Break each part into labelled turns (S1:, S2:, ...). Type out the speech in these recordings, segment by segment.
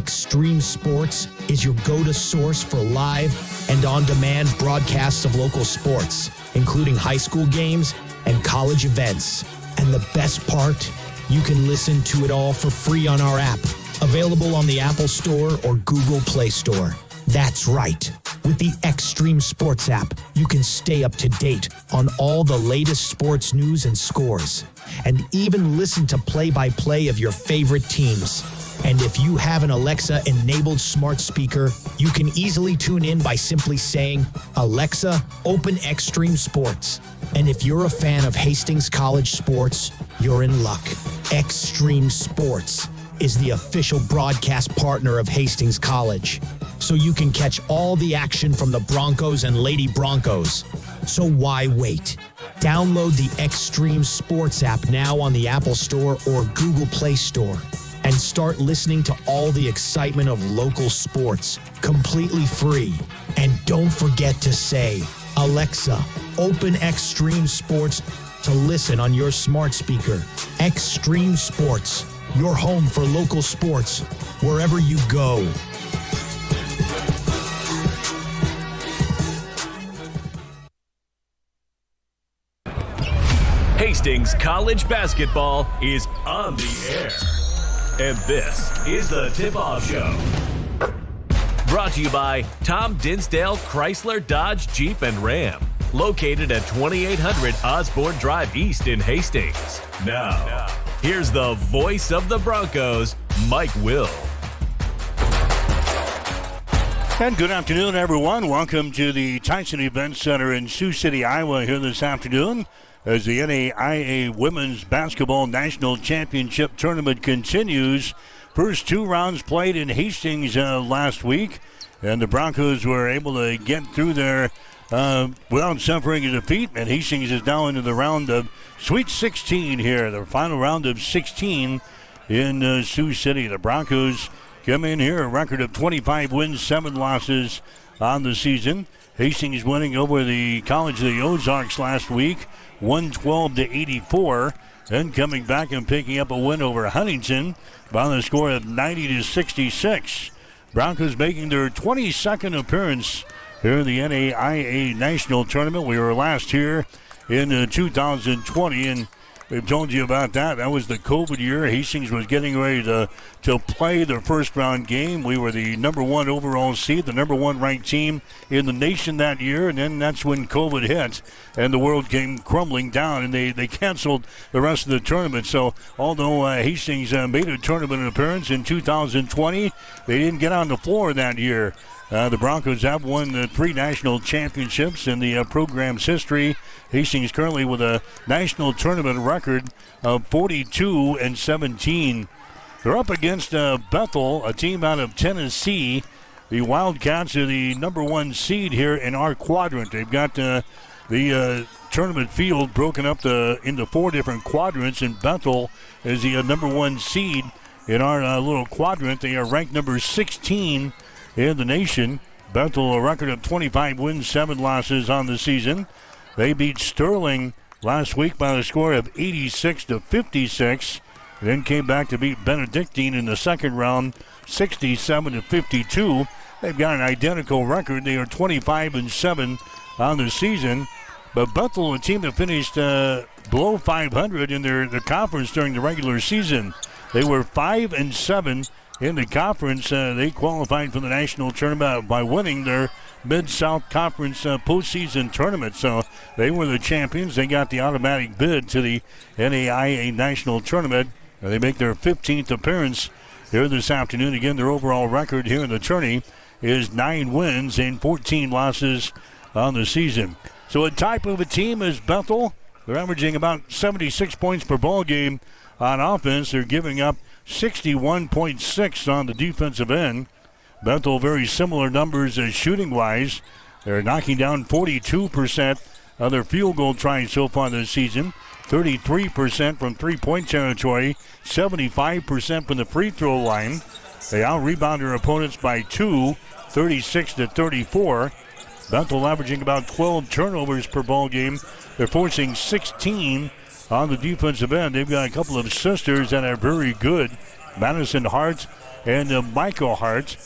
S1: Extreme Sports is your go-to source for live and on-demand broadcasts of local sports, including high school games and college events. And the best part, you can listen to it all for free on our app, available on the Apple Store or Google Play Store. That's right. With the Extreme Sports app, you can stay up to date on all the latest sports news and scores, and even listen to play-by-play of your favorite teams. And if you have an Alexa-enabled smart speaker, you can easily tune in by simply saying, "Alexa, open Extreme Sports." And if you're a fan of Hastings College sports, you're in luck. Extreme Sports is the official broadcast partner of Hastings College, so you can catch all the action from the Broncos and Lady Broncos. So why wait? Download the Extreme Sports app now on the Apple Store or Google Play Store and start listening to all the excitement of local sports completely free. And don't forget to say, "Alexa, open Extreme Sports" to listen on your smart speaker. Extreme Sports, your home for local sports, wherever you go.
S2: Hastings College basketball is on the air. And this is the Tip-Off Show. Brought to you by Tom Dinsdale Chrysler Dodge Jeep and Ram. Located at 2800 Osborne Drive East in Hastings. Now, here's the voice of the Broncos, Mike Will.
S3: And good afternoon, everyone. Welcome to the Tyson Event Center in Sioux City, Iowa here this afternoon as the NAIA Women's Basketball National Championship Tournament continues. First two rounds played in Hastings last week, and the Broncos were able to get through there without suffering a defeat, and Hastings is now into the round of Sweet 16 here, the final round of 16 in Sioux City. The Broncos come in here a record of 25 wins, 7 losses on the season. Hastings winning over the College of the Ozarks last week, 112-84, and coming back and picking up a win over Huntington by the score of 90-66. Broncos making their 22nd appearance here in the NAIA National Tournament. We were last here in 2020, and we've told you about that. That was the COVID year. Hastings was getting ready to play their first round game. We were the number 1 overall seed, the number 1 ranked team in the nation that year, and then that's when COVID hit and the world came crumbling down, and they canceled the rest of the tournament. So although Hastings made a tournament appearance in 2020, they didn't get on the floor that year. The Broncos have won the 3 national championships in the program's history. Hastings currently with a national tournament record of 42-17. They're up against Bethel, a team out of Tennessee. The Wildcats are the number 1 seed here in our quadrant. They've got the tournament field broken up into 4 different quadrants, and Bethel is the number 1 seed in our little quadrant. They are ranked number 16 in the nation. Bethel, a record of 25 wins, 7 losses on the season. They beat Sterling last week by the score of 86-56. Then came back to beat Benedictine in the second round, 67-52. They've got an identical record. They are 25-7 on the season. But Bethel, a team that finished below 500 in their conference during the regular season. They were 5-7 in the conference. They qualified for the national tournament by winning their Mid-South Conference postseason tournament. So they were the champions. They got the automatic bid to the NAIA National Tournament. They make their 15th appearance here this afternoon. Again, their overall record here in the tourney is 9 wins and 14 losses on the season. So a type of a team is Bethel. They're averaging about 76 points per ball game on offense. They're giving up 61.6 on the defensive end. Bethel, very similar numbers as shooting-wise. They're knocking down 42% of their field goal tries so far this season. 33% from three-point territory, 75% from the free throw line. They out-rebound their opponents by 2, 36-34. Bethel averaging about 12 turnovers per ball game. They're forcing 16 on the defensive end. They've got a couple of sisters that are very good Madison Hart and Michael Hart.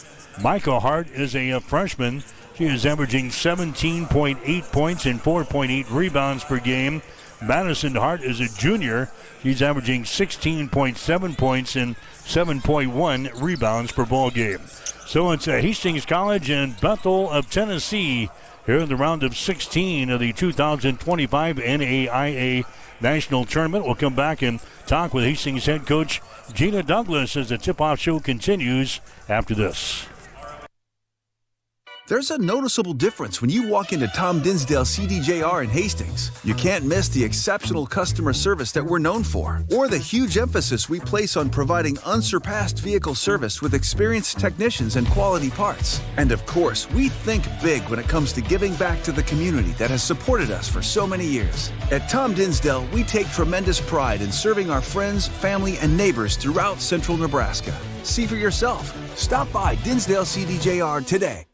S3: Michael Hart is a freshman. She is averaging 17.8 points and 4.8 rebounds per game. Madison Hart is a junior. She's averaging 16.7 points and 7.1 rebounds per ball game. So it's Hastings College and Bethel of Tennessee here in the round of 16 of the 2025 NAIA National Tournament. We'll come back and talk with Hastings head coach Gina Douglas as the tip-off show continues after this.
S4: There's a noticeable difference when you walk into Tom Dinsdale CDJR in Hastings. You can't miss the exceptional customer service that we're known for, or the huge emphasis we place on providing unsurpassed vehicle service with experienced technicians and quality parts. And of course, we think big when it comes to giving back to the community that has supported us for so many years. At Tom Dinsdale, we take tremendous pride in serving our friends, family, and neighbors throughout central Nebraska. See for yourself. Stop by Dinsdale CDJR today.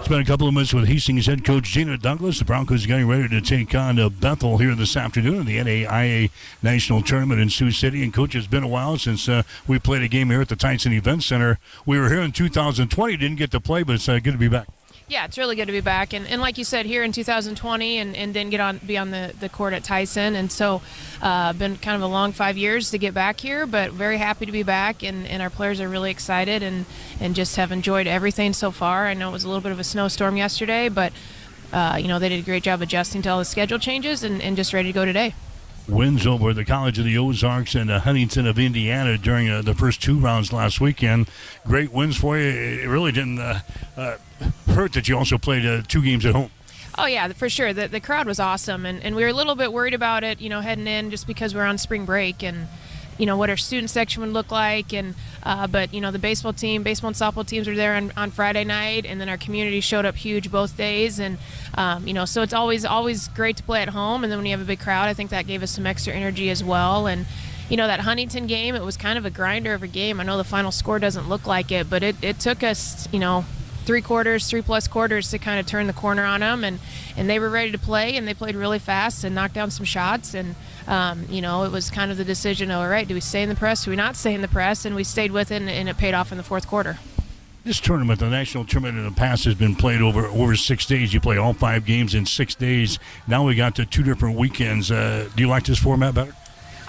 S3: Spent a couple of minutes with Hastings head coach Gina Douglas. The Broncos are getting ready to take on Bethel here this afternoon in the NAIA National Tournament in Sioux City. And, Coach, it's been a while since we played a game here at the Tyson Event Center. We were here in 2020, didn't get to play, but it's good to be back.
S5: Yeah, it's really good to be back. And like you said, here in 2020 and then be on the court at Tyson. And so been kind of a long 5 years to get back here, but very happy to be back. And our players are really excited and just have enjoyed everything so far. I know it was a little bit of a snowstorm yesterday, but, they did a great job adjusting to all the schedule changes and just ready to go today.
S3: Wins over the College of the Ozarks and Huntington of Indiana during the first two rounds last weekend. Great wins for you. It really didn't hurt that you also played 2 games at home.
S5: Oh, yeah, for sure. The crowd was awesome, and we were a little bit worried about it, heading in just because we're on spring break and, what our student section would look like. And but, the baseball and softball teams were there on Friday night, and then our community showed up huge both days. And, so it's always great to play at home. And then when you have a big crowd, I think that gave us some extra energy as well. And, that Huntington game, it was kind of a grinder of a game. I know the final score doesn't look like it, but it took us, 3 plus quarters to kind of turn the corner on them, and they were ready to play, and they played really fast and knocked down some shots. And it was kind of the decision, all right, do we stay in the press, do we not stay in the press? And we stayed with it, and it paid off in the fourth quarter.
S3: This tournament, the national tournament in the past, has been played over 6 days. You play all 5 games in 6 days. Now we got to 2 different weekends. Do you like this format better?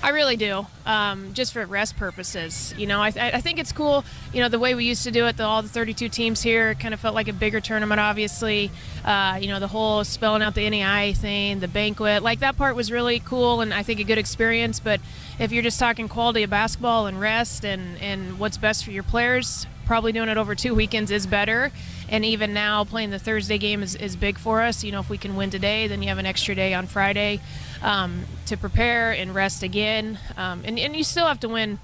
S5: I really do, just for rest purposes. I think it's cool, the way we used to do it, all the 32 teams here, it kind of felt like a bigger tournament, obviously. The whole spelling out the NAI thing, the banquet, like that part was really cool and I think a good experience. But if you're just talking quality of basketball and rest and what's best for your players, probably doing it over 2 weekends is better. And even now, playing the Thursday game is big for us. If we can win today, then you have an extra day on Friday to prepare and rest again. And you still have to win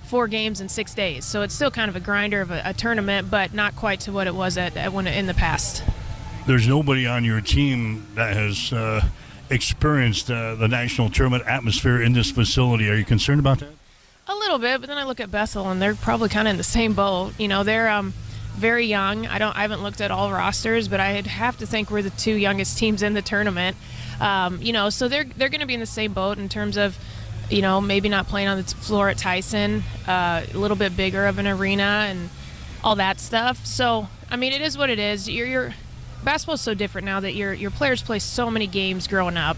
S5: 4 games in 6 days. So it's still kind of a grinder of a tournament, but not quite to what it was in the past.
S3: There's nobody on your team that has experienced the national tournament atmosphere in this facility. Are you concerned about that?
S5: A little bit, but then I look at Bethel, and they're probably kind of in the same boat. They're very young. I haven't looked at all rosters, but I'd have to think we're the 2 youngest teams in the tournament. So they're going to be in the same boat in terms of, maybe not playing on the floor at Tyson, a little bit bigger of an arena and all that stuff. So, it is what it is. Your basketball is so different now that your players play so many games growing up.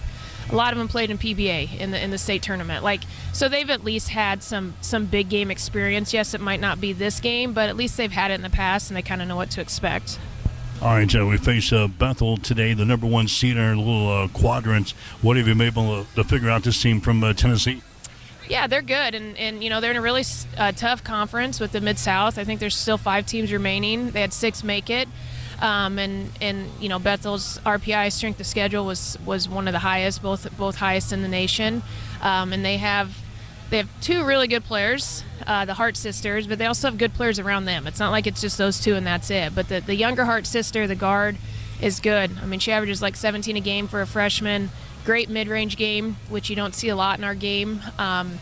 S5: A lot of them played in PBA in the state tournament. So they've at least had some big game experience. Yes, it might not be this game, but at least they've had it in the past and they kind of know what to expect.
S3: All right, we face Bethel today, the number 1 seed in our little quadrant. What have you been able to figure out this team from Tennessee?
S5: Yeah, they're good, and they're in a really tough conference with the Mid-South. I think there's still 5 teams remaining. They had 6 make it. Bethel's RPI strength of schedule was one of the highest, both highest in the nation. And they have 2 really good players, the Hart sisters, but they also have good players around them. It's not like it's just those 2 and that's it. But the younger Hart sister, the guard, is good. She averages like 17 a game for a freshman. Great mid-range game, which you don't see a lot in our game. Can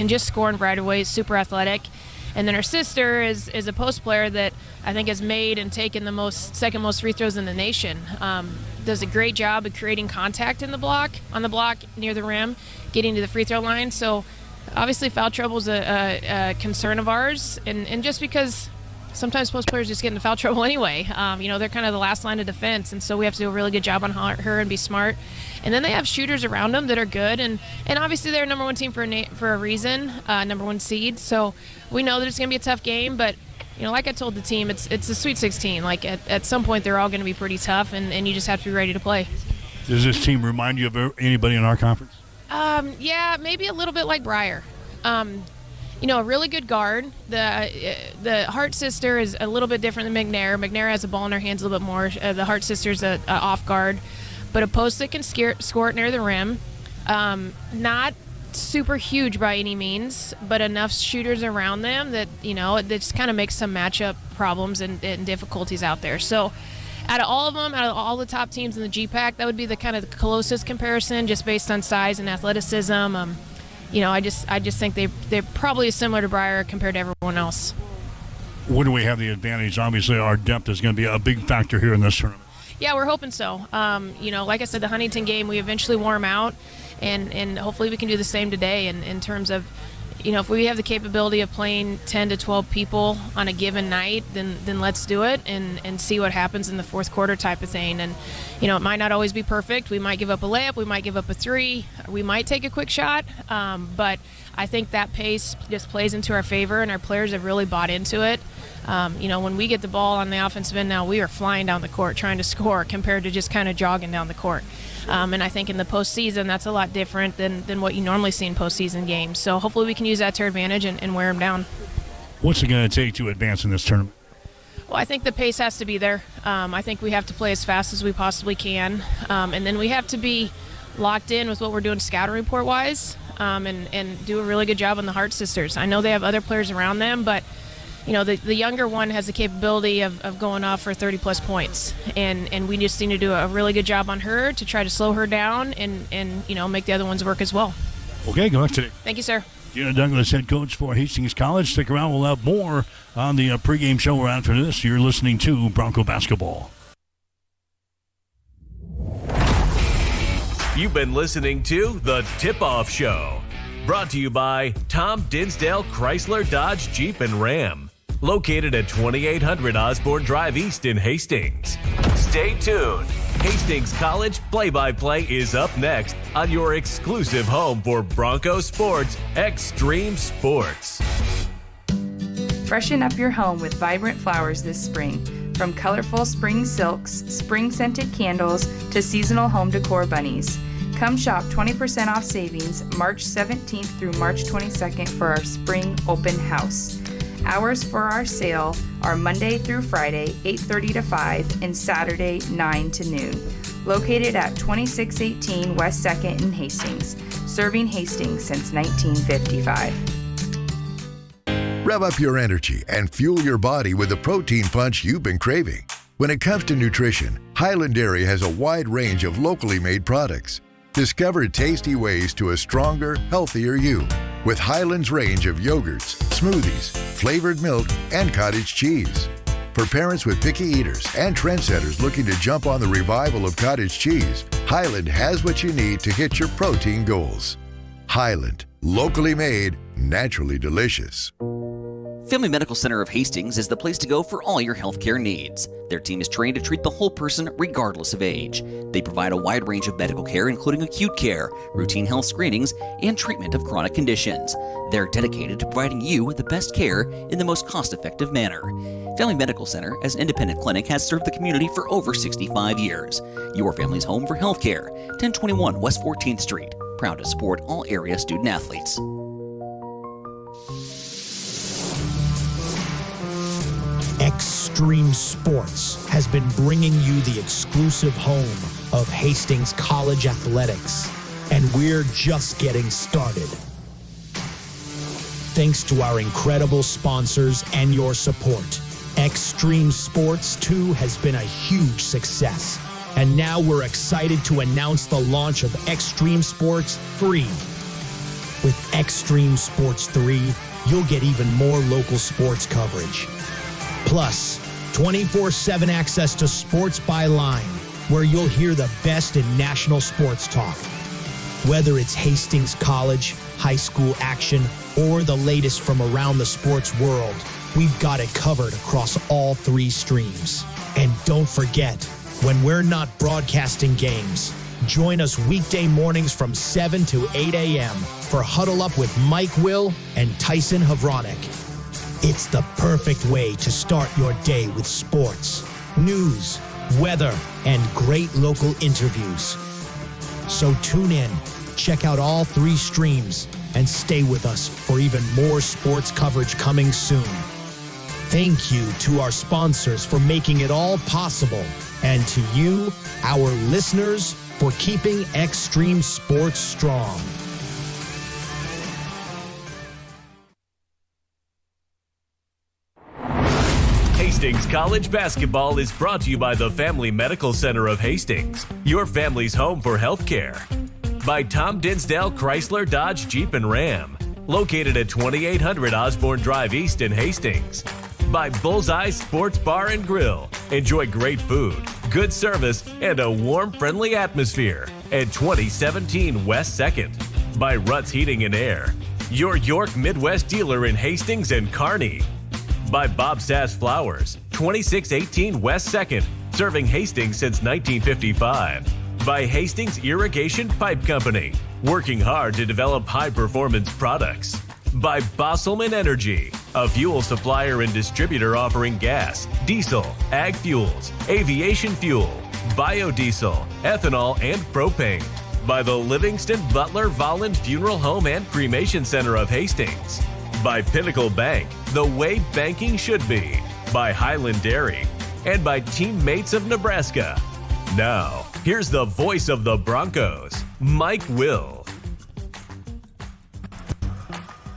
S5: just score in right away. Super athletic. And then her sister is a post player that I think has made and taken the second most free throws in the nation. Does a great job of creating contact on the block near the rim, getting to the free throw line. So obviously foul trouble is a concern of ours, and just because sometimes post players just get into foul trouble anyway. They're kind of the last line of defense, and so we have to do a really good job on her and be smart. And then they have shooters around them that are good, and obviously they're number one team for a reason, number one seed. So we know that it's going to be a tough game, but like I told the team, it's a Sweet 16. Like at some point they're all going to be pretty tough, and you just have to be ready to play. Does
S3: this team remind you of anybody in our conference?
S5: Yeah, maybe a little bit like Briar. A really good guard. The Hart sister is a little bit different than McNair. McNair has the ball in her hands a little bit more. The Hart sister's a off guard, but a post that can score it near the rim. Not super huge by any means, but enough shooters around them that that just kind of makes some matchup problems and difficulties out there. So, out of all of them, out of all the top teams in the GPAC, that would be the kind of the closest comparison, just based on size and athleticism. I just think they're probably similar to Briar compared to everyone else.
S3: Where do we have the advantage? Obviously, our depth is going to be a big factor here in this tournament.
S5: Yeah, we're hoping so. Like I said, the Huntington game, we eventually wore them out, and hopefully we can do the same today in terms of, if we have the capability of playing 10 to 12 people on a given night, then let's do it and see what happens in the fourth quarter type of thing. And, it might not always be perfect. We might give up a layup. We might give up a three. We might take a quick shot. But I think that pace just plays into our favor, and our players have really bought into it. When we get the ball on the offensive end now, we are flying down the court trying to score compared to just kind of jogging down the court. And I think in the postseason, that's a lot different than what you normally see in postseason games. So hopefully we can use that to our advantage and wear them down.
S3: What's it going to take to advance in this tournament?
S5: Well, I think the pace has to be there. I think we have to play as fast as we possibly can. And then we have to be locked in with what we're doing scouting report-wise and do a really good job on the Hart sisters. I know they have other players around them, but the younger one has the capability of going off for 30-plus points, and we just need to do a really good job on her to try to slow her down and make the other ones work as well.
S3: Okay, good luck today.
S5: Thank you, sir.
S3: Gina Douglas, head coach for Hastings College. Stick around. We'll have more on the pregame show after this. You're listening to Bronco Basketball.
S2: You've been listening to The Tip-Off Show, brought to you by Tom Dinsdale Chrysler Dodge Jeep and Ram. Located at 2800 Osborne Drive East in Hastings. Stay tuned. Hastings College Play-by-Play is up next on your exclusive home for Bronco Sports, Extreme Sports.
S6: Freshen up your home with vibrant flowers this spring. From colorful spring silks, spring-scented candles, to seasonal home decor bunnies. Come shop 20% off savings March 17th through March 22nd for our spring open house. Hours for our sale are Monday through Friday, 8:30 to 5, and Saturday, 9 to noon. Located at 2618 West 2nd in Hastings, serving Hastings since 1955.
S7: Rev up your energy and fuel your body with the protein punch you've been craving. When it comes to nutrition, Highland Dairy has a wide range of locally made products. Discover tasty ways to a stronger, healthier you with Highland's range of yogurts, smoothies, flavored milk, and cottage cheese. For parents with picky eaters and trendsetters looking to jump on the revival of cottage cheese, Highland has what you need to hit your protein goals. Highland, locally made, naturally delicious.
S8: Family Medical Center of Hastings is the place to go for all your healthcare needs. Their team is trained to treat the whole person regardless of age. They provide a wide range of medical care, including acute care, routine health screenings, and treatment of chronic conditions. They're dedicated to providing you with the best care in the most cost-effective manner. Family Medical Center, as an independent clinic, has served the community for over 65 years. Your family's home for healthcare. 1021 West 14th Street. Proud to support all area student athletes.
S1: Extreme Sports has been bringing you the exclusive home of Hastings College Athletics, and we're just getting started. Thanks to our incredible sponsors and your support, Extreme Sports 2 has been a huge success, and now we're excited to announce the launch of Extreme Sports 3. With Extreme Sports 3, you'll get even more local sports coverage. Plus, 24/7 access to Sports by Line, where you'll hear the best in national sports talk. Whether it's Hastings College, high school action, or the latest from around the sports world, we've got it covered across all 3 streams. And don't forget, when we're not broadcasting games, join us weekday mornings from 7 to 8 a.m. for Huddle Up with Mike Will and Tyson Havronik. It's the perfect way to start your day with sports, news, weather, and great local interviews. So tune in, check out all 3 streams, and stay with us for even more sports coverage coming soon. Thank you to our sponsors for making it all possible, and to you, our listeners, for keeping Extreme Sports strong.
S2: Hastings College Basketball is brought to you by the Family Medical Center of Hastings, your family's home for healthcare. By Tom Dinsdale Chrysler Dodge Jeep and Ram, located at 2800 Osborne Drive East in Hastings. By Bullseye Sports Bar and Grill. Enjoy great food, good service, and a warm, friendly atmosphere at 2017 West 2nd. By Ruts Heating and Air, your York Midwest dealer in Hastings and Kearney. By Bob Sass Flowers, 2618 West 2nd, serving Hastings since 1955. By Hastings Irrigation Pipe Company, working hard to develop high-performance products. By Bosselman Energy, a fuel supplier and distributor offering gas, diesel, ag fuels, aviation fuel, biodiesel, ethanol, and propane. By the Livingston Butler Volland Funeral Home and Cremation Center of Hastings. By Pinnacle Bank, the way banking should be. By Highland Dairy. And by Teammates of Nebraska. Now, here's the voice of the Broncos, Mike Will.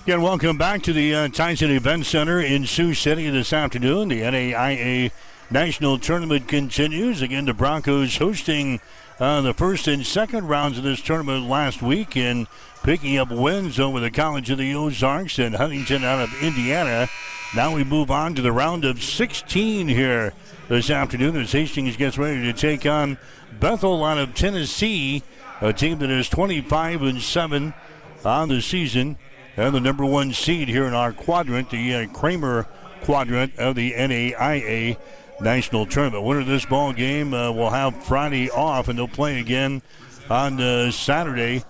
S3: Again, welcome back to the Tyson Event Center in Sioux City this afternoon. The NAIA National Tournament continues. Again, the Broncos hosting the first and second rounds of this tournament last week and picking up wins over the College of the Ozarks and Huntington out of Indiana. Now we move on to the round of 16 here this afternoon as Hastings gets ready to take on Bethel out of Tennessee, a team that is 25-7 on the season. And the number 1 seed here in our quadrant, the Kramer quadrant of the NAIA National Tournament. Winner of this ball game will have Friday off, and they'll play again on Saturday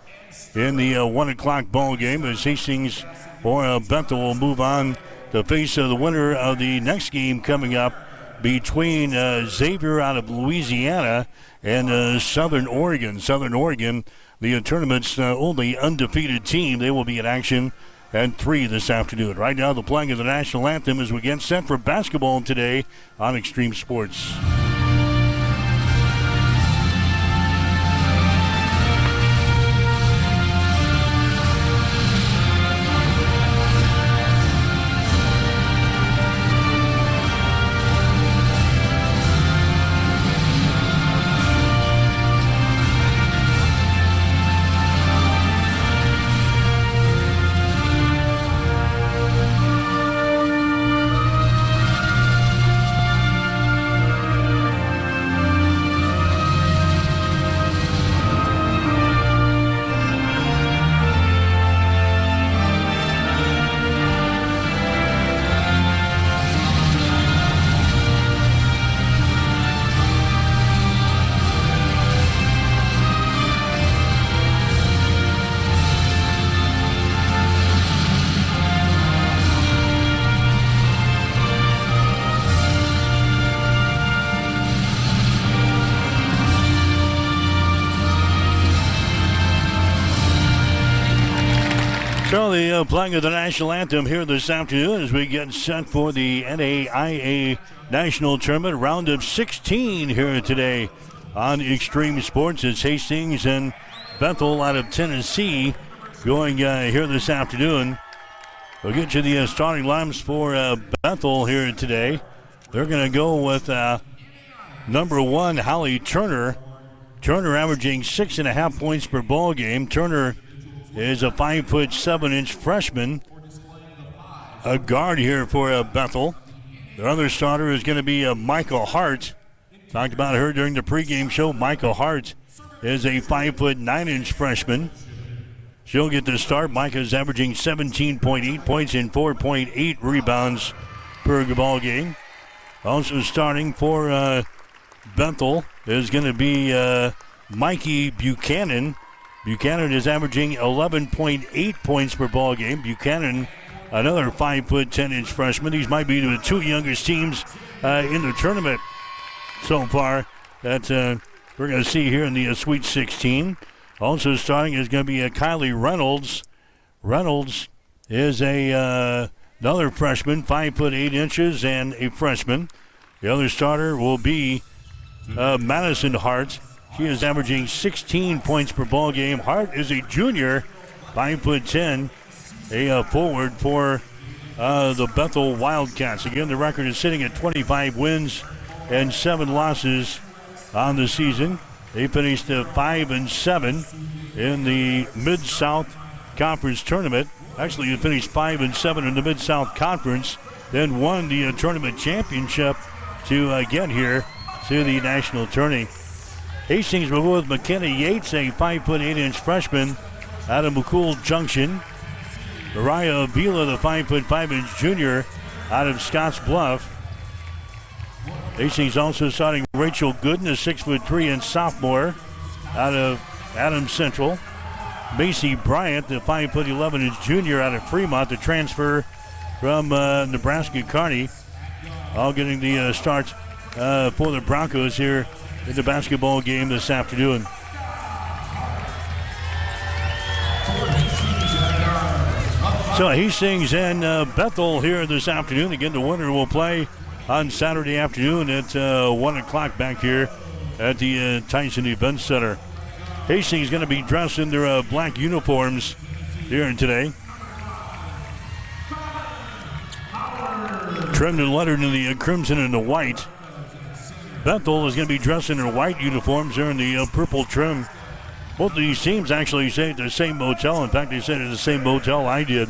S3: in the 1 o'clock ball game as Hastings or Bethel will move on to face the winner of the next game coming up between Xavier out of Louisiana and Southern Oregon. Southern Oregon, the tournament's only undefeated team. They will be in action at 3 this afternoon. Right now, the playing of the national anthem as we get set for basketball today on Extreme Sports. So the playing of the national anthem here this afternoon as we get set for the NAIA National Tournament round of 16 here today on Extreme Sports. It's Hastings and Bethel out of Tennessee going here this afternoon. We'll get you the starting lineups for Bethel here today. They're going to go with number 1, Holly Turner. Turner averaging 6.5 points per ball game. Turner is a 5'7" freshman, a guard here for Bethel. Their other starter is going to be Michael Hart. Talked about her during the pregame show. Michael Hart is a 5'9" freshman. She'll get the start. Micah's averaging 17.8 points and 4.8 rebounds per ball game. Also starting for Bethel is going to be Mikey Buchanan. Buchanan is averaging 11.8 points per ball game. Buchanan, another 5'10" freshman. These might be the two youngest teams in the tournament so far that we're going to see here in the Sweet 16. Also starting is going to be Kylie Reynolds. Reynolds is another freshman, 5'8" and a freshman. The other starter will be Madison Hart. She is averaging 16 points per ball game. Hart is a junior, 5'10", a forward for the Bethel Wildcats. Again, the record is sitting at 25 wins and 7 losses on the season. They finished 5-7 in the Mid-South Conference tournament. Actually, they finished 5-7 in the Mid-South Conference, then won the tournament championship to get here to the national tourney. Hastings will go with McKenna Yates, a 5'8" freshman out of McCool Junction. Mariah Avila, the 5'5" junior out of Scotts Bluff. Hastings also starting Rachel Gooden, a 6'3" and sophomore out of Adams Central. Macy Bryant, the 5'11" junior out of Fremont, the transfer from Nebraska Kearney. All getting the starts for the Broncos here in the basketball game this afternoon. So Hastings and Bethel here this afternoon. Again, the winner will play on Saturday afternoon at 1 o'clock back here at the Tyson Event Center. Hastings is going to be dressed in their black uniforms here today. Trimmed and lettered in the crimson and the white. Bethel is going to be dressed in their white uniforms. They're in the purple trim. Both of these teams actually stay at the same motel. In fact, they stayed at the same motel I did.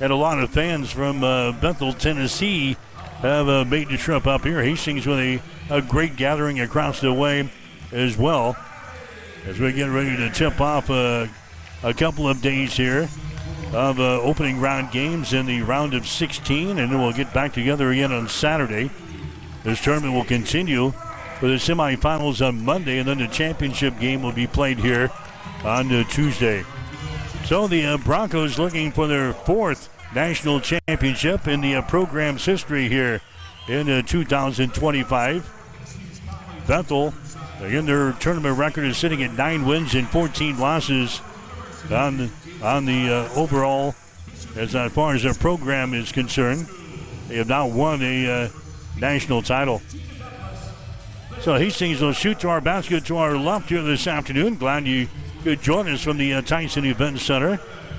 S3: And a lot of fans from Bethel, Tennessee have made the trip up here. Hastings with a great gathering across the way as well. As we get ready to tip off a couple of days here of opening round games in the round of 16. And then we'll get back together again on Saturday. This tournament will continue for the semifinals on Monday, and then the championship game will be played here on Tuesday. So the Broncos looking for their 4th national championship in the program's history here in 2025. Bethel, again, their tournament record is sitting at 9 wins and 14 losses on the overall as far as their program is concerned. They have not won a national title. So Hastings will shoot to our basket to our left here this afternoon. Glad you could join us from the Tyson Event Center,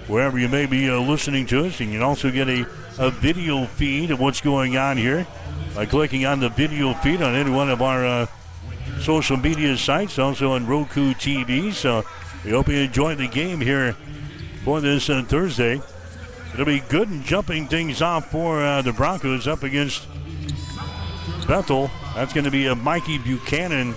S3: wherever you may be listening to us. And you can also get a video feed of what's going on here by clicking on the video feed on any one of our social media sites, also on Roku TV. So we hope you enjoy the game here for this Thursday. It'll be good and jumping things off for the Broncos up against Bethel. That's going to be Mikey Buchanan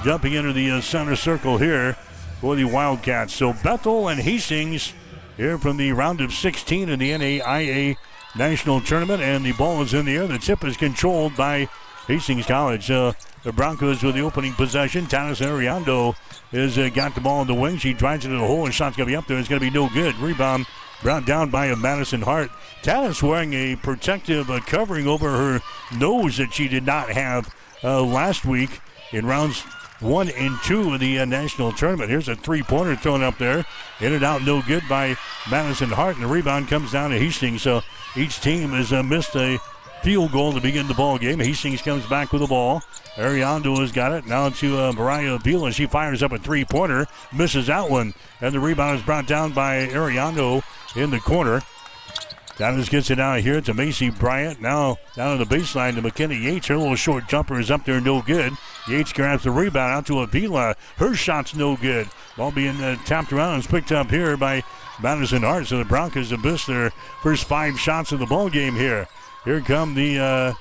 S3: jumping into the center circle here for the Wildcats. So Bethel and Hastings here from the round of 16 in the NAIA National Tournament, and the ball is in the air. The tip is controlled by Hastings College. The Broncos with the opening possession. Tanis Ariando has got the ball in the wing. She drives it to the hole, and shot's going to be up there. It's going to be no good. Rebound brought down by Madison Hart. Tanis wearing a protective covering over her nose that she did not have last week in rounds 1 and 2 of the national tournament. Here's a three-pointer thrown up there. In and out, no good by Madison Hart, and the rebound comes down to Hastings. So each team has missed a field goal to begin the ball game. Hastings comes back with the ball. Ariando has got it. Now to Mariah Avila. She fires up a three-pointer. Misses that one. And the rebound is brought down by Ariando in the corner. Dallas gets it out here to Macy Bryant. Now down on the baseline to McKenna Yates. Her little short jumper is up there, no good. Yates grabs the rebound out to Avila. Her shot's no good. Ball being tapped around and picked up here by Madison Hart. So the Broncos have missed their first 5 shots of the ball game here. Here come the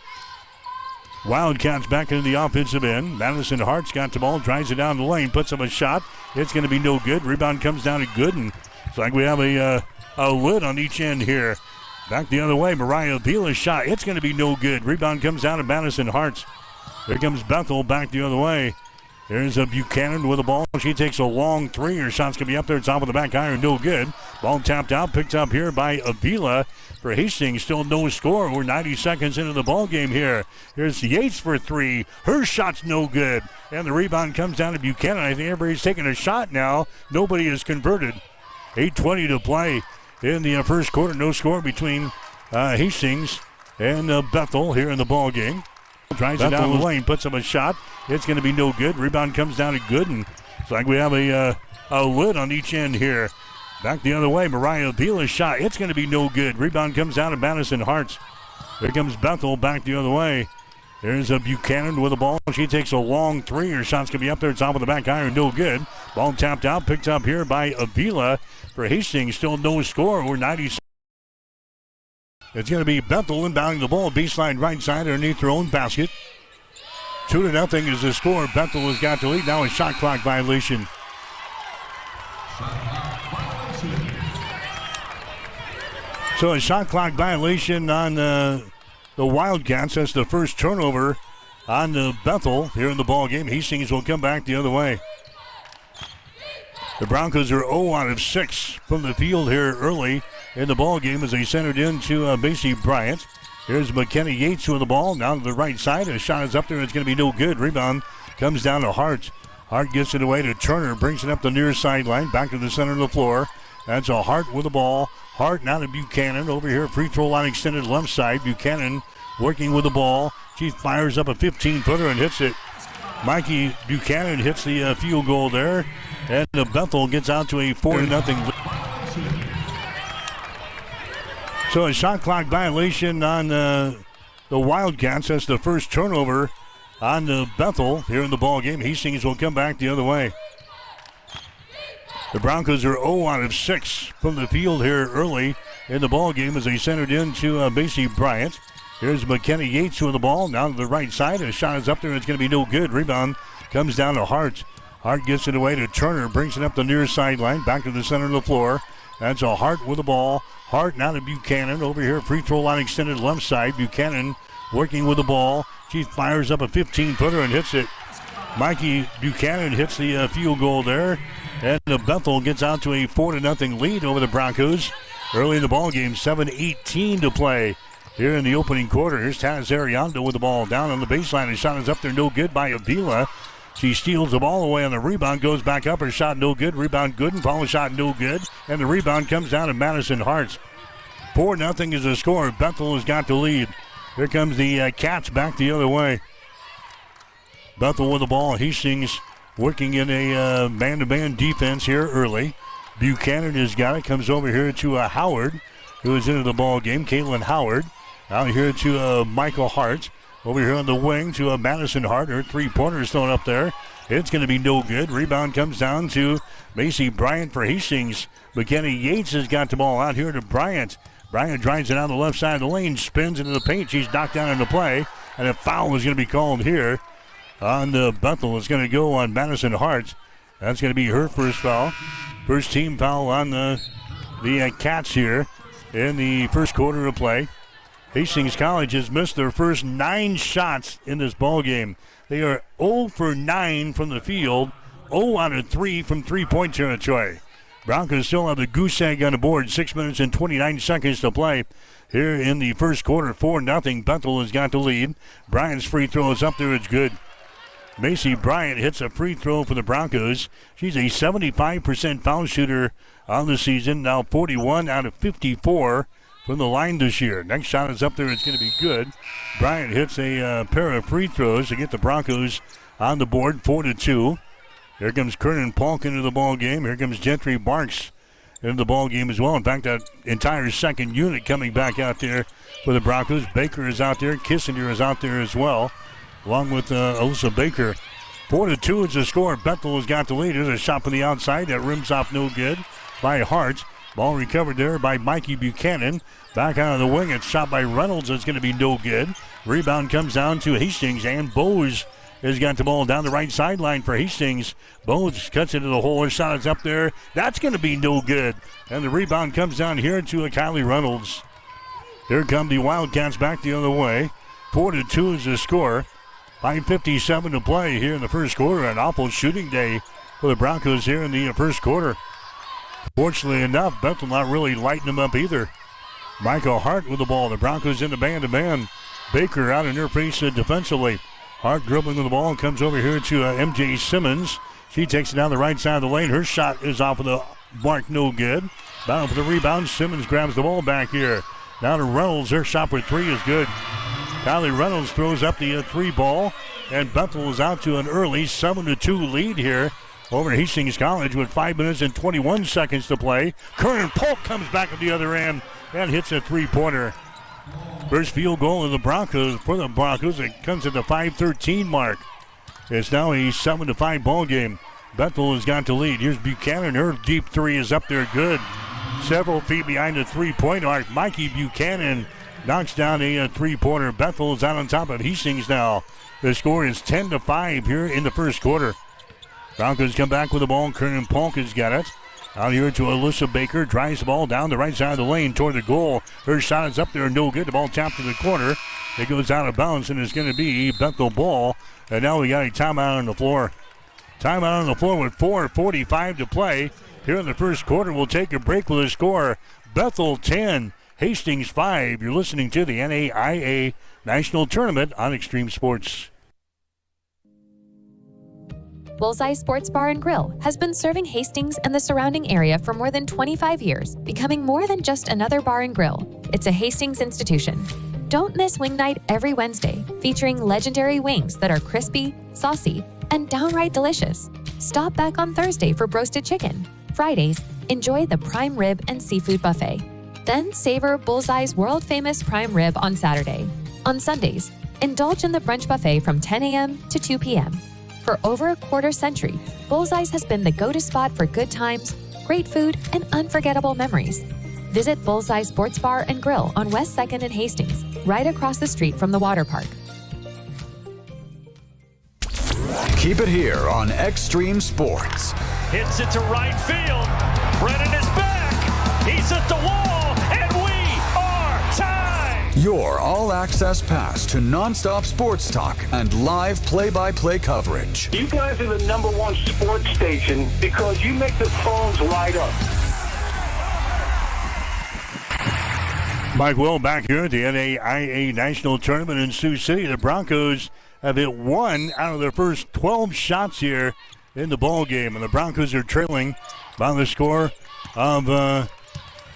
S3: Wildcats back into the offensive end. Madison Hart's got the ball, drives it down the lane, puts up a shot. It's going to be no good. Rebound comes down to Gooden. It's like we have a lid on each end here. Back the other way, Mariah Avila's shot. It's going to be no good. Rebound comes down to Madison Hartz. Here comes Bethel back the other way. There's a Buchanan with the ball. She takes a long three. Her shot's going to be up there, top of the back iron, no good. Ball tapped out, picked up here by Avila for Hastings. Still no score. We're 90 seconds into the ball game here. Here's Yates for three. Her shot's no good. And the rebound comes down to Buchanan. I think everybody's taking a shot now. Nobody is converted. 8:20 to play in the first quarter. No score between Hastings and Bethel here in the ball game. Tries it down the lane, puts up a shot. It's going to be no good. Rebound comes down to Gooden. It's like we have a lid on each end here. Back the other way, Mariah Avila's shot. It's going to be no good. Rebound comes down to Madison Hartz. Here comes Bethel back the other way. There's a Buchanan with the ball. She takes a long three. Her shot's going to be up there, top of the back iron, no good. Ball tapped out, picked up here by Avila for Hastings. Still no score. We're 90 seconds. It's going to be Bethel inbounding the ball, baseline right side underneath their own basket. 2-0 is the score. Bethel has got the lead. Now a shot clock violation. So a shot clock violation on the Wildcats. That's the first turnover on Bethel here in the ball game. Hastings will come back the other way. The Broncos are 0 out of 6 from the field here early in the ball game as they centered into Macy Bryant. Here's McKenna Yates with the ball down to the right side. A shot is up there. It's going to be no good. Rebound comes down to Hart. Hart gets it away to Turner. Brings it up the near sideline. Back to the center of the floor. That's a Hart with the ball. Hart now to Buchanan. Over here, free throw line extended left side. Buchanan working with the ball. She fires up a 15-footer and hits it. Mikey Buchanan hits the field goal there. And Bethel gets out to a 4-0 lead. So a shot clock violation on the Wildcats. That's the first turnover on Bethel here in the ball game. Hastings will come back the other way. The Broncos are 0 out of 6 from the field here early in the ball game as they centered into Macy Bryant. Here's McKenna Yates with the ball down to the right side. A shot is up there. It's going to be no good. Rebound comes down to Hart. Hart gets it away to Turner. Brings it up the near sideline. Back to the center of the floor. That's a Hart with the ball. Hart now to Buchanan. Over here, free throw line extended left side. Buchanan working with the ball. She fires up a 15-footer and hits it. Mikey Buchanan hits the field goal there. And Bethel gets out to a 4-0 lead over the Broncos. Early in the ball game, 7:18 to play here in the opening quarter. Here's Taz Ariando with the ball down on the baseline. The shot is up there, no good by Avila. She steals the ball away on the rebound, goes back up. Her shot no good. Rebound good, and follow shot no good. And the rebound comes down to Madison Hartz. 4-0 is the score. Bethel has got the lead. Here comes the Cats back the other way. Bethel with the ball. Hastings working in a man-to-man defense here early. Buchanan has got it. Comes over here to Howard, who is into the ball game. Caitlin Howard. Out here to Michael Hart. Over here on the wing to Madison Hart. Her three-pointers thrown up there. It's going to be no good. Rebound comes down to Macy Bryant for Hastings. McKenna Yates has got the ball out here to Bryant. Bryant drives it on the left side of the lane, spins into the paint. She's knocked down into play, and a foul is going to be called here on Bethel. It's going to go on Madison Hart. That's going to be her first foul. First team foul on the Cats here in the first quarter of play. Hastings College has missed their first 9 shots in this ball game. They are 0 for 9 from the field, 0 out of 3 from three-point territory. Broncos still have the goose egg on the board. 6 minutes and 29 seconds to play here in the first quarter. 4-0. Bethel has got the lead. Bryant's free throw is up there. It's good. Macy Bryant hits a free throw for the Broncos. She's a 75% foul shooter on the season. Now 41 out of 54 from the line this year. Next shot is up there. It's going to be good. Bryant hits a pair of free throws to get the Broncos on the board, 4-2. Here comes Kernan Polk into the ball game. Here comes Gentry Barks into the ball game as well. In fact, that entire second unit coming back out there for the Broncos. Baker is out there. Kissinger is out there as well, along with Alyssa Baker. 4-2 is the score. Bethel has got the lead. There's a shot from the outside that rims off no good by Hart. Ball recovered there by Mikey Buchanan. Back out of the wing. It's shot by Reynolds. It's going to be no good. Rebound comes down to Hastings, and Bowes has got the ball down the right sideline for Hastings. Bowes cuts into the hole. His shot is up there. That's going to be no good. And the rebound comes down here to Kylie Reynolds. Here come the Wildcats back the other way. 4-2 is the score. 5:57 to play here in the first quarter. An awful shooting day for the Broncos here in the first quarter. Fortunately enough, Bethel not really lighting them up either. Michael Hart with the ball. The Broncos in the man-to-man. Baker out in their face defensively. Hart dribbling with the ball and comes over here to MJ Simmons. She takes it down the right side of the lane. Her shot is off of the mark, no good. Battle for the rebound. Simmons grabs the ball back here. Now to Reynolds. Her shot for three is good. Kylie Reynolds throws up the three ball, and Bethel is out to an early 7-2 lead here over Hastings College with 5 minutes and 21 seconds to play. Kernan Polk comes back at the other end and hits a three-pointer. First field goal of the Broncos for the Broncos. It comes at the 5:13 mark. It's now a 7-5 ball game. Bethel has got to lead. Here's Buchanan. Her deep three is up there good. Several feet behind the three-point arc. Mikey Buchanan knocks down a three-pointer. Bethel is out on top of Hastings now. The score is 10-5 here in the first quarter. Broncos come back with the ball. Kernan Polk has got it. Out here to Alyssa Baker. Drives the ball down the right side of the lane toward the goal. Her shot is up there. No good. The ball tapped to the corner. It goes out of bounds, and it's going to be Bethel ball. And now we got a timeout on the floor. Timeout on the floor with 4:45 to play. Here in the first quarter, we'll take a break with a score. Bethel 10, Hastings 5. You're listening to the NAIA National Tournament on Extreme Sports.
S9: Bullseye Sports Bar and Grill has been serving Hastings and the surrounding area for more than 25 years, becoming more than just another bar and grill. It's a Hastings institution. Don't miss Wing Night every Wednesday, featuring legendary wings that are crispy, saucy, and downright delicious. Stop back on Thursday for roasted chicken. Fridays, enjoy the prime rib and seafood buffet. Then savor Bullseye's world-famous prime rib on Saturday. On Sundays, indulge in the brunch buffet from 10 a.m. to 2 p.m. For over a quarter century, Bullseye's has been the go-to spot for good times, great food, and unforgettable memories. Visit Bullseye Sports Bar and Grill on West 2nd and Hastings, right across the street from the water park.
S10: Keep it here on Extreme Sports.
S11: Hits it to right field. Brennan is back. He's at the wall, and we are tied.
S10: Your all-access pass to nonstop sports talk and live play-by-play coverage.
S12: You guys are the #1 sports station because you make the phones light up.
S3: Mike Will back here at the NAIA National Tournament in Sioux City. The Broncos have hit 1 out of their first 12 shots here in the ball game, and the Broncos are trailing by the score of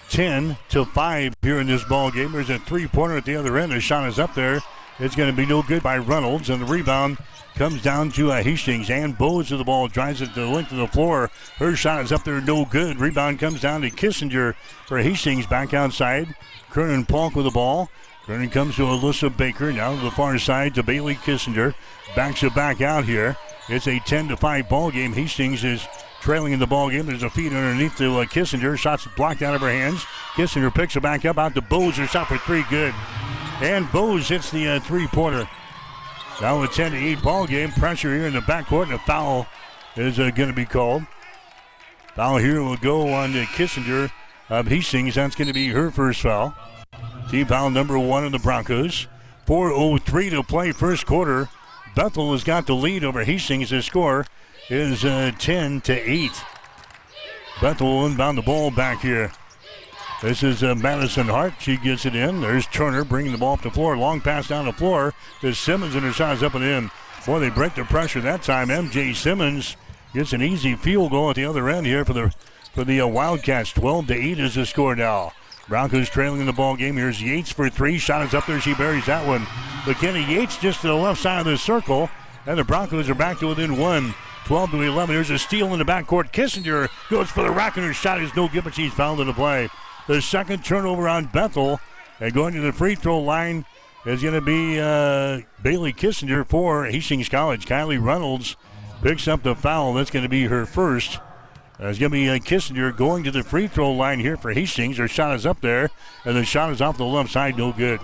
S3: 10-5 here in this ball game. There's a three-pointer at the other end. The shot is up there. It's going to be no good by Reynolds, and the rebound comes down to Hastings. Ann Bowes of the ball drives it to the length of the floor. Her shot is up there, no good. Rebound comes down to Kissinger for Hastings back outside. Kernan Polk with the ball. Kernan comes to Alyssa Baker, now to the far side to Bailey Kissinger. Backs it back out here. It's a 10-5 ball game. Hastings is trailing in the ball game. There's a feed underneath to Kissinger. Shots blocked out of her hands. Kissinger picks it back up out to Bowes. Her shot for three, good. And Bowes hits the three-pointer. Now a 10-8 ball game. Pressure here in the backcourt, and a foul is going to be called. Foul here will go on to Kissinger of Hastings. That's going to be her first foul. Team foul number 1 of the Broncos. 4:03 to play first quarter. Bethel has got the lead over Hastings. The score is 10-8. Bethel will inbound the ball back here. This is Madison Hart. She gets it in. There's Turner bringing the ball up the floor. Long pass down the floor. There's Simmons, and her shot is up and in. Boy, they break the pressure that time. MJ Simmons gets an easy field goal at the other end here for the Wildcats. 12-8 is the score now. Broncos trailing in the ball game. Here's Yates for three. Shot is up there. She buries that one. McKinney Yates just to the left side of the circle. And the Broncos are back to within 1. 12-11. Here's a steal in the backcourt. Kissinger goes for the rack, and her shot is no good, but she's fouled in the play. The second turnover on Bethel. And going to the free throw line is going to be Bailey Kissinger for Hastings College. Kylie Reynolds picks up the foul. That's going to be her first. It's going to be Kissinger going to the free throw line here for Hastings. Her shot is up there, and the shot is off the left side, no good.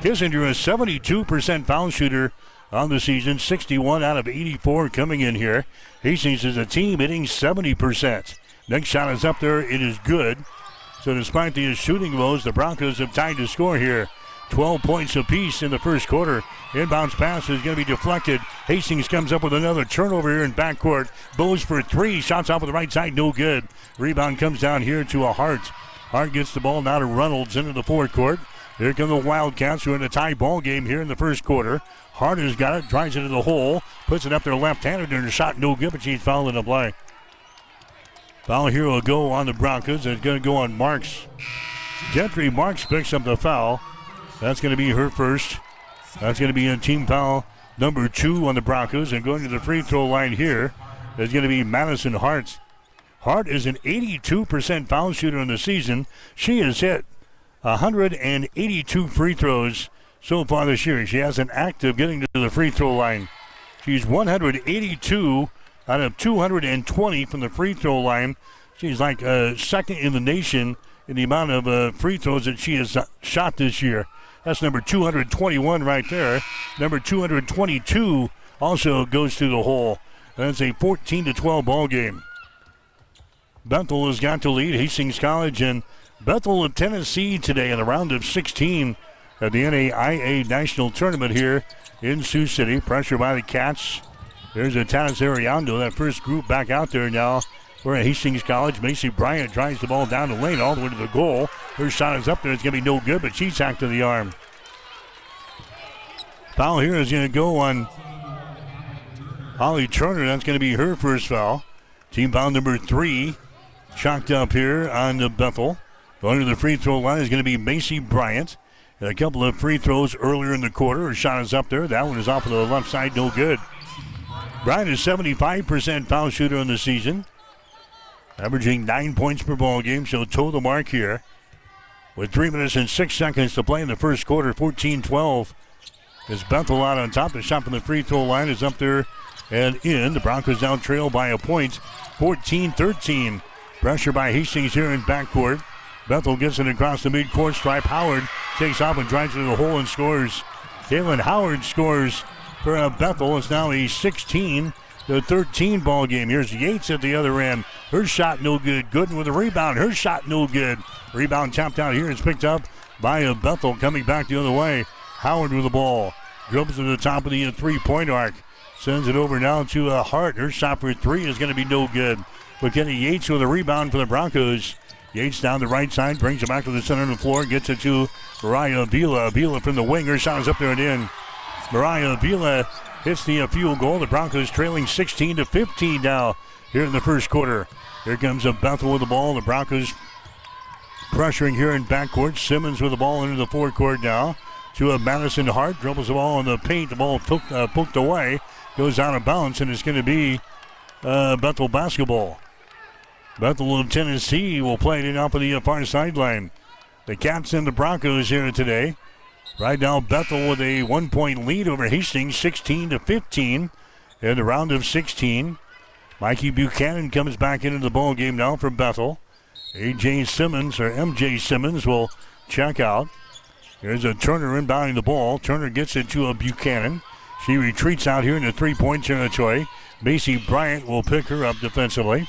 S3: Kissinger, a 72% foul shooter on the season. 61 out of 84 coming in here. Hastings is a team hitting 70%. Next shot is up there. It is good. So despite the shooting woes, the Broncos have tied the score here. 12 points apiece in the first quarter. Inbounds pass is going to be deflected. Hastings comes up with another turnover here in backcourt. Bowes for three. Shots off of the right side. No good. Rebound comes down here to a Hart. Hart gets the ball now to Reynolds into the forecourt. Here come the Wildcats, who are in a tie ball game here in the first quarter. Hart has got it. Drives it to the hole. Puts it up there left-handed. And the shot no good, but she's fouled in the play. Foul here will go on the Broncos. It's going to go on Marks. Gentry Marks picks up the foul. That's going to be her first. That's going to be a team foul number 2 on the Broncos. And going to the free throw line here is going to be Madison Hart. Hart is an 82% foul shooter in the season. She has hit 182 free throws so far this year. She has an act of getting to the free throw line. She's 182 out of 220 from the free throw line. She's like second in the nation in the amount of free throws that she has shot this year. That's number 221 right there. Number 222 also goes through the hole. That's a 14-12 ball game. Bethel has got to lead Hastings College and Bethel of Tennessee today in the round of 16 at the NAIA National Tournament here in Sioux City. Pressure by the Cats. There's a Tanis Ariando, that first group back out there now for Hastings College. Macy Bryant drives the ball down the lane all the way to the goal. Her shot is up there. It's going to be no good, but she's hacked to the arm. Foul here is going to go on Holly Turner. That's going to be her first foul. Team foul number 3 chalked up here on the Bethel. Going to the free throw line is going to be Macy Bryant. And a couple of free throws earlier in the quarter. Her shot is up there. That one is off of the left side. No good. Bryant is 75% foul shooter in the season, averaging 9 points per ball game. She'll toe the mark here. With 3 minutes and 6 seconds to play in the first quarter, 14-12 is Bethel out on top. The shot from the free throw line is up there and in. The Broncos down trail by a point, 14-13. Pressure by Hastings here in backcourt. Bethel gets it across the midcourt stripe. Howard takes off and drives to the hole and scores. Kaylin Howard scores for Bethel. It's now a 16-13 ball game. Here's Yates at the other end. Her shot no good. Gooden with a rebound. Her shot no good. Rebound tapped out here. It's picked up by Bethel. Coming back the other way. Howard with the ball. Dribbles to the top of the three-point arc. Sends it over now to Hart. Her shot for 3 is going to be no good. But Kenny Yates with a rebound for the Broncos. Yates down the right side. Brings it back to the center of the floor. Gets it to Mariah Avila. Avila from the wing. Her shot is up there and in. Mariah Avila hits the field goal. The Broncos trailing 16-15 now here in the first quarter. Here comes Bethel with the ball. The Broncos pressuring here in backcourt. Simmons with the ball into the forecourt now to Madison Hart. Dribbles the ball in the paint. The ball poked away. Goes out of bounds, and it's going to be Bethel basketball. Bethel of Tennessee will play it in off of the far sideline. The Cats and the Broncos here today. Right now, Bethel with a 1-point lead over Hastings, 16-15 in the round of 16. Mikey Buchanan comes back into the ball game now for Bethel. MJ Simmons will check out. Here's a Turner inbounding the ball. Turner gets it to Buchanan. She retreats out here in the three-point territory. Macy Bryant will pick her up defensively.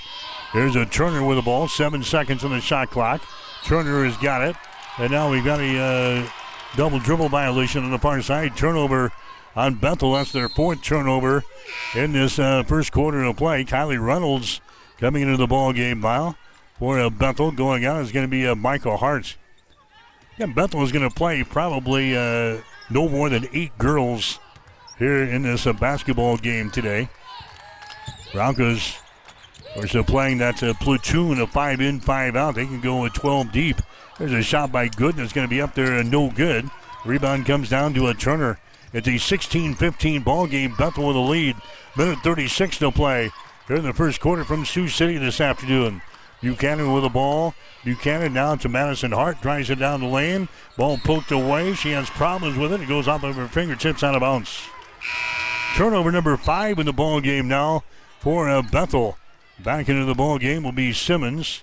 S3: There's a Turner with the ball. 7 seconds on the shot clock. Turner has got it. And now we've got a double dribble violation on the far side. Turnover on Bethel. That's their 4th turnover in this first quarter of play. Kylie Reynolds coming into the ball game now for Bethel. Going out is going to be Michael Hart. Yeah, Bethel is going to play probably no more than 8 girls here in this basketball game today. Broncos are still playing that platoon of 5 in, 5 out. They can go with 12 deep. There's a shot by Gooden. It's going to be up there and no good. Rebound comes down to a Turner. It's a 16-15 ball game. Bethel with a lead. Minute 36 to play here in the first quarter from Sioux City this afternoon. Buchanan with the ball. Buchanan now to Madison Hart. Drives it down the lane. Ball poked away. She has problems with it. It goes off of her fingertips out of bounds. Turnover number 5 in the ball game now for Bethel. Back into the ball game will be Simmons.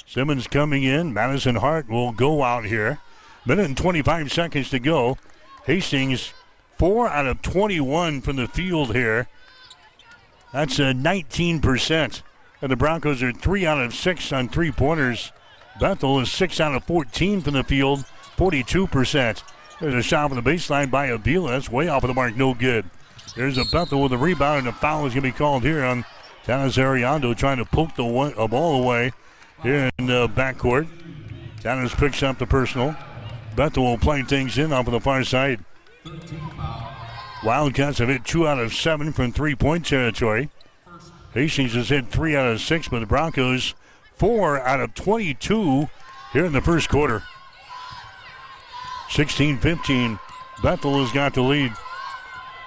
S3: Simmons coming in. Madison Hart will go out here. Minute and 25 seconds to go. Hastings 4 out of 21 from the field here. That's 19%. And the Broncos are 3 out of 6 on three-pointers. Bethel is 6 out of 14 from the field, 42%. There's a shot from the baseline by Avila. That's way off of the mark, no good. There's a Bethel with a rebound, and a foul is going to be called here on Tanis Ariando, trying to poke a ball away here in the backcourt. Tanis picks up the personal. Bethel will play things in off of the far side. Wildcats have hit 2 out of 7 from three-point territory. Hastings has hit 3 out of 6, but the Broncos 4 out of 22 here in the first quarter. 16-15. Bethel has got the lead.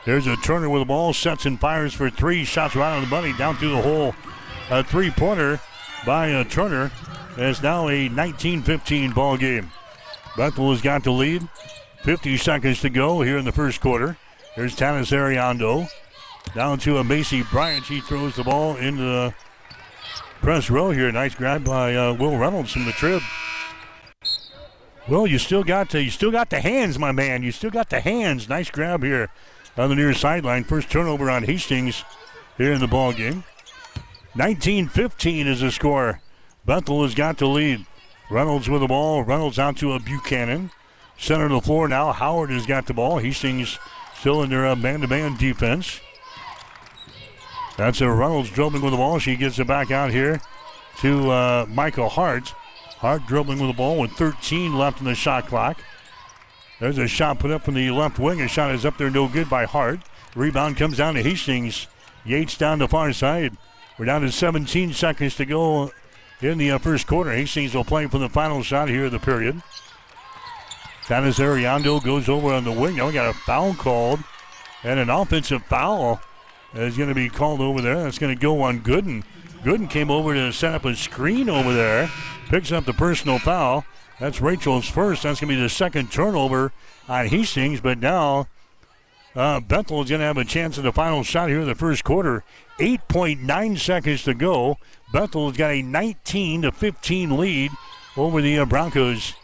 S3: There's a Turner with the ball, sets and fires for 3. Shots right on the money, down through the hole. A three-pointer by Turner. It's now a 19-15 ball game. Bethel has got the lead. 50 seconds to go here in the first quarter. There's Tanis Ariando. Down to a Macy Bryant. She throws the ball into the press row here. Nice grab by Will Reynolds from the trib. Well, you still got the hands, my man. You still got the hands. Nice grab here on the near sideline. First turnover on Hastings here in the ball game. 19-15 is the score. Bethel has got the lead. Reynolds with the ball. Reynolds out to a Buchanan. Center of the floor now. Howard has got the ball. Hastings still in their man-to-man defense. That's a Reynolds dribbling with the ball. She gets it back out here to Michael Hart. Hart dribbling with the ball with 13 left in the shot clock. There's a shot put up from the left wing. A shot is up there, no good by Hart. Rebound comes down to Hastings. Yates down the far side. We're down to 17 seconds to go in the first quarter. Hastings will play for the final shot here of the period. Tanis Ariando goes over on the wing. Now we got a foul called. And an offensive foul is going to be called over there. That's going to go on Gooden. Gooden came over to set up a screen over there. Picks up the personal foul. That's Rachel's first. That's going to be the second turnover on Hastings. But now Bethel is going to have a chance at the final shot here in the first quarter. 8.9 seconds to go. Bethel has got a 19-15 lead over the Broncos.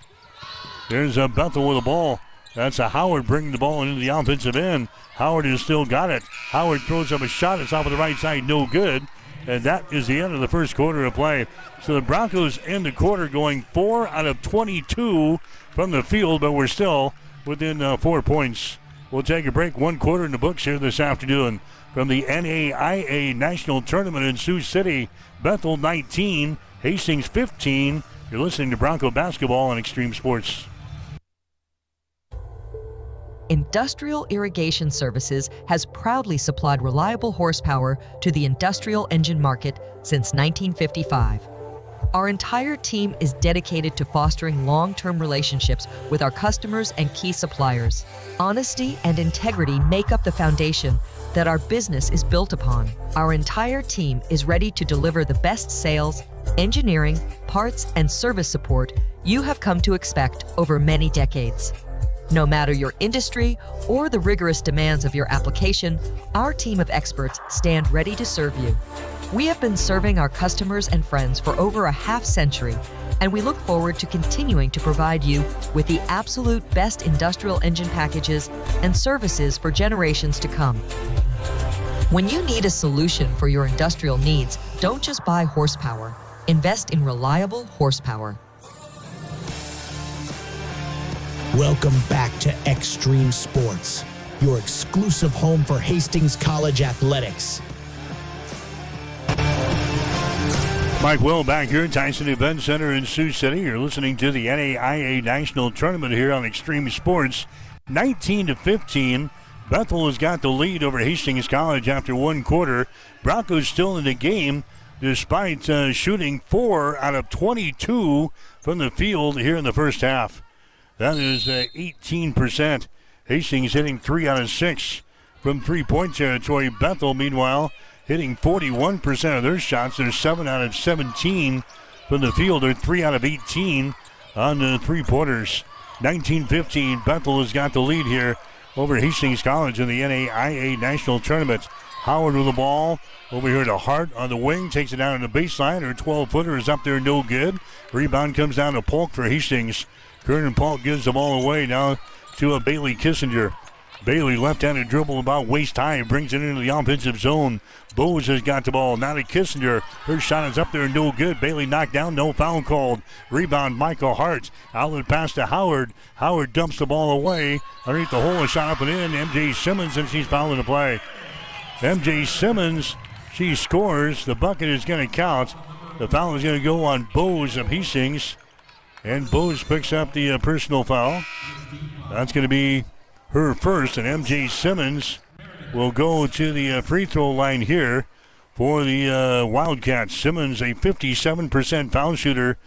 S3: There's Bethel with the ball. That's a Howard bringing the ball into the offensive end. Howard has still got it. Howard throws up a shot. It's off of the right side. No good. And that is the end of the first quarter of play. So the Broncos end the quarter going 4 out of 22 from the field, but we're still within 4 points. We'll take a break. 1 quarter in the books here this afternoon from the NAIA National Tournament in Sioux City. Bethel 19, Hastings 15. You're listening to Bronco Basketball on Extreme Sports.
S13: Industrial Irrigation Services has proudly supplied reliable horsepower to the industrial engine market since 1955. Our entire team is dedicated to fostering long-term relationships with our customers and key suppliers. Honesty and integrity make up the foundation that our business is built upon. Our entire team is ready to deliver the best sales, engineering, parts, and service support you have come to expect over many decades. No matter your industry or the rigorous demands of your application, our team of experts stand ready to serve you. We have been serving our customers and friends for over a half-century, and we look forward to continuing to provide you with the absolute best industrial engine packages and services for generations to come. When you need a solution for your industrial needs, don't just buy horsepower. Invest in reliable horsepower.
S1: Welcome back to Extreme Sports, your exclusive home for Hastings College athletics.
S3: Mike Will back here at Tyson Event Center in Sioux City. You're listening to the NAIA National Tournament here on Extreme Sports. 19-15. Bethel has got the lead over Hastings College after 1 quarter. Broncos still in the game despite shooting 4 out of 22 from the field here in the first half. That is 18%. Hastings hitting 3 out of 6 from three-point territory. Bethel, meanwhile, hitting 41% of their shots. They're 7 out of 17 from the field. They're 3 out of 18 on the three-pointers. 19-15. Bethel has got the lead here over Hastings College in the NAIA National Tournament. Howard with the ball over here to Hart on the wing. Takes it down to the baseline. Her 12-footer is up there, no good. Rebound comes down to Polk for Hastings. Kernan Polk gives the ball away now to a Bailey Kissinger. Bailey left-handed dribble about waist high, brings it into the offensive zone. Bose has got the ball. Now to Kissinger. Her shot is up there, no good. Bailey knocked down, no foul called. Rebound, Michael Hart. Outlet pass to Howard. Howard dumps the ball away. Underneath the hole, a shot up and in. MJ Simmons, and she's fouling the play. MJ Simmons, she scores. The bucket is going to count. The foul is going to go on Bose of Hastings. And Bose picks up the personal foul. That's going to be her first, and MJ Simmons will go to the free throw line here for the Wildcats. Simmons, a 57% foul shooter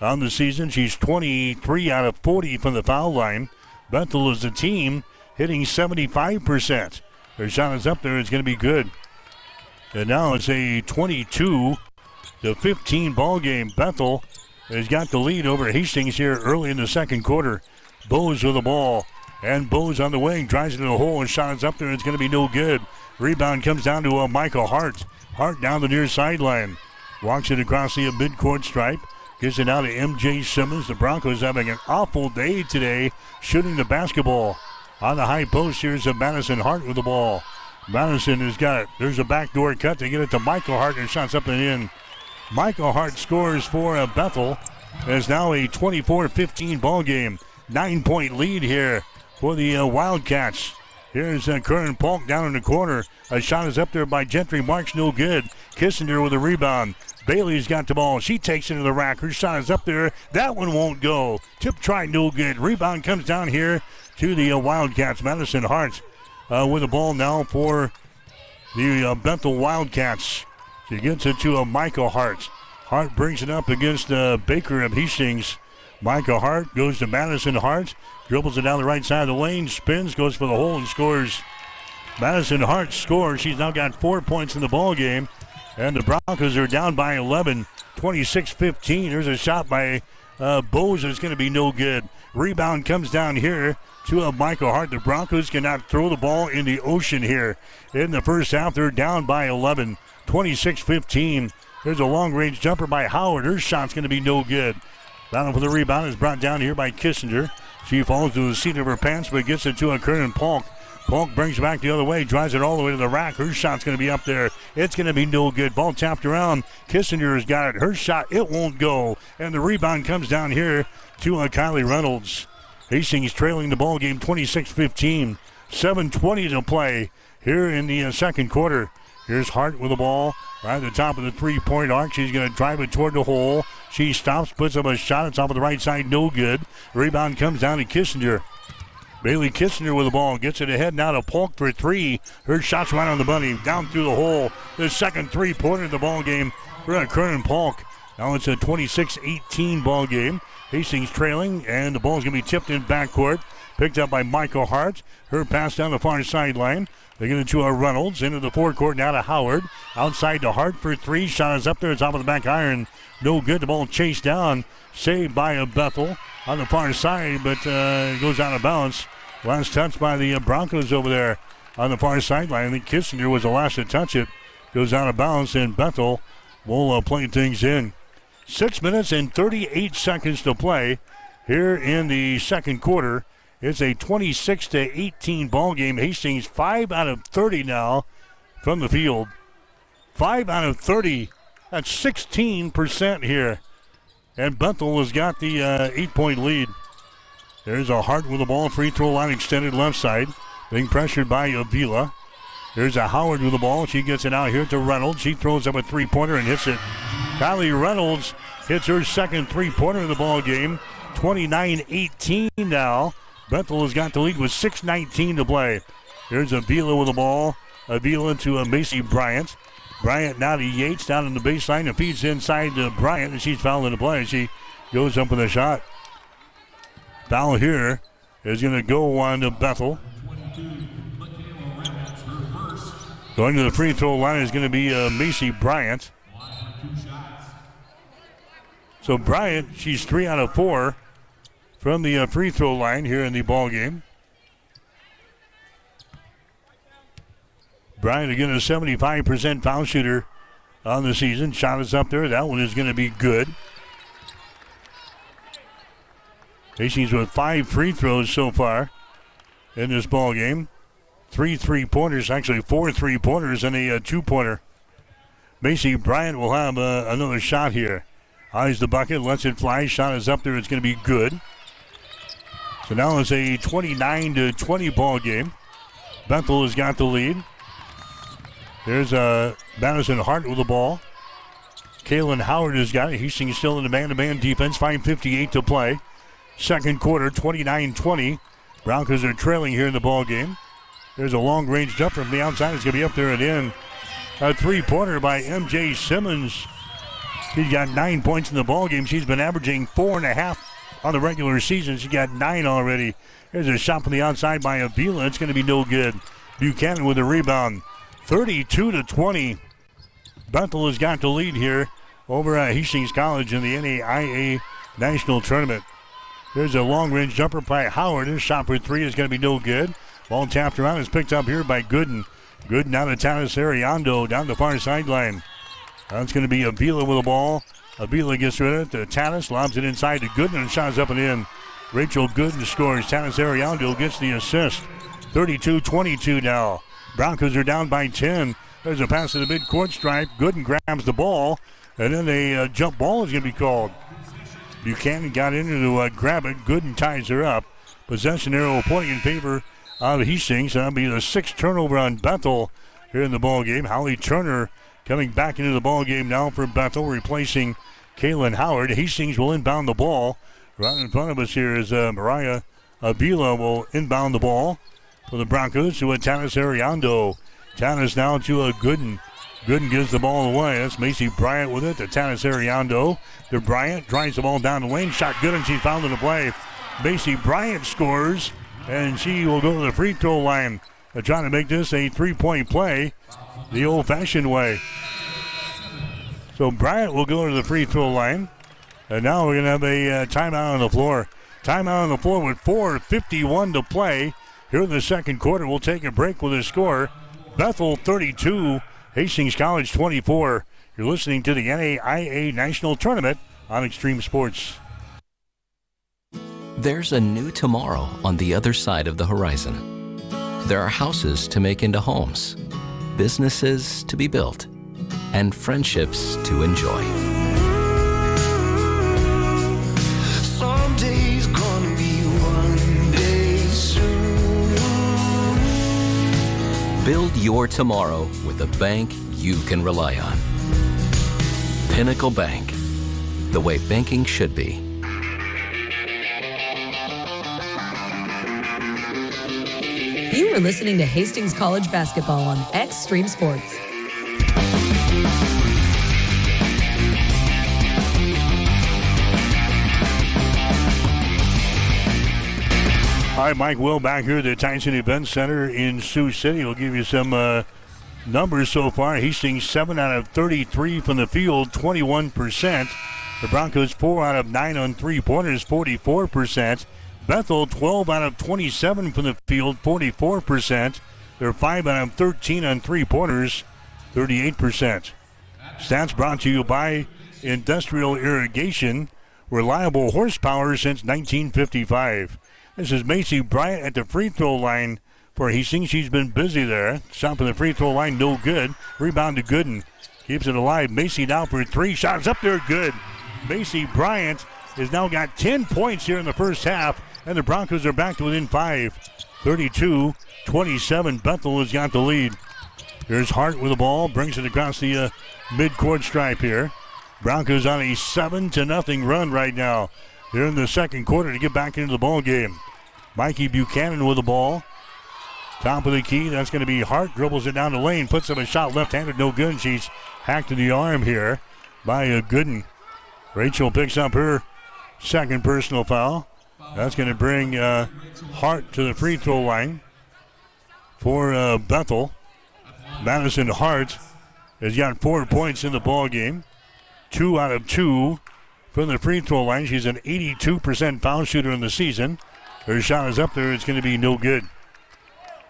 S3: on the season. She's 23 out of 40 from the foul line. Bethel is the team hitting 75%. Her shot is up there. It's going to be good. And now it's a 22-15 ball game. Bethel has got the lead over Hastings here early in the second quarter. Bose with the ball. And Bose on the wing, drives it to the hole, and shot is up there. It's going to be no good. Rebound comes down to Michael Hart. Hart down the near sideline. Walks it across the midcourt stripe. Gives it out to MJ Simmons. The Broncos having an awful day today shooting the basketball. On the high post, here's Madison Hart with the ball. Madison has got it. There's a backdoor cut. They get it to Michael Hart, and shots up and in. Michael Hart scores for Bethel. It's now a 24-15 ball game. 9-point lead here for the Wildcats. Here's Curran Polk down in the corner. A shot is up there by Gentry Marks, no good. Kissinger with a rebound. Bailey's got the ball. She takes it to the rack. Her shot is up there. That one won't go. Tip try, no good. Rebound comes down here to the Wildcats. Madison Hart with the ball now for the Bethel Wildcats. She gets it to Michael Hart. Hart brings it up against Baker of Hastings. Michael Hart goes to Madison Hart. Dribbles it down the right side of the lane. Spins, goes for the hole, and scores. Madison Hart scores. She's now got 4 points in the ball game. And the Broncos are down by 11, 26-15. There's a shot by Bose. It's going to be no good. Rebound comes down here to Michael Hart. The Broncos cannot throw the ball in the ocean here. In the first half, they're down by 11, 26-15. There's a long-range jumper by Howard. Her shot's going to be no good. Battle for the rebound is brought down here by Kissinger. She falls to the seat of her pants, but gets it to Curran Polk. Polk brings it back the other way, drives it all the way to the rack. Her shot's going to be up there. It's going to be no good. Ball tapped around. Kissinger has got it. Her shot, it won't go. And the rebound comes down here to Kylie Reynolds. Hastings trailing the ball game 26-15. 7:20 to play here in the second quarter. Here's Hart with the ball right at the top of the three-point arc. She's going to drive it toward the hole. She stops, puts up a shot. It's off of the right side, no good. Rebound comes down to Kissinger. Bailey Kissinger with the ball. Gets it ahead now to Polk for three. Her shot's right on the money. Down through the hole. The second three-pointer of the ball game for Curran Polk. Now it's a 26-18 ball game. Hastings trailing, and the ball's going to be tipped in backcourt. Picked up by Michael Hart. Her pass down the far sideline. They get it to Reynolds. Into the forecourt now to Howard. Outside to Hart for three. Shot is up there. It's off of the back iron. No good. The ball chased down. Saved by Bethel on the far side, but it goes out of bounds. Last touch by the Broncos over there on the far sideline. I think Kissinger was the last to touch it. Goes out of bounds, and Bethel will play things in. 6 minutes and 38 seconds to play here in the second quarter. It's a 26-18 ball game. Hastings 5 out of 30 now from the field. 5 out of 30. That's 16% here. And Bethel has got the 8-point lead. There's a Hart with the ball. Free throw line extended left side. Being pressured by Avila. There's a Howard with the ball. She gets it out here to Reynolds. She throws up a three-pointer and hits it. Kylie Reynolds hits her second three-pointer of the ball game. 29-18 now. Bethel has got the lead with 6:19 to play. There's Avila with the ball. Avila to Macy Bryant. Bryant now to Yates down in the baseline and feeds inside to Bryant, and she's fouling the play. She goes up with a shot. Foul here is going to go on to Bethel. Going to the free throw line is going to be Macy Bryant. So Bryant, she's 3 out of 4 from the free throw line here in the ball game. Bryant again a 75% foul shooter on the season. Shot is up there. That one is going to be good. Hastings with 5 free throws so far in this ball game. 3 3-pointers, actually 4 3-pointers and a 2-pointer. Macy Bryant will have another shot here. Eyes the bucket, lets it fly. Shot is up there. It's going to be good. So now it's a 29-20 ball game. Bethel has got the lead. There's Madison Hart with the ball. Kaylin Howard has got it. Hastings still in the man-to-man defense. 5:58 to play. Second quarter, 29-20. Broncos are trailing here in the ball game. There's a long-range jumper from the outside. It's going to be up there and in. A 3-pointer by M.J. Simmons. She's got 9 points in the ball game. She's been averaging 4.5 on the regular season. She got 9 already. There's a shot from the outside by Avila. It's going to be no good. Buchanan with a rebound. 32-20. Bethel has got the lead here over at Hastings College in the NAIA National Tournament. There's a long-range jumper by Howard. His shot for 3 is going to be no good. Ball tapped around is picked up here by Gooden. Gooden down to Tanis Ariando down the far sideline. That's going to be Avila with the ball. Avila gets rid of it to Tanis, lobs it inside to Gooden, and shot is up and in. Rachel Gooden scores. Tanis Ariando gets the assist. 32-22 now. Broncos are down by 10. There's a pass to the mid-court stripe. Gooden grabs the ball, and then a jump ball is going to be called. Buchanan got in to grab it. Gooden ties her up. Possession arrow pointing in favor of Hastings. That'll be the 6th turnover on Bethel here in the ball game. Holly Turner coming back into the ball game now for Bethel, replacing Kaylin Howard. Hastings will inbound the ball. Right in front of us here is Mariah Avila will inbound the ball for the Broncos to Tanis Ariando. Tanis now to Gooden. Gooden gives the ball away. That's Macy Bryant with it to Tanis Ariando. To Bryant, drives the ball down the lane. Shot good, and she's fouled in the play. Macy Bryant scores, and she will go to the free throw line. They're trying to make this a 3-point play the old-fashioned way. So Bryant will go to the free throw line. And now we're going to have a timeout on the floor. Timeout on the floor with 4:51 to play. Here in the second quarter, we'll take a break with a score. Bethel 32, Hastings College 24. You're listening to the NAIA National Tournament on Extreme Sports.
S14: There's a new tomorrow on the other side of the horizon. There are houses to make into homes, businesses to be built, and friendships to enjoy.
S15: Someday's gonna be one day soon.
S14: Build your tomorrow with a bank you can rely on. Pinnacle Bank, the way banking should be.
S16: You are listening to Hastings College basketball on Extreme Sports.
S3: All right, Mike Will back here at the Tyson Event Center in Sioux City. We'll give you some numbers so far. Hastings 7 out of 33 from the field, 21%. The Broncos 4 out of 9 on three-pointers, 44%. Bethel 12 out of 27 from the field, 44%. They're 5 out of 13 on three-pointers, 38%. Stats brought to you by Industrial Irrigation, reliable horsepower since 1955. This is Macy Bryant at the free throw line for Hastings. She's been busy there. Shot from the free throw line, no good. Rebound to Gooden. Keeps it alive. Macy now for 3. Shots up there, good. Macy Bryant has now got 10 points here in the first half, and the Broncos are back to within 5. 32-27. Bethel has got the lead. Here's Hart with the ball. Brings it across the midcourt stripe here. Broncos on a 7-0 run right now. They're in the second quarter to get back into the ball game. Mikey Buchanan with the ball. Top of the key, that's going to be Hart. Dribbles it down the lane, puts up a shot left-handed, no good. She's hacked in the arm here by Gooden. Rachel picks up her second personal foul. That's going to bring Hart to the free throw line for Bethel. Madison Hart has got 4 points in the ball game. 2 out of 2 from the free throw line. She's an 82% foul shooter in the season. Her shot is up there. It's going to be no good.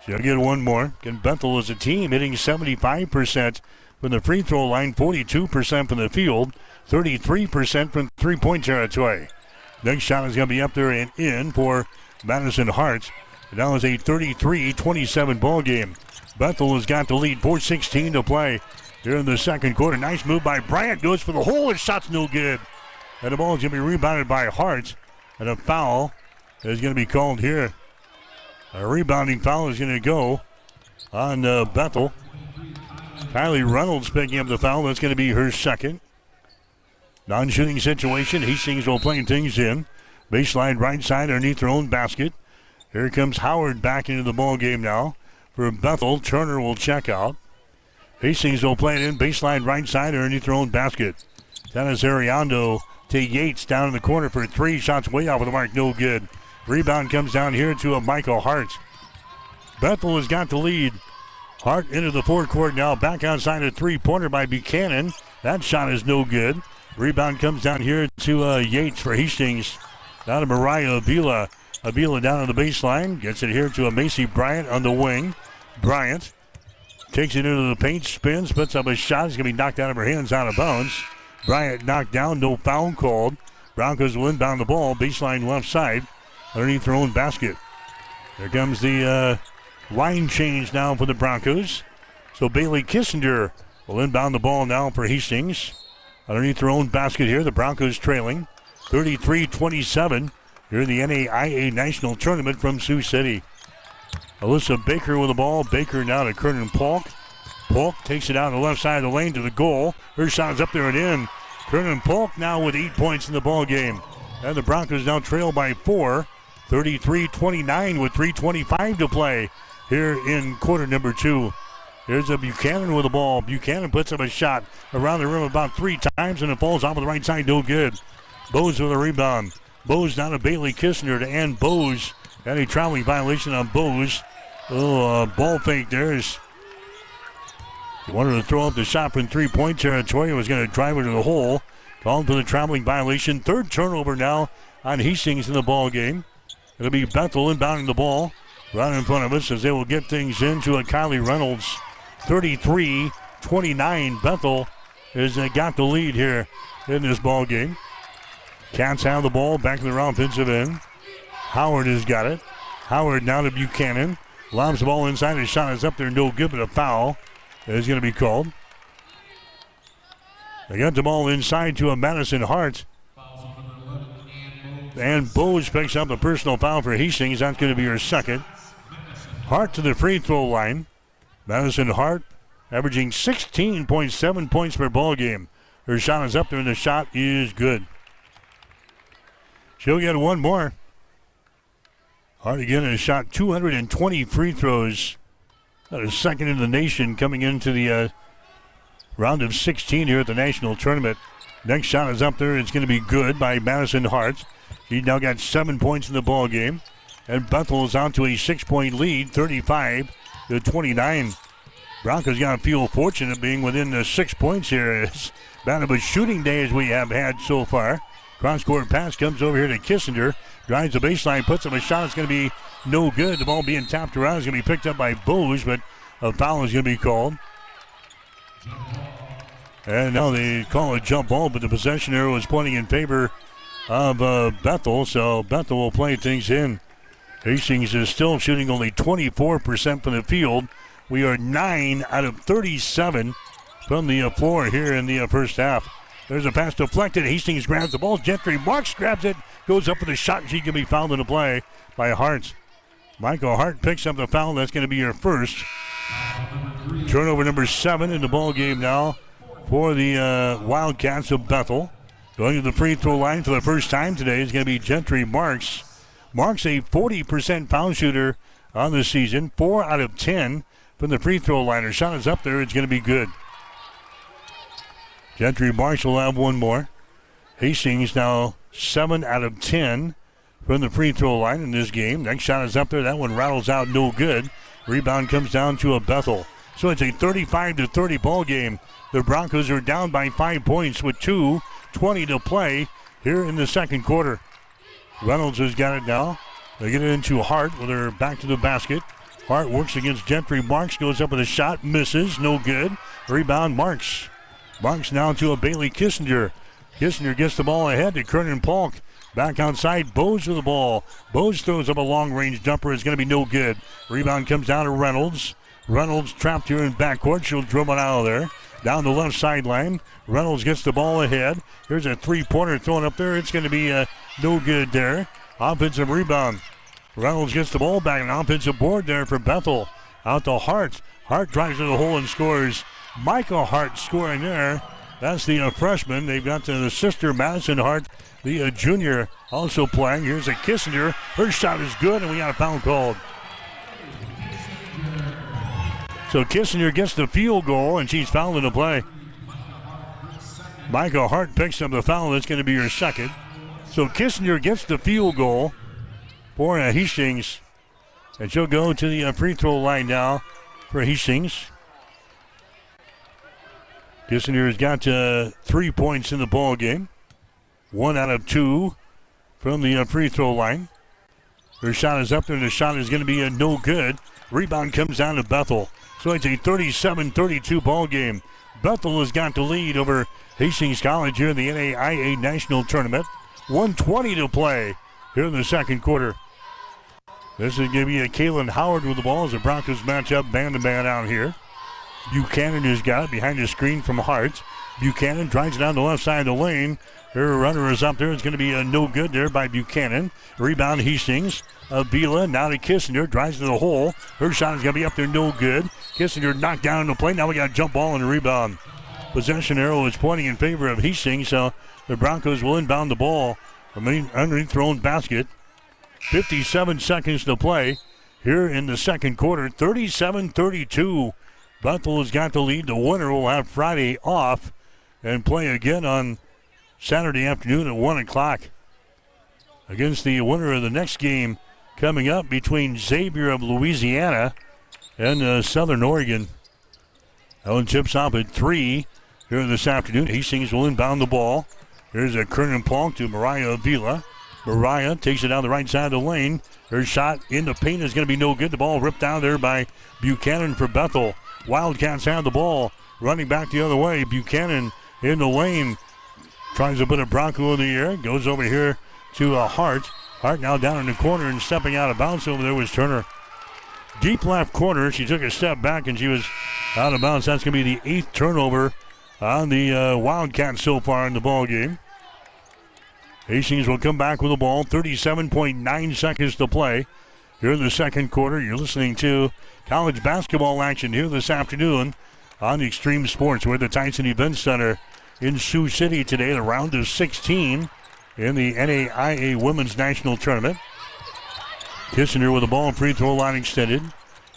S3: She'll get one more. Again, Bethel as a team hitting 75% from the free throw line, 42% from the field, 33% from three-point territory. Next shot is going to be up there and in for Madison Hart. Now it's a 33-27 ball game. Bethel has got the lead. 4:16 to play here in the second quarter. Nice move by Bryant. Goes for the hole. His shot's no good. And the ball is going to be rebounded by Hart. And a foul is going to be called here. A rebounding foul is going to go on Bethel. Kylie Reynolds picking up the foul. That's going to be her second. Non-shooting situation. Hastings will play things in. Baseline right side underneath their own basket. Here comes Howard back into the ball game now for Bethel. Turner will check out. Hastings will play it in. Baseline right side underneath their own basket. Dennis Ariando to Yates down in the corner for three. Shots way off of the mark. No good. Rebound comes down here to Michael Hart. Bethel has got the lead. Hart into the forecourt now. Back outside a three-pointer by Buchanan. That shot is no good. Rebound comes down here to Yates for Hastings. Down to Mariah Avila. Avila down on the baseline. Gets it here to a Macy Bryant on the wing. Bryant takes it into the paint. Spins. Puts up a shot. It's going to be knocked out of her hands, out of bounds. Bryant knocked down. No foul called. Broncos will inbound the ball. Baseline left side. Underneath their own basket. There comes the line change now for the Broncos. So Bailey Kissinger will inbound the ball now for Hastings. Underneath their own basket here. The Broncos trailing 33-27 here in the NAIA National Tournament from Sioux City. Alyssa Baker with the ball. Baker now to Kernan Polk. Polk takes it out on the left side of the lane to the goal. Her shot is up there and in. Kernan Polk now with 8 points in the ball game. And the Broncos now trail by 4. 33-29 with 3:25 to play here in quarter number 2. Here's a Buchanan with the ball. Buchanan puts up a shot around the rim about 3 times, and it falls off of the right side. No good. Bose with a rebound. Bose down to Bailey Kissinger to Ann Bose. Got a traveling violation on Bose. Ball fake there. He wanted to throw up the shot from 3-point territory. Was going to drive it to the hole. Called for the traveling violation. Third turnover now on Hastings in the ball game. It'll be Bethel inbounding the ball right in front of us as they will get things into a Kylie Reynolds. 33-29. Bethel has got the lead here in this ball game. Cats have the ball back to their offensive end. Howard has got it. Howard now to Buchanan. Lobs the ball inside. His shot is up there. No good, but a foul is going to be called. They got the ball inside to a Madison Hart. And Bose picks up the personal foul for Hastings. That's going to be her second. Hart to the free throw line. Madison Hart averaging 16.7 points per ball game. Her shot is up there, and the shot is good. She'll get one more. Hart again has shot 220 free throws. That is second in the nation coming into the round of 16 here at the national tournament. Next shot is up there. It's going to be good by Madison Hart. He's now got 7 points in the ball game. And Bethel is out to a 6-point lead, 35-29. Broncos got to feel fortunate being within the 6 points here. It's about a shooting day as we have had so far. Cross-court pass comes over here to Kissinger. Drives the baseline, puts up a shot. It's going to be no good. The ball being tapped around is going to be picked up by Bose, but a foul is going to be called. And now they call a jump ball, but the possession arrow is pointing in favor of Bethel, so Bethel will play things in. Hastings is still shooting only 24% from the field. We are 9 out of 37 from the floor here in the first half. There's a pass deflected. Hastings grabs the ball. Gentry Marks grabs it, goes up with a shot. She can be fouled in the play by Hart. Michael Hart picks up the foul. That's going to be her first. Turnover number 7 in the ball game now for the Wildcats of Bethel. Going to the free throw line for the first time today is going to be Gentry Marks. Marks a 40% foul shooter on the season. 4 out of 10 from the free throw line. Her shot is up there. It's going to be good. Gentry Marks will have one more. Hastings now 7 out of 10 from the free throw line in this game. Next shot is up there. That one rattles out, no good. Rebound comes down to a Bethel. So it's a 35-30 ball game. The Broncos are down by 5 points with 2:20 to play here in the second quarter. Reynolds has got it now. They get it into Hart with her back to the basket. Hart works against Gentry Marks, goes up with a shot, misses, no good. Rebound Marks. Marks now to a Bailey Kissinger. Kissinger gets the ball ahead to Kernan Polk. Back outside, Bose with the ball. Bose throws up a long-range jumper. It's going to be no good. Rebound comes down to Reynolds. Reynolds trapped here in backcourt. She'll dribble it out of there. Down the left sideline. Reynolds gets the ball ahead. Here's a three-pointer thrown up there. It's going to be no good there. Offensive rebound. Reynolds gets the ball back. An offensive board there for Bethel. Out to Hart. Hart drives to the hole and scores. Michael Hart scoring there. That's the freshman. They've got the sister, Madison Hart, the junior, also playing. Here's a Kissinger. Her shot is good, and we got a foul called. So Kissinger gets the field goal, and she's fouled in the play. Michael Hart picks up the foul. That's going to be her second. So Kissinger gets the field goal for Hastings. And she'll go to the free throw line now for Hastings. Kissinger has got 3 points in the ball game. 1 out of 2 from the free throw line. Her shot is up there, and the shot is going to be no good. Rebound comes down to Bethel. So it's a 37-32 ball game. Bethel has got the lead over Hastings College here in the NAIA National Tournament. 1:20 to play here in the second quarter. This is going to be a Kaylin Howard with the ball as the Broncos match up man-to-man out here. Buchanan has got it behind the screen from Hart. Buchanan drives it down the left side of the lane. Her runner is up there. It's going to be no good there by Buchanan. Rebound Hastings. Avila now to Kissinger. Drives to the hole. Her shot is going to be up there. No good. Kissinger knocked down in the play. Now we got a jump ball and a rebound. Possession arrow is pointing in favor of Hastings. So the Broncos will inbound the ball underneath their own basket. 57 seconds to play here in the second quarter. 37-32. Bethel has got the lead. The winner will have Friday off and play again on Saturday afternoon at 1 o'clock against the winner of the next game coming up between Xavier of Louisiana and Southern Oregon. Ellen tips off at 3 here this afternoon. Hastings will inbound the ball. Here's a Kernan Polk to Mariah Avila. Mariah takes it down the right side of the lane. Her shot in the paint is going to be no good. The ball ripped down there by Buchanan for Bethel. Wildcats have the ball. Running back the other way. Buchanan in the lane. Tries to put a Bronco in the air. Goes over here to Hart. Hart now down in the corner and stepping out of bounds over there was Turner. Deep left corner. She took a step back and she was out of bounds. That's going to be the 8th turnover on the Wildcats so far in the ball game. Hastings will come back with the ball. 37.9 seconds to play here in the second quarter. You're listening to college basketball action here this afternoon on Extreme Sports. We're at the Tyson Event Center in Sioux City today, the round of 16 in the NAIA Women's National Tournament. Kissinger with the ball, free throw line extended.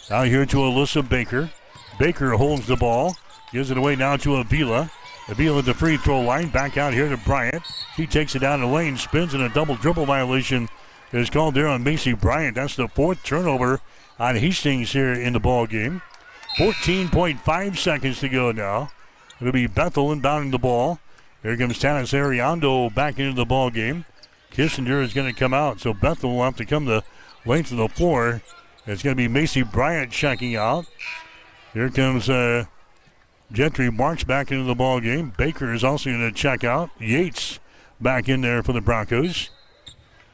S3: Now here to Alyssa Baker. Baker holds the ball, gives it away now to Avila. Avila at the free throw line, back out here to Bryant. He takes it down the lane, spins, and a double dribble violation is called there on Macy Bryant. That's the 4th turnover on Hastings here in the ball game. 14.5 seconds to go now. It'll be Bethel inbounding the ball. Here comes Tanis Ariando back into the ball game. Kissinger is going to come out, so Bethel will have to come the length of the floor. It's going to be Macy Bryant checking out. Here comes Gentry Marks back into the ball game. Baker is also going to check out. Yates back in there for the Broncos.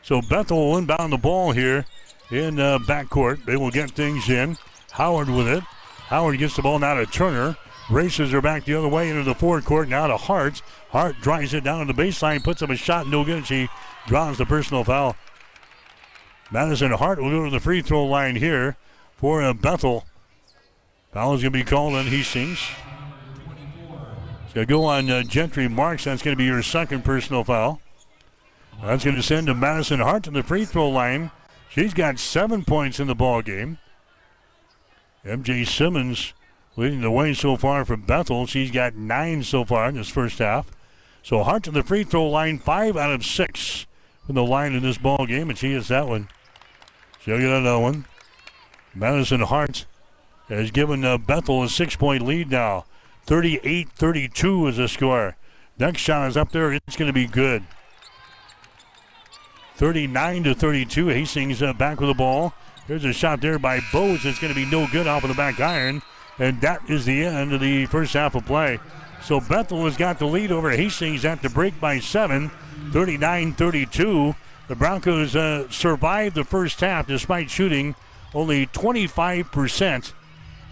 S3: So Bethel will inbound the ball here in backcourt. They will get things in. Howard with it. Howard gets the ball now to Turner. Races her back the other way into the forecourt. Now to Hart. Hart drives it down to the baseline. Puts up a shot. No good. She draws the personal foul. Madison Hart will go to the free throw line here for Bethel. Foul is going to be called on Hastings. It's going to go on Gentry Marks. That's going to be your second personal foul. That's going to send to Madison Hart to the free throw line. She's got 7 points in the ball game. MJ Simmons leading the way so far for Bethel. She's got 9 so far in this first half. So Hart to the free throw line, 5 out of 6 from the line in this ball game, and she hits that one. She'll get another one. Madison Hart has given Bethel a 6-point lead now. 38-32 is the score. Next shot is up there. It's going to be good. 39-32. Hastings back with the ball. There's a shot there by Bose. It's going to be no good off of the back iron. And that is the end of the first half of play. So Bethel has got the lead over Hastings at the break by 7, 39-32. The Broncos survived the first half despite shooting only 25%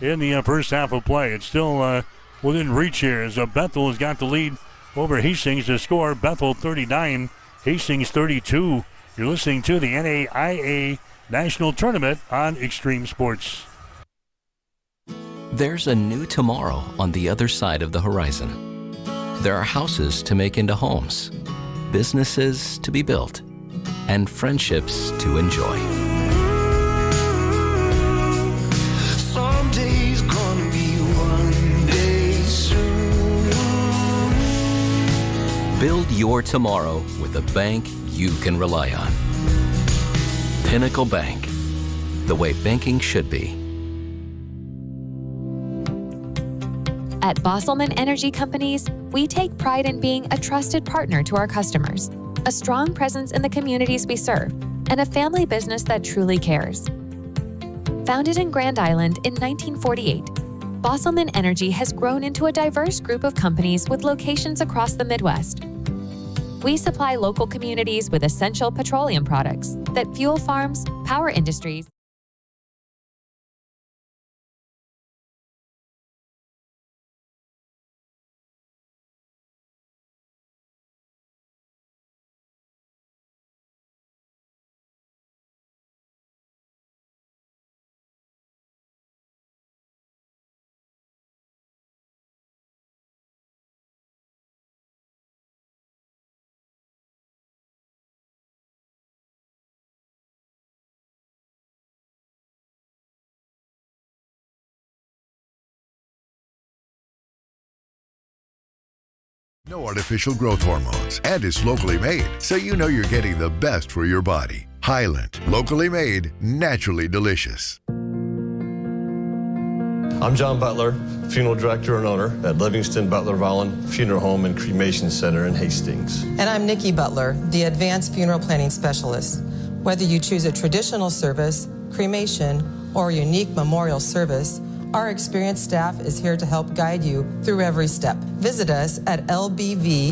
S3: in the first half of play. It's still within reach here as Bethel has got the lead over Hastings. The score, Bethel 39, Hastings 32. You're listening to the NAIA National Tournament on Extreme Sports.
S14: There's a new tomorrow on the other side of the horizon. There are houses to make into homes, businesses to be built, and friendships to enjoy.
S15: Someday's gonna be one day soon.
S14: Build your tomorrow with a bank you can rely on. Pinnacle Bank, the way banking should be.
S9: At Bosselman Energy Companies, we take pride in being a trusted partner to our customers, a strong presence in the communities we serve, and a family business that truly cares. Founded in Grand Island in 1948, Bosselman Energy has grown into a diverse group of companies with locations across the Midwest. We supply local communities with essential petroleum products that fuel farms, power industries,
S7: No artificial growth hormones, and it's locally made, so you know you're getting the best for your body. Highland, locally made, naturally delicious.
S17: I'm John Butler, funeral director and owner at Livingston Butler Volland Funeral Home and Cremation Center in Hastings.
S18: And I'm Nikki Butler, the advanced funeral planning specialist. Whether you choose a traditional service, cremation, or a unique memorial service, our experienced staff is here to help guide you through every step. Visit us at lbvfh.com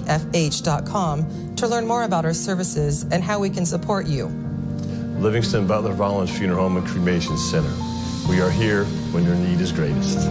S18: to learn more about our services and how we can support you.
S17: Livingston Butler Volland Funeral Home and Cremation Center. We are here when your need is greatest.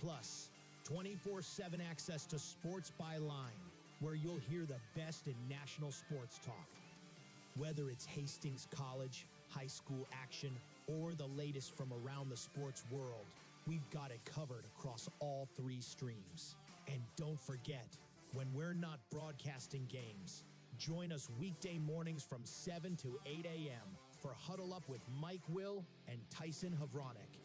S1: Plus, 24/7 access to Sports by Line, where you'll hear the best in national sports talk. Whether it's Hastings College, high school action, or the latest from around the sports world, we've got it covered across all three streams. And don't forget, when we're not broadcasting games, join us weekday mornings from 7 to 8 a.m. for Huddle Up with Mike Will and Tyson Havronik.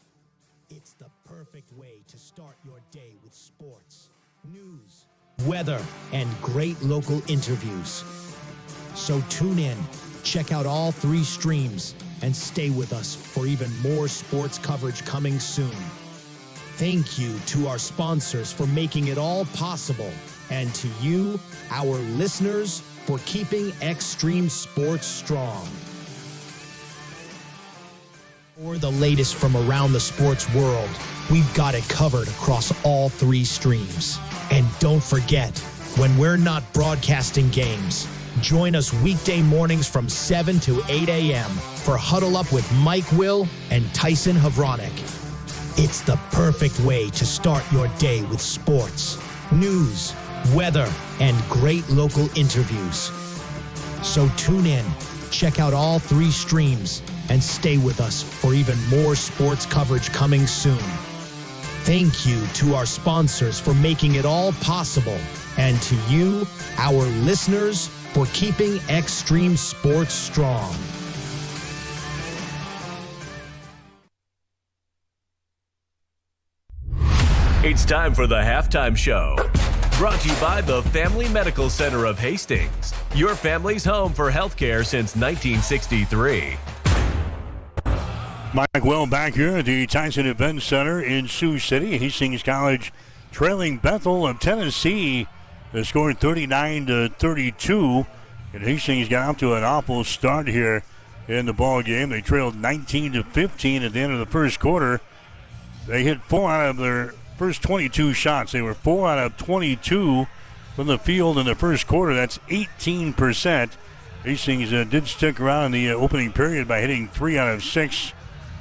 S1: It's the perfect way to start your day with sports, news, weather, and great local interviews. So tune in, check out all three streams, and stay with us for even more sports coverage coming soon. Thank you to our sponsors for making it all possible, and to you, our listeners, for keeping Extreme Sports strong. For the latest from around the sports world, we've got it covered across all three streams. And don't forget, when we're not broadcasting games, join us weekday mornings from 7 to 8 a.m. for Huddle Up with Mike Will and Tyson Havronik. It's the perfect way to start your day with sports, news, weather, and great local interviews. So tune in, check out all three streams, and stay with us for even more sports coverage coming soon. Thank you to our sponsors for making it all possible, and to you, our listeners, for keeping Extreme Sports strong.
S2: It's time for the halftime show. Brought to you by the Family Medical Center of Hastings, your family's home for healthcare since 1963.
S3: Mike Will back here at the Tyson Event Center in Sioux City. Hastings College trailing Bethel of Tennessee. They scored 39-32. And Hastings got out to an awful start here in the ball game. They trailed 19-15 at the end of the first quarter. They hit 4 out of their first 22 shots. They were 4 out of 22 from the field in the first quarter. That's 18%. Hastings did stick around in the opening period by hitting 3 out of 6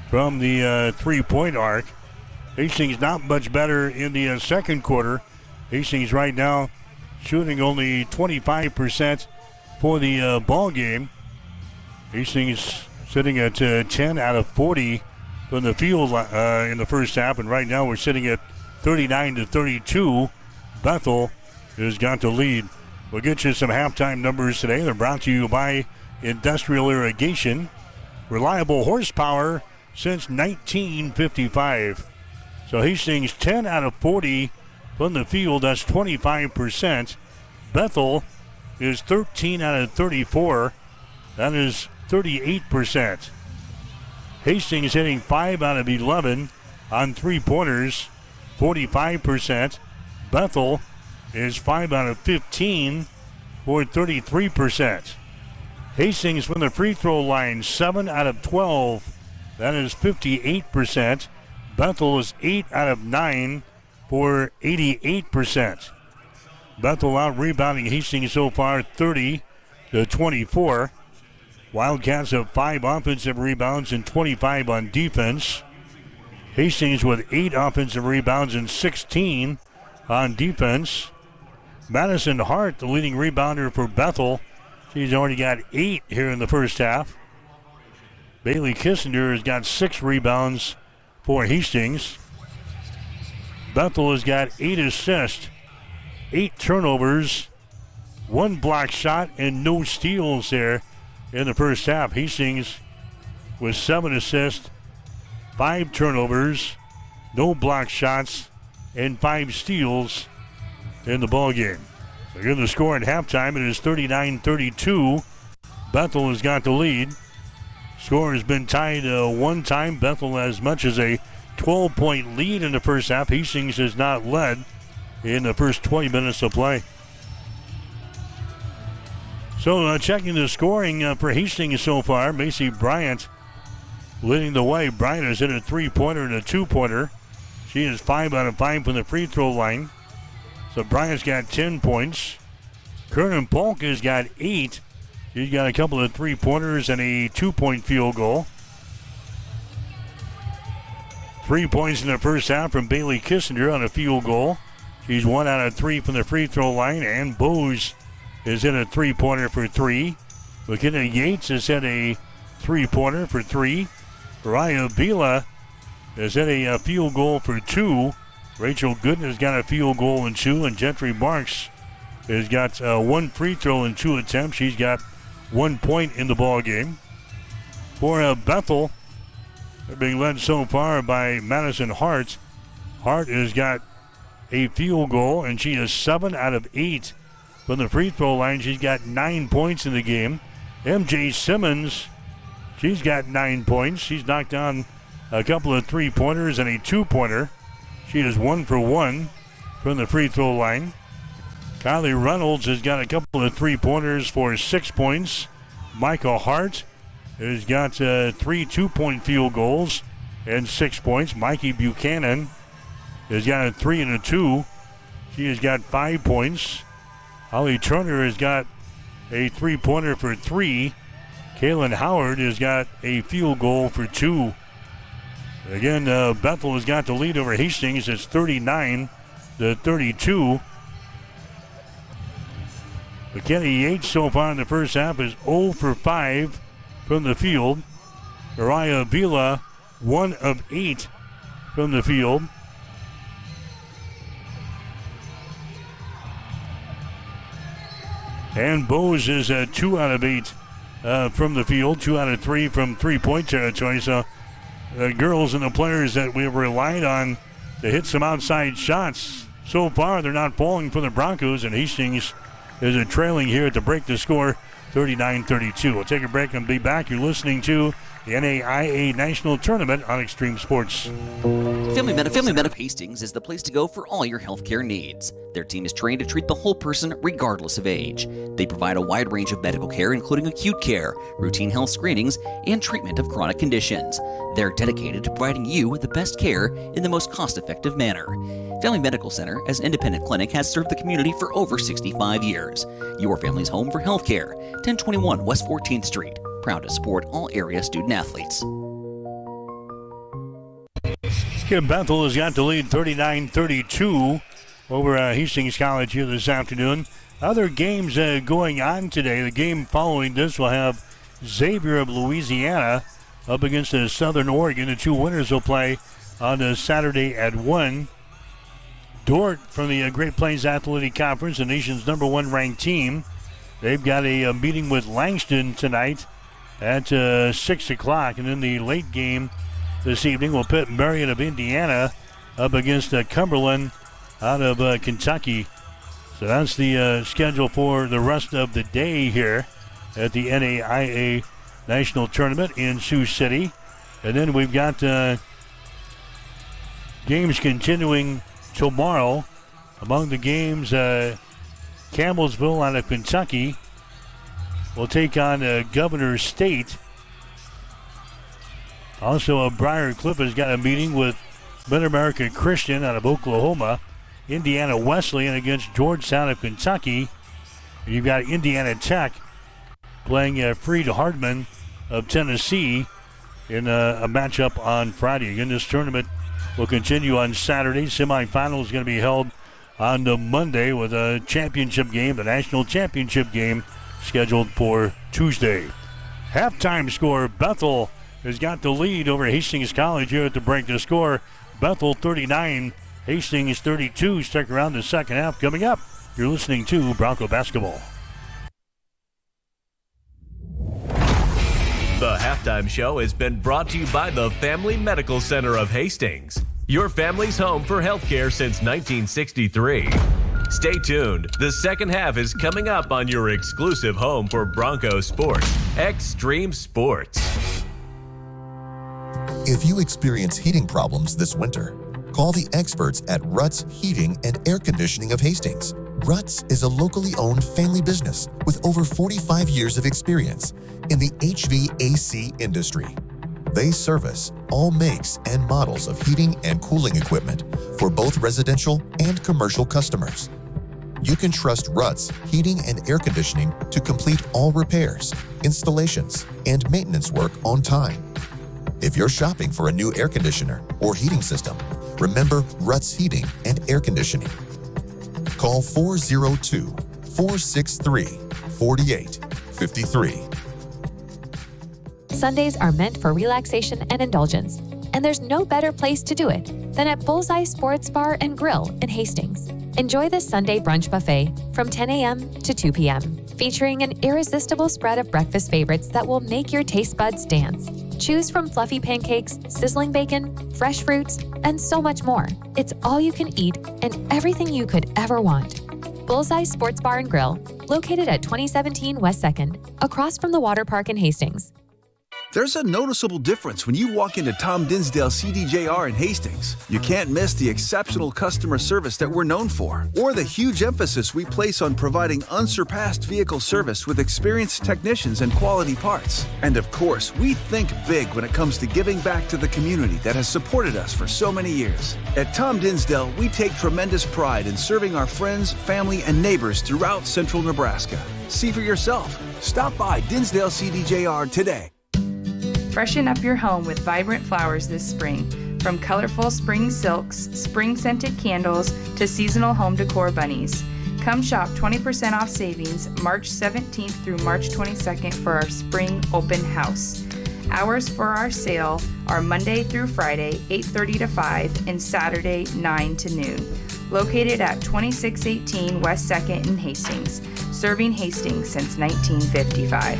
S3: from the three-point arc. Hastings not much better in the second quarter. Hastings right now shooting only 25% for the ball game. Hastings sitting at 10 out of 40 from the field in the first half, and right now we're sitting at 39-32. Bethel has got the lead. We'll get you some halftime numbers today. They're brought to you by Industrial Irrigation. Reliable horsepower since 1955. So Hastings 10 out of 40 from the field. That's 25%. Bethel is 13 out of 34. That is 38%. Hastings hitting 5 out of 11 on three-pointers, 45%. Bethel is 5 out of 15 for 33%. Hastings from the free throw line, 7 out of 12. That is 58%. Bethel is 8 out of 9 for 88%. Bethel out rebounding Hastings so far 30-24. Wildcats have 5 offensive rebounds and 25 on defense. Hastings with 8 offensive rebounds and 16 on defense. Madison Hart, the leading rebounder for Bethel. She's already got 8 here in the first half. Bailey Kissinger has got 6 rebounds for Hastings. Bethel has got 8 assists, 8 turnovers, 1 block shot, and no steals there in the first half. Hastings with 7 assists, 5 turnovers, no block shots, and 5 steals in the ball game. Again, the score at halftime, it is 39-32. Bethel has got the lead. Score has been tied one time. Bethel as much as a 12-point lead in the first half. Hastings has not led in the first 20 minutes of play. So checking the scoring for Hastings so far, Macy Bryant leading the way. Bryant has hit a 3-pointer and a 2-pointer. She is 5 out of 5 from the free throw line. So Bryant's got 10 points. Kernan Polk has got 8. She's got a couple of 3-pointers and a 2-point field goal. 3 points in the first half from Bailey Kissinger on a field goal. She's 1 out of 3 from the free throw line. And Bose is in a 3-pointer for 3. McKenna Yates has hit a 3-pointer for 3. Mariah Vila has hit a field goal for 2. Rachel Gooden has got a field goal and 2. And Gentry Marks has got 1 free throw and 2 attempts. She's got 1 point in the ball game. For Bethel, they're being led so far by Madison Hart. Hart has got a field goal, and she is 7 out of 8 from the free throw line. She's got 9 points in the game. MJ Simmons, she's got 9 points. She's knocked down a couple of 3-pointers and a 2-pointer. She is 1 for 1 from the free throw line. Kylie Reynolds has got a couple of 3-pointers for 6 points. Michael Hart has got 3 2-point field goals and 6 points. Mikey Buchanan has got a 3 and a 2. She has got 5 points. Holly Turner has got a 3-pointer for 3. Kaylin Howard has got a field goal for 2. Again, Bethel has got the lead over Hastings. It's 39-32. McKenny Yates so far in the first half is 0 for 5 from the field. Mariah Vila, 1 of 8 from the field. And Bose is 2 out of 8 from the field, 2 out of 3 from 3-point territory. So the girls and the players that we've relied on to hit some outside shots. So far, they're not falling for the Broncos, and Hastings is trailing here to break the score 39-32. We'll take a break and be back. You're listening to the NAIA National Tournament on Extreme Sports.
S8: Family Medical Hastings is the place to go for all your healthcare needs. Their team is trained to treat the whole person regardless of age. They provide a wide range of medical care, including acute care, routine health screenings, and treatment of chronic conditions. They're dedicated to providing you with the best care in the most cost-effective manner. Family Medical Center, as an independent clinic, has served the community for over 65 years. Your family's home for healthcare. 1021 West 14th Street. Proud to support all area student athletes.
S3: Kim Bethel has got the lead 39-32 over Hastings College here this afternoon. Other games going on today. The game following this will have Xavier of Louisiana up against Southern Oregon. The two winners will play on Saturday at 1. Dordt from the Great Plains Athletic Conference, the nation's #1 ranked team. They've got a meeting with Langston tonight at 6 o'clock. And then the late game this evening will pit Marion of Indiana up against Cumberland out of Kentucky. So that's the schedule for the rest of the day here at the NAIA National Tournament in Sioux City. And then we've got games continuing tomorrow. Among the games, Campbellsville out of Kentucky will take on Governor State. Also, Briar Cliff has got a meeting with Mid-America Christian out of Oklahoma. Indiana Wesleyan against Georgetown of Kentucky. And you've got Indiana Tech playing Freed Hardman of Tennessee in a matchup on Friday. Again, this tournament will continue on Saturday. Semifinal is going to be held on Monday with a championship game, the national championship game, scheduled for Tuesday. Halftime score, Bethel has got the lead over Hastings College here at the break. The score, Bethel 39, Hastings 32. Stick around the second half coming up. You're listening to Bronco Basketball.
S2: The halftime show has been brought to you by the Family Medical Center of Hastings, your family's home for healthcare since 1963. Stay tuned. The second half is coming up on your exclusive home for Bronco sports, Extreme Sports.
S19: If you experience heating problems this winter, call the experts at Ruts Heating and Air Conditioning of Hastings. Ruts is a locally owned family business with over 45 years of experience in the HVAC industry. They service all makes and models of heating and cooling equipment for both residential and commercial customers. You can trust Ruts Heating and Air Conditioning to complete all repairs, installations, and maintenance work on time. If you're shopping for a new air conditioner or heating system, remember Ruts Heating and Air Conditioning. Call 402-463-4853.
S9: Sundays are meant for relaxation and indulgence, and there's no better place to do it than at Bullseye Sports Bar and Grill in Hastings. Enjoy the Sunday brunch buffet from 10 a.m. to 2 p.m., featuring an irresistible spread of breakfast favorites that will make your taste buds dance. Choose from fluffy pancakes, sizzling bacon, fresh fruits, and so much more. It's all you can eat and everything you could ever want. Bullseye Sports Bar and Grill, located at 2017 West 2nd, across from the water park in Hastings.
S4: There's a noticeable difference when you walk into Tom Dinsdale CDJR in Hastings. You can't miss the exceptional customer service that we're known for, or the huge emphasis we place on providing unsurpassed vehicle service with experienced technicians and quality parts. And of course, we think big when it comes to giving back to the community that has supported us for so many years. At Tom Dinsdale, we take tremendous pride in serving our friends, family, and neighbors throughout central Nebraska. See for yourself. Stop by Dinsdale CDJR today.
S6: Freshen up your home with vibrant flowers this spring. From colorful spring silks, spring-scented candles, to seasonal home decor bunnies. Come shop 20% off savings March 17th through March 22nd for our spring open house. Hours for our sale are Monday through Friday, 8:30 to 5, and Saturday, 9 to noon. Located at 2618 West 2nd in Hastings, serving Hastings since 1955.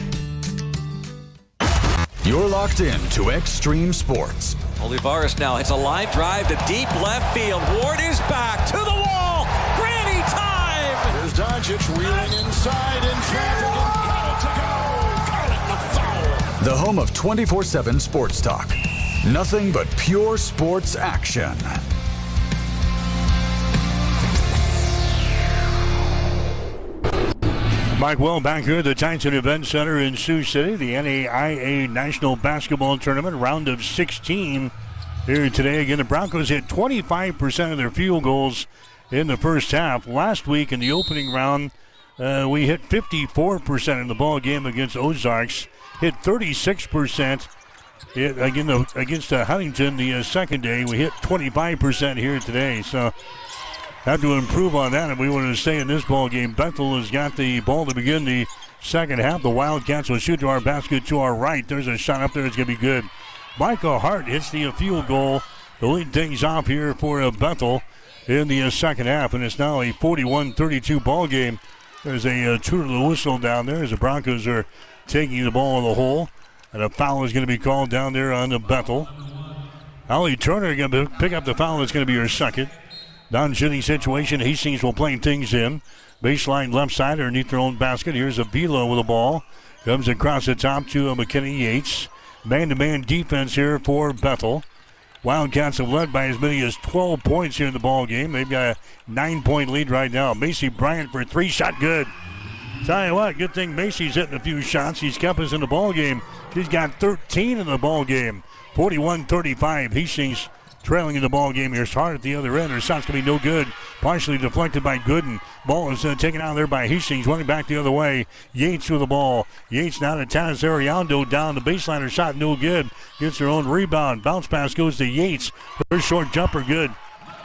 S10: You're locked in to Extreme Sports.
S20: Olivares now hits a line drive to deep left field. Ward is back to the wall. Granny time!
S11: Here's Doncic wheeling inside in traffic and got it to go. Call it the foul.
S10: The home of 24/7 Sports Talk. Nothing but pure sports action.
S3: Mike Will back here at the Tyson Event Center in Sioux City. The NAIA National Basketball Tournament, round of 16 here today. Again, the Broncos hit 25% of their field goals in the first half. Last week in the opening round, we hit 54% in the ball game against Ozarks. Hit 36% against Huntington the second day. We hit 25% here today. So have to improve on that if we want to stay in this ball game. Bethel has got the ball to begin the second half. The Wildcats will shoot to our basket to our right. There's a shot up there. It's going to be good. Michael Hart hits the field goal to lead things off here for Bethel in the second half, and it's now a 41-32 ball game. There's a toot of the whistle down there as the Broncos are taking the ball in the hole, and a foul is going to be called down there on the Bethel. Allie Turner going to pick up the foul. That's going to be her second. Non-shooting situation. Hastings will play things in. Baseline left side underneath their own basket. Here's Avila with the ball. Comes across the top to McKinney Yates. Man-to-man defense here for Bethel. Wildcats have led by as many as 12 points here in the ball game. They've got a 9-point lead right now. Macy Bryant for a 3-shot good. Tell you what, good thing Macy's hitting a few shots. She's kept us in the ball game. She's got 13 in the ball game. 41-35. Hastings trailing in the ball game. Here's Hart at the other end. Her shot's going to be no good. Partially deflected by Gooden. Ball is taken out there by Hastings. Running back the other way. Yates with the ball. Yates now to Tanis Ariando down the baseline. Her shot no good. Gets her own rebound. Bounce pass goes to Yates. Her short jumper good.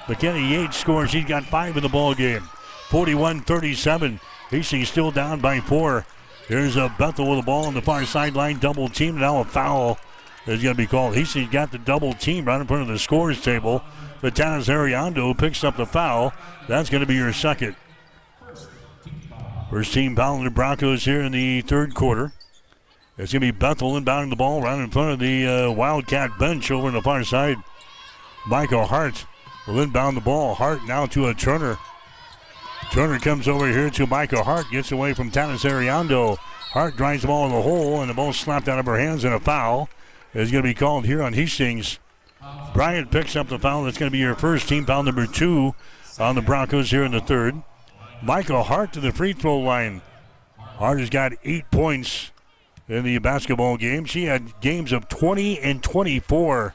S3: McKinney Yates scores. She's got 5 in the ball game. 41-37. Hastings still down by 4. Here's Bethel with the ball on the far sideline. Double team. Now a foul is going to be called. Hastings got the double team right in front of the scores table. But Tanis Ariando picks up the foul. That's going to be your second. First team foul on the Broncos here in the third quarter. It's going to be Bethel inbounding the ball right in front of the Wildcat bench over on the far side. Michael Hart will inbound the ball. Hart now to a Turner. Turner comes over here to Michael Hart. Gets away from Tanis Ariando. Hart drives the ball in the hole, and the ball slapped out of her hands, and a foul is going to be called here on Hastings. Bryant picks up the foul. That's going to be your first team foul number 2 on the Broncos here in the third. Michael Hart to the free throw line. Hart has got 8 points in the basketball game. She had games of 20 and 24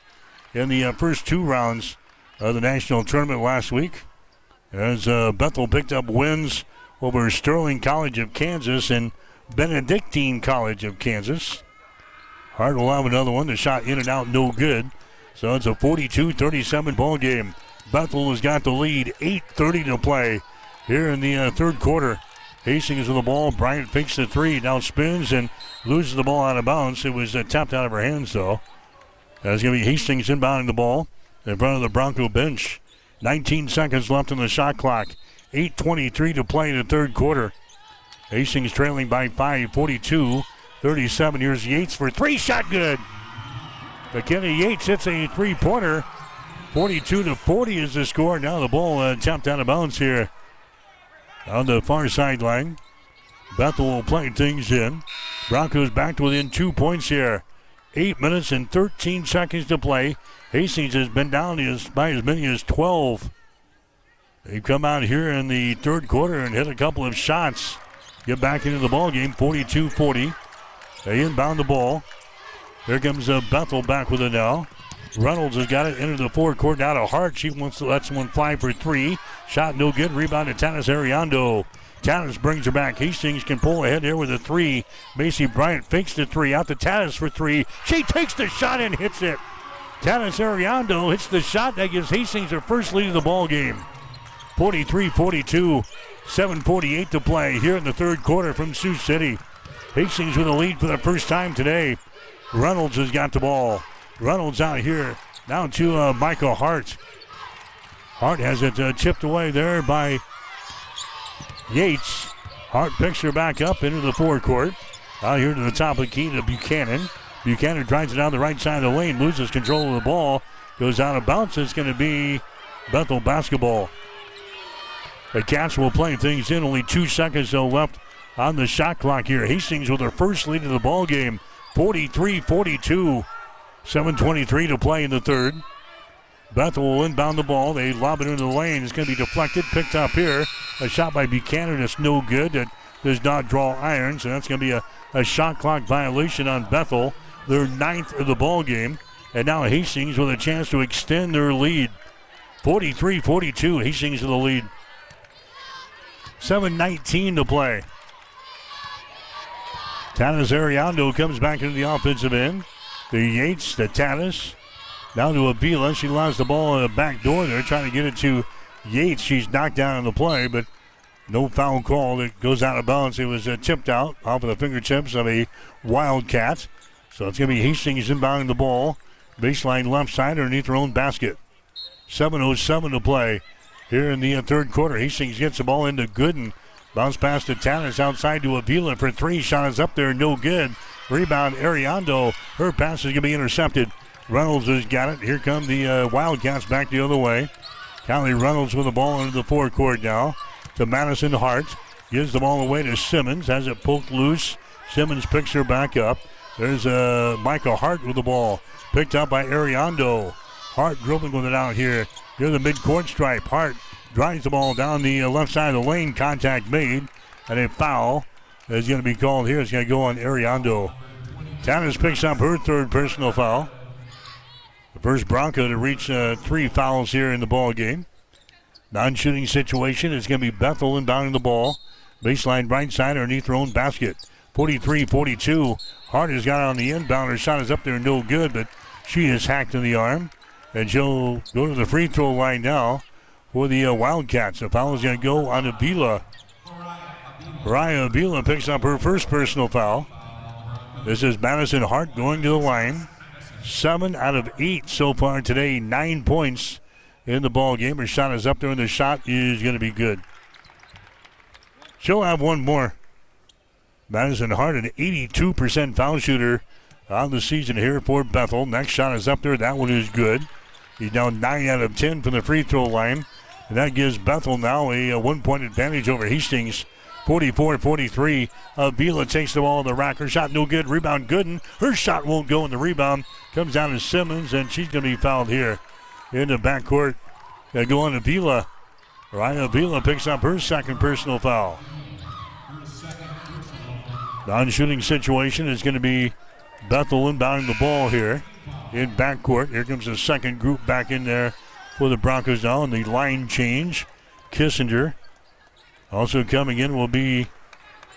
S3: in the first 2 rounds of the national tournament last week. As Bethel picked up wins over Sterling College of Kansas and Benedictine College of Kansas. Hart will have another one. The shot in and out, no good. So it's a 42-37 ball game. Bethel has got the lead. 8:30 to play here in the third quarter. Hastings with the ball. Bryant fakes the 3. Now spins and loses the ball out of bounds. It was tapped out of her hands, though. That's going to be Hastings inbounding the ball in front of the Bronco bench. 19 seconds left on the shot clock. 8:23 to play in the third quarter. Hastings trailing by 5, 42-37. Here's Yates for 3-shot good. McKinney Yates hits a 3-pointer. 42-40 is the score. Now the ball tapped out of bounds here on the far sideline. Bethel will play things in. Broncos back to within 2 points here. 8 minutes and 13 seconds to play. Hastings has been down by as many as 12. They've come out here in the third quarter and hit a couple of shots. Get back into the ball game, 42-40. They inbound the ball. Here comes Bethel back with it now. Reynolds has got it into the forecourt. Now to Hart. She wants to let someone fly for 3. Shot no good. Rebound to Tanis Ariando. Tanis brings her back. Hastings can pull ahead here with a 3. Macy Bryant fakes the 3. Out to Tanis for 3. She takes the shot and hits it. Tanis Ariando hits the shot. That gives Hastings their first lead of the ball game. 43-42. 7:48 to play here in the third quarter from Sioux City. Hastings with a lead for the first time today. Reynolds has got the ball. Reynolds out here. Now to Michael Hart. Hart has it chipped away there by Yates. Hart picks her back up into the forecourt. Out here to the top of the key to Buchanan. Buchanan drives it down the right side of the lane, loses control of the ball, goes out of bounds. It's going to be Bethel basketball. The Cats will play things in. Only 2 seconds though left on the shot clock here. Hastings with their first lead of the ball game, 43-42. 7:23 to play in the third. Bethel will inbound the ball. They lob it into the lane. It's going to be deflected, picked up here. A shot by Buchanan that's no good. That does not draw iron, so that's going to be a shot clock violation on Bethel. Their 9th of the ball game. And now Hastings with a chance to extend their lead. 43-42, Hastings with the lead. 7:19 to play. Tanis Ariando comes back into the offensive end. To Yates, to Tanis. Now to Avila. She allows the ball in the back door there, trying to get it to Yates. She's knocked down on the play, but no foul call. It goes out of bounds. It was tipped out off of the fingertips of a Wildcat. So it's going to be Hastings inbounding the ball. Baseline left side underneath their own basket. 7:07 to play here in the third quarter. Hastings gets the ball into Gooden. Bounce pass to Tanis outside to Avila for 3. Shot is up there, no good. Rebound, Ariando. Her pass is going to be intercepted. Reynolds has got it. Here come the Wildcats back the other way. Callie Reynolds with the ball into the forecourt now. To Madison Hart. Gives the ball away to Simmons. Has it poked loose. Simmons picks her back up. There's Micah Hart with the ball. Picked up by Ariando. Hart dribbling with it out here. Near the midcourt stripe. Hart drives the ball down the left side of the lane. Contact made. And a foul is going to be called here. It's going to go on Ariando. Tanis picks up her third personal foul. The first Bronco to reach 3 fouls here in the ball game. Non-shooting situation is going to be Bethel inbounding the ball. Baseline right side underneath their own basket. 43-42. Hart has got it on the inbound. Her shot is up there, no good, but she is hacked in the arm. And she'll go to the free throw line now for the Wildcats. The foul is going to go on Avila. Mariah Avila picks up her first personal foul. This is Madison Hart going to the line. 7 out of 8 so far today. 9 points in the ball game. Her shot is up there, and the shot is going to be good. She'll have one more. Madison Hart, an 82% foul shooter on the season here for Bethel. Next shot is up there. That one is good. He's now 9 out of 10 from the free throw line. And that gives Bethel now a 1-point advantage over Hastings. 44-43. Avila takes the ball in the rack. Her shot no good. Rebound Gooden. Her shot won't go in the rebound. Comes down to Simmons, and she's going to be fouled here in the backcourt. They go on Avila. Ryan Avila picks up her second personal foul. Non-shooting situation is going to be Bethel inbounding the ball here in backcourt. Here comes the second group back in there for the Broncos now, and the line change. Kissinger. Also coming in will be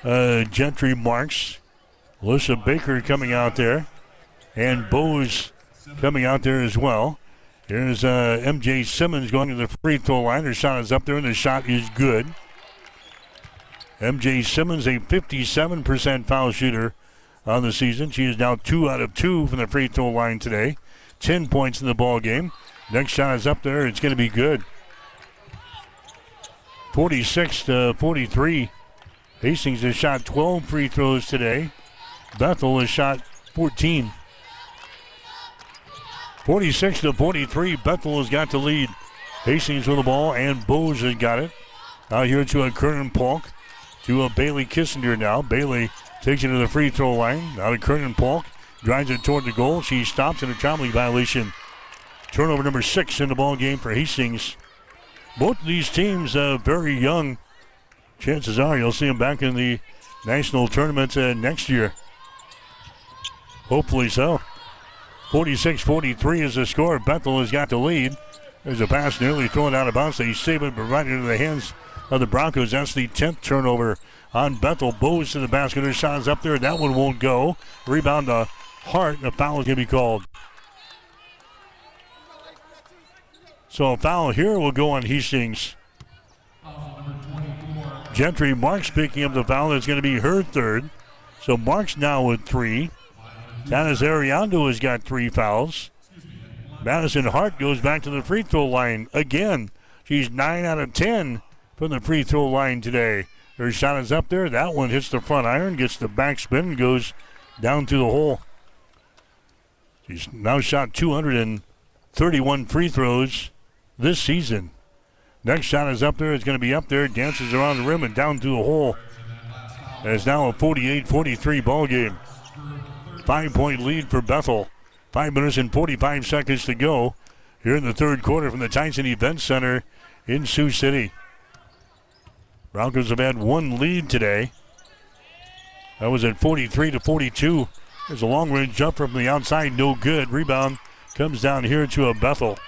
S3: Gentry Marks. Alyssa Baker coming out there. And Bose coming out there as well. Here's MJ Simmons going to the free throw line. Her shot is up there, and the shot is good. MJ Simmons, a 57% foul shooter on the season. She is now 2 out of 2 from the free throw line today. 10 points in the ball game. Next shot is up there. It's going to be good. 46-43. Hastings has shot 12 free throws today. Bethel has shot 14. 46-43. Bethel has got the lead. Hastings with the ball, and Bose has got it. Now here to a Kernan Polk. To a Bailey Kissinger now. Bailey takes it to the free throw line. Now to Kernan Polk. Drives it toward the goal. She stops in a traveling violation. Turnover number 6 in the ball game for Hastings. Both of these teams very young. Chances are you'll see them back in the national tournament next year. Hopefully so. 46-43 is the score. Bethel has got the lead. There's a pass nearly thrown out of bounds. They save it, but right into the hands of the Broncos. That's the 10th turnover on Bethel. Bose to the basket. Her shot is up there. That one won't go. Rebound to Hart. The foul is going to be called. So a foul here will go on Hastings. Gentry Marks picking up the foul. That's going to be her third. So Marks now with 3. Tanis Ariando has got 3 fouls. Madison Hart goes back to the free throw line again. She's 9 out of 10 from the free throw line today. Her shot is up there. That one hits the front iron, gets the backspin, and goes down through the hole. He's now shot 231 free throws this season. Next shot is up there. It's going to be up there. Dances around the rim and down through the hole. And it's now a 48-43 ball game. 5-point lead for Bethel. 5 minutes and 45 seconds to go here in the third quarter from the Tyson Event Center in Sioux City. Broncos have had one lead today. That was at 43-42. There's a long-range jumper from the outside, no good. Rebound comes down here to a Bethel.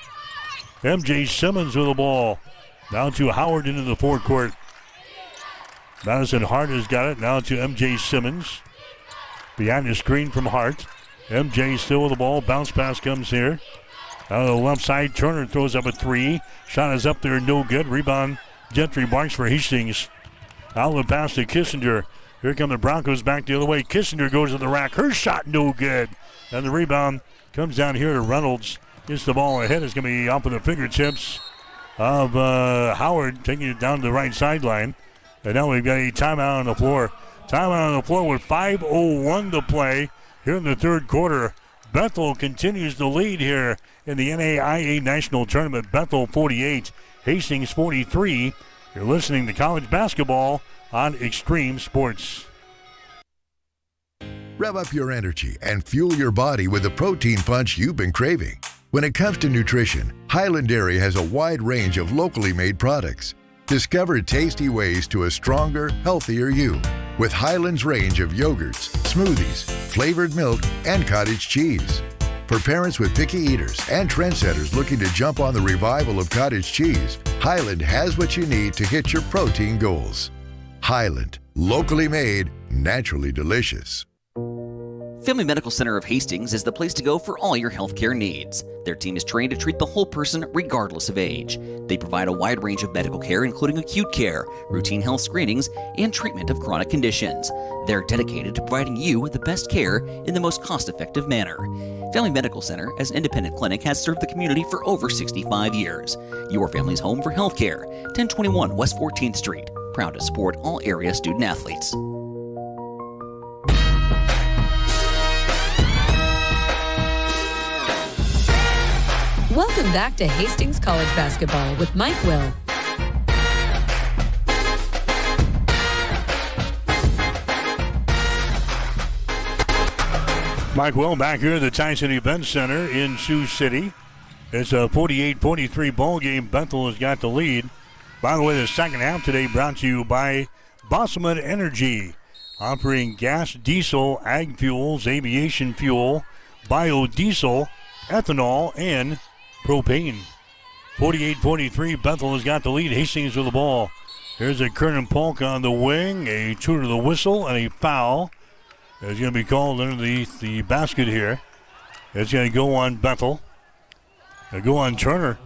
S3: MJ Simmons with the ball. Down to Howard into the forecourt. Madison Hart has got it. Now to MJ Simmons. Behind the screen from Hart. MJ still with the ball. Bounce pass comes here. Out of the left side, Turner throws up a three. Shot is up there, no good. Rebound, Gentry Barks for Hastings. Outlet pass to Kissinger. Here come the Broncos back the other way. Kissinger goes to the rack. Her shot no good. And the rebound comes down here to Reynolds. Gets the ball ahead. It's going to be off of the fingertips of Howard, taking it down to the right sideline. And now we've got a timeout on the floor. Timeout on the floor with 5:01 to play here in the third quarter. Bethel continues to lead here in the NAIA National Tournament. Bethel 48, Hastings 43. You're listening to college basketball on Extreme Sports.
S7: Rev up your energy and fuel your body with the protein punch you've been craving. When it comes to nutrition, Highland Dairy has a wide range of locally made products. Discover tasty ways to a stronger, healthier you with Highland's range of yogurts, smoothies, flavored milk, and cottage cheese. For parents with picky eaters and trendsetters looking to jump on the revival of cottage cheese, Highland has what you need to hit your protein goals. Highland, locally made, naturally delicious.
S8: Family Medical Center of Hastings is the place to go for all your healthcare needs. Their team is trained to treat the whole person regardless of age. They provide a wide range of medical care, including acute care, routine health screenings, and treatment of chronic conditions. They're dedicated to providing you with the best care in the most cost-effective manner. Family Medical Center, as an independent clinic, has served the community for over 65 years. Your family's home for healthcare. 1021 West 14th Street. Proud to support all area student athletes.
S16: Welcome back to Hastings College Basketball with Mike Will.
S3: Mike Will back here at the Tyson Event Center in Sioux City. It's a 48-43 ball game. Bethel has got the lead. By the way, the second half today brought to you by Bosselman Energy, offering gas, diesel, ag fuels, aviation fuel, biodiesel, ethanol, and propane. 48-43, Bethel has got the lead. Hastings with the ball. Here's a Kernan Polk on the wing, a two to the whistle, and a foul. It's going to be called underneath the basket here. It's going to go on Bethel. It'll go on Turner.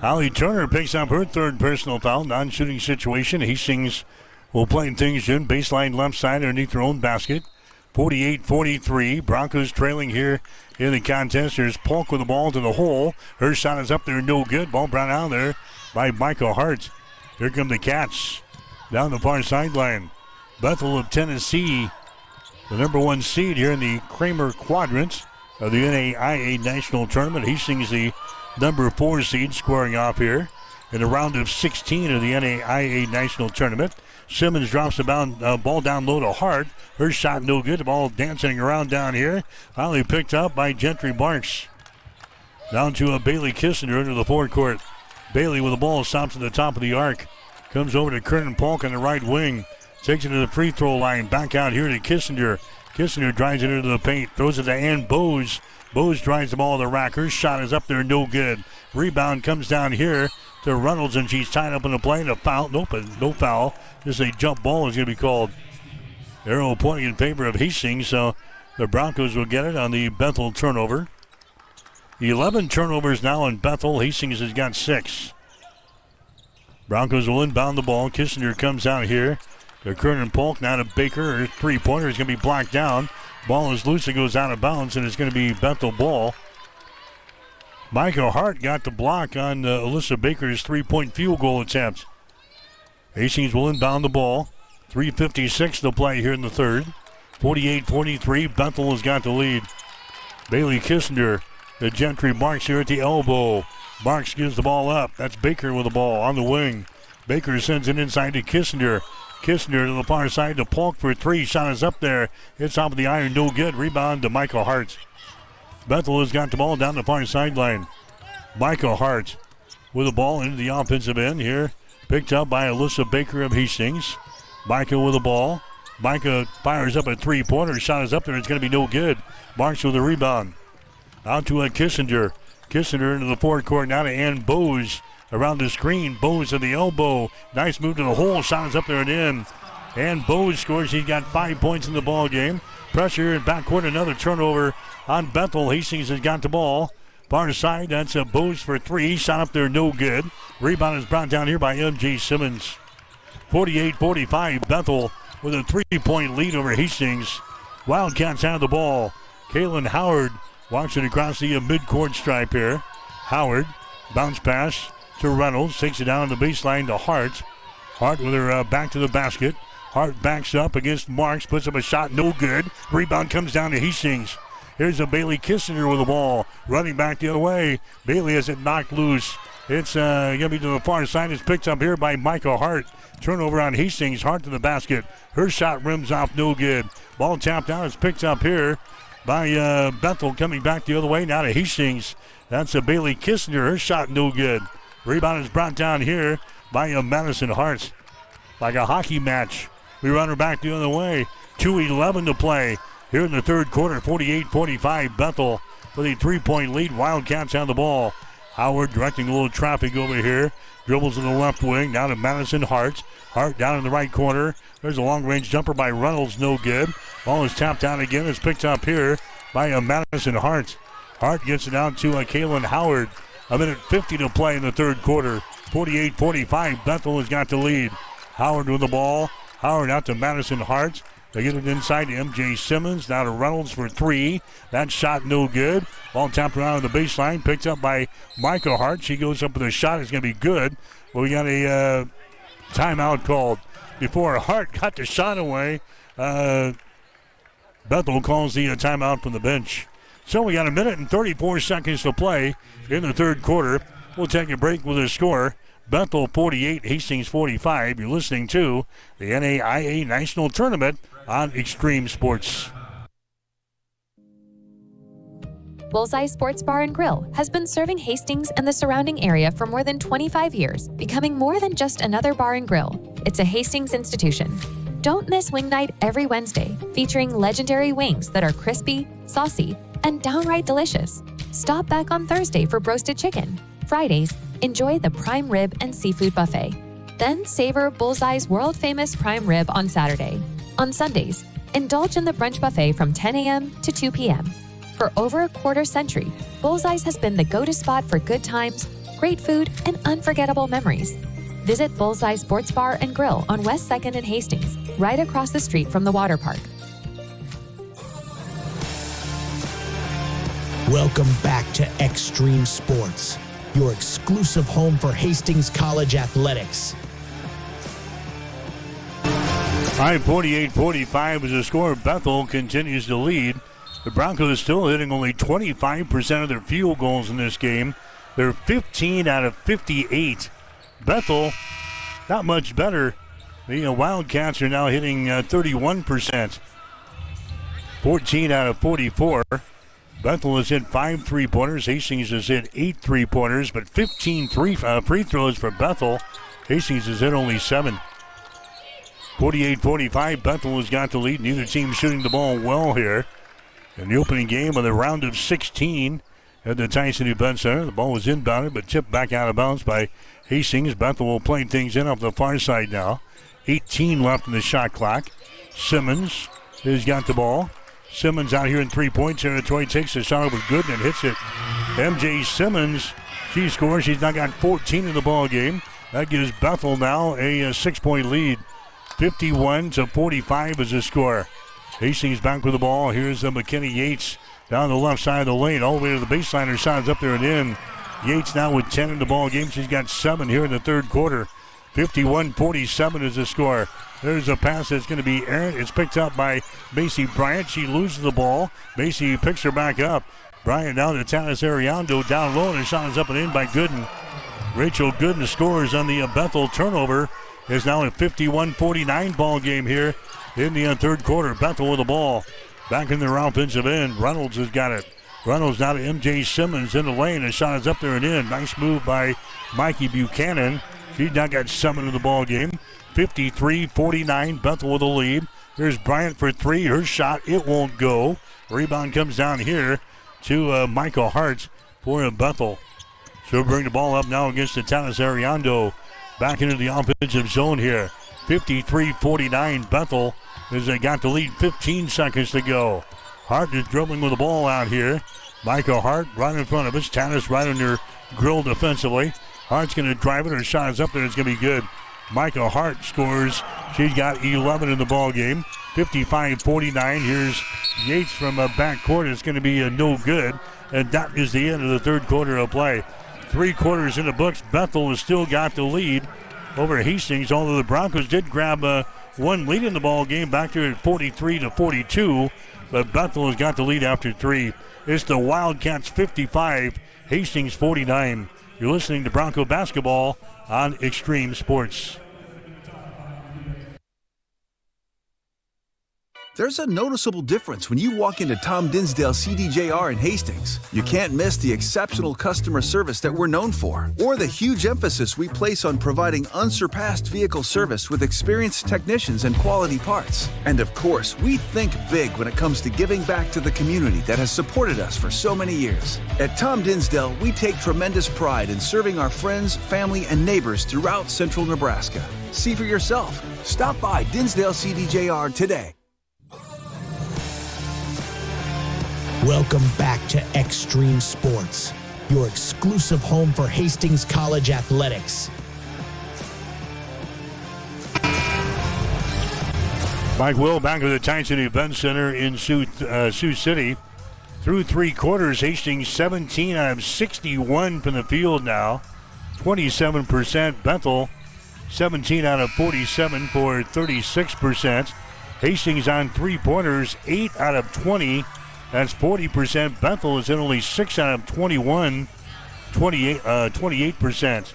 S3: Allie Turner picks up her third personal foul, non-shooting situation. Hastings will play things in, baseline left side underneath their own basket. 48-43, Broncos trailing here in the contest. There's Polk with the ball to the hole. Her shot is up there, no good. Ball brought out there by Michael Hart. Here come the Cats down the far sideline. Bethel of Tennessee, the number one seed here in the Kramer Quadrant of the NAIA National Tournament. Hastings the number 4 seed, squaring off here in the round of 16 of the NAIA National Tournament. Simmons drops the ball down low to Hart. Her shot no good. The ball dancing around down here. Finally picked up by Gentry Barks. Down to a Bailey Kissinger into the forecourt. Bailey with the ball stops at the top of the arc. Comes over to Kernan Polk on the right wing. Takes it to the free throw line. Back out here to Kissinger. Kissinger drives it into the paint. Throws it to Ann Bose. Bose drives the ball to the rack. Her shot is up there, no good. Rebound comes down here to Reynolds, and she's tied up in the play. And a foul. Nope, no foul. Just a jump ball is going to be called. Arrow pointing in favor of Hastings, so the Broncos will get it on the Bethel turnover. 11 turnovers now in Bethel. Hastings has got 6. Broncos will inbound the ball. Kissinger comes out here to Kernan Polk. Now to Baker. Her three-pointer is going to be blocked down. Ball is loose. It goes out of bounds, and it's going to be Bethel ball. Michael Hart got the block on Alyssa Baker's three-point field goal attempt. Hastings will inbound the ball. 3:56 to play here in the third. 48-43, Bethel has got the lead. Bailey Kissinger, the Gentry Marks here at the elbow. Marks gives the ball up. That's Baker with the ball on the wing. Baker sends it inside to Kissinger. Kissinger to the far side to Polk for three. Shot is up there. It's off of the iron, no good. Rebound to Michael Hart. Bethel has got the ball down the far sideline. Michael Hart with the ball into the offensive end here. Picked up by Alyssa Baker of Hastings. Micah with the ball. Micah fires up a three-pointer. Shot is up there. It's going to be no good. Marks with the rebound. Out to Kissinger. Kissinger into the forecourt. Now to Ann Bose around the screen. Bose at the elbow. Nice move to the hole. Shot is up there and in. Ann Bose scores. He's got 5 points in the ball game. Pressure in backcourt. Another turnover on Bethel. Hastings has got the ball. Far side. That's a Bose for three. Shot up there. No good. Rebound is brought down here by M.J. Simmons. 48-45. Bethel with a 3-point lead over Hastings. Wildcats have the ball. Kaylin Howard walks it across the midcourt stripe here. Howard, bounce pass to Reynolds. Takes it down the baseline to Hart. Hart with her back to the basket. Hart backs up against Marks. Puts up a shot. No good. Rebound comes down to Hastings. Here's a Bailey Kissinger with the ball. Running back the other way. Bailey has it knocked loose. It's going to be to the far side. It's picked up here by Michael Hart. Turnover on Hastings. Hart to the basket. Her shot rims off. No good. Ball tapped out. It's picked up here by Bethel coming back the other way. Now to Hastings. That's a Bailey Kissinger. Her shot no good. Rebound is brought down here by Madison Hart. Like a hockey match. We run her back the other way. 2:11 to play here in the third quarter. 48-45. Bethel with a 3-point lead. Wildcats have the ball. Howard directing a little traffic over here. Dribbles to the left wing. Now to Madison Hart. Hart down in the right corner. There's a long-range jumper by Reynolds. No good. Ball is tapped out again. It's picked up here by Madison Hart. Hart gets it out to Kaylin Howard. 1:50 to play in the third quarter. 48-45. Bethel has got the lead. Howard with the ball. Howard out to Madison Hart. They get it inside to M.J. Simmons. Now to Reynolds for three. That shot no good. Ball tapped around the baseline. Picked up by Michael Hart. She goes up with a shot. It's going to be good. But we got a timeout called. Before Hart got the shot away, Bethel calls the timeout from the bench. So we got 1 minute and 34 seconds to play in the third quarter. We'll take a break with a score. Bethel 48, Hastings 45. You're listening to the NAIA National Tournament on Extreme Sports.
S9: Bullseye Sports Bar and Grill has been serving Hastings and the surrounding area for more than 25 years, becoming more than just another bar and grill. It's a Hastings institution. Don't miss Wing Night every Wednesday, featuring legendary wings that are crispy, saucy, and downright delicious. Stop back on Thursday for roasted chicken. Fridays, enjoy the prime rib and seafood buffet. Then savor Bullseye's world-famous prime rib on Saturday. On Sundays, indulge in the brunch buffet from 10 a.m. to 2 p.m. For over a quarter century, Bullseye's has been the go-to spot for good times, great food, and unforgettable memories. Visit Bullseye Sports Bar and Grill on West 2nd and Hastings, right across the street from the water park.
S1: Welcome back to Extreme Sports, your exclusive home for Hastings College athletics.
S3: All right, 48-45 is the score. Bethel continues to lead. The Broncos still hitting only 25% of their field goals in this game. They're 15 out of 58. Bethel, not much better. The Wildcats are now hitting 31%. 14 out of 44. Bethel has hit 5 3-pointers. Hastings has hit 8 3-pointers, but 15 free throws for Bethel. Hastings has hit only 7. 48-45, Bethel has got the lead. Neither team shooting the ball well here. In the opening game of the round of 16 at the Tyson Event Center, the ball was inbounded but tipped back out of bounds by Hastings. Bethel will play things in off the far side now. 18 left in the shot clock. Simmons has got the ball. Simmons out here in 3-point territory, takes the shot over good and hits it. M.J. Simmons, she scores. She's now got 14 in the ball game. That gives Bethel now a 6-point lead. 51-45 is the score. Hastings back with the ball. Here's McKinney Yates down the left side of the lane, all the way to the baseline. Her shot's up there and in. Yates now with 10 in the ball game. She's got 7 here in the third quarter. 51-47 is the score. There's a pass that's going to be errant. It's picked up by Macy Bryant. She loses the ball. Macy picks her back up. Bryant down to Tanis Ariando. Down low, and the shot is up and in by Gooden. Rachel Gooden scores on the Bethel turnover. It's now a 51-49 ball game here in the third quarter. Bethel with the ball. Back in their offensive end. Reynolds has got it. Reynolds now to MJ Simmons in the lane. The shot is up there and in. Nice move by Mikey Buchanan. She now got summoned to the ball game. 53-49, Bethel with the lead. Here's Bryant for three. Her shot, it won't go. Rebound comes down here to Michael Hart for Bethel. She'll bring the ball up now against the Tanis Ariando. Back into the offensive zone here. 53-49, Bethel as they got the lead. 15 seconds to go. Hart is dribbling with the ball out here. Michael Hart right in front of us. Tanis right on her grill defensively. Hart's going to drive it. Her shot is up there. It's going to be good. Michael Hart scores. She's got 11 in the ball game. 55-49. Here's Yates from backcourt. It's going to be no good. And that is the end of the third quarter of play. 3 quarters in the books. Bethel has still got the lead over Hastings, although the Broncos did grab one lead in the ball game back there at 43-42. But Bethel has got the lead after 3. It's the Wildcats 55, Hastings 49. You're listening to Bronco basketball on Extreme Sports.
S4: There's a noticeable difference when you walk into Tom Dinsdale CDJR in Hastings. You can't miss the exceptional customer service that we're known for, or the huge emphasis we place on providing unsurpassed vehicle service with experienced technicians and quality parts. And of course, we think big when it comes to giving back to the community that has supported us for so many years. At Tom Dinsdale, we take tremendous pride in serving our friends, family, and neighbors throughout central Nebraska. See for yourself. Stop by Dinsdale CDJR today.
S1: Welcome back to Extreme Sports, your exclusive home for Hastings College athletics.
S3: Mike Will back at the Tyson Event Center in Sioux City. Through 3 quarters, Hastings 17 out of 61 from the field now. 27%. Bethel 17 out of 47 for 36%. Hastings on 3-pointers, 8 out of 20. That's 40%. Bethel is at only 6 out of 21, 28%.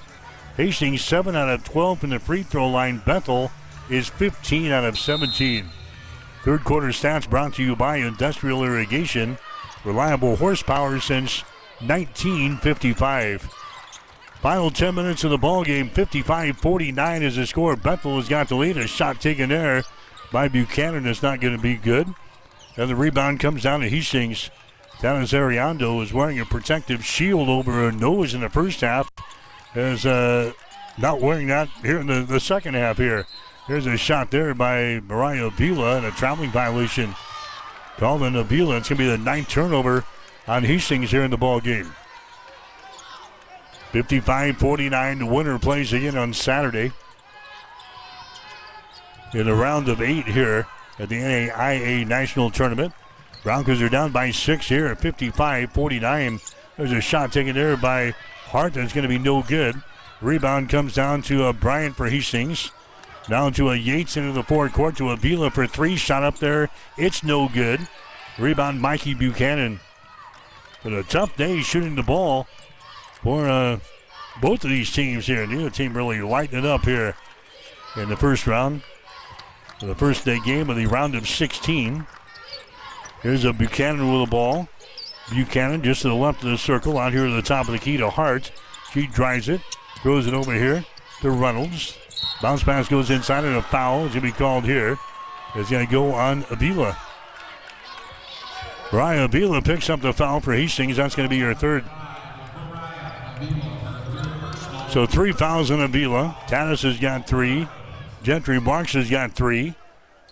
S3: Hastings 7 out of 12 from the free throw line. Bethel is 15 out of 17. Third quarter stats brought to you by Industrial Irrigation. Reliable horsepower since 1955. Final 10 minutes of the ball game. 55-49 is the score. Bethel has got the lead. A shot taken there by Buchanan is not going to be good. And the rebound comes down to Hastings. Tanis Ariando is wearing a protective shield over her nose in the first half. Is not wearing that here in the second half here. Here's a shot there by Mariah Avila and a traveling violation. Called on Avila. It's going to be the 9th turnover on Hastings here in the ball game. 55-49. The winner plays again on Saturday in a round of 8 here at the NAIA National Tournament. Broncos are down by 6 here at 55-49. There's a shot taken there by Hart that's going to be no good. Rebound comes down to Bryant for Hastings. Down to Yates into the forecourt to Avila for 3. Shot up there. It's no good. Rebound Mikey Buchanan. But a tough day shooting the ball for both of these teams here. Neither team really lighting it up here in the first round. For the first day game of the round of 16. Here's a Buchanan with the ball. Buchanan just to the left of the circle, out here to the top of the key to Hart. She drives it, throws it over here to Reynolds. Bounce pass goes inside and a foul is going to be called here. It's going to go on Avila. Mariah Avila picks up the foul for Hastings. That's going to be her 3rd. So 3 fouls on Avila. Tanis has got 3. Gentry Marks has got 3.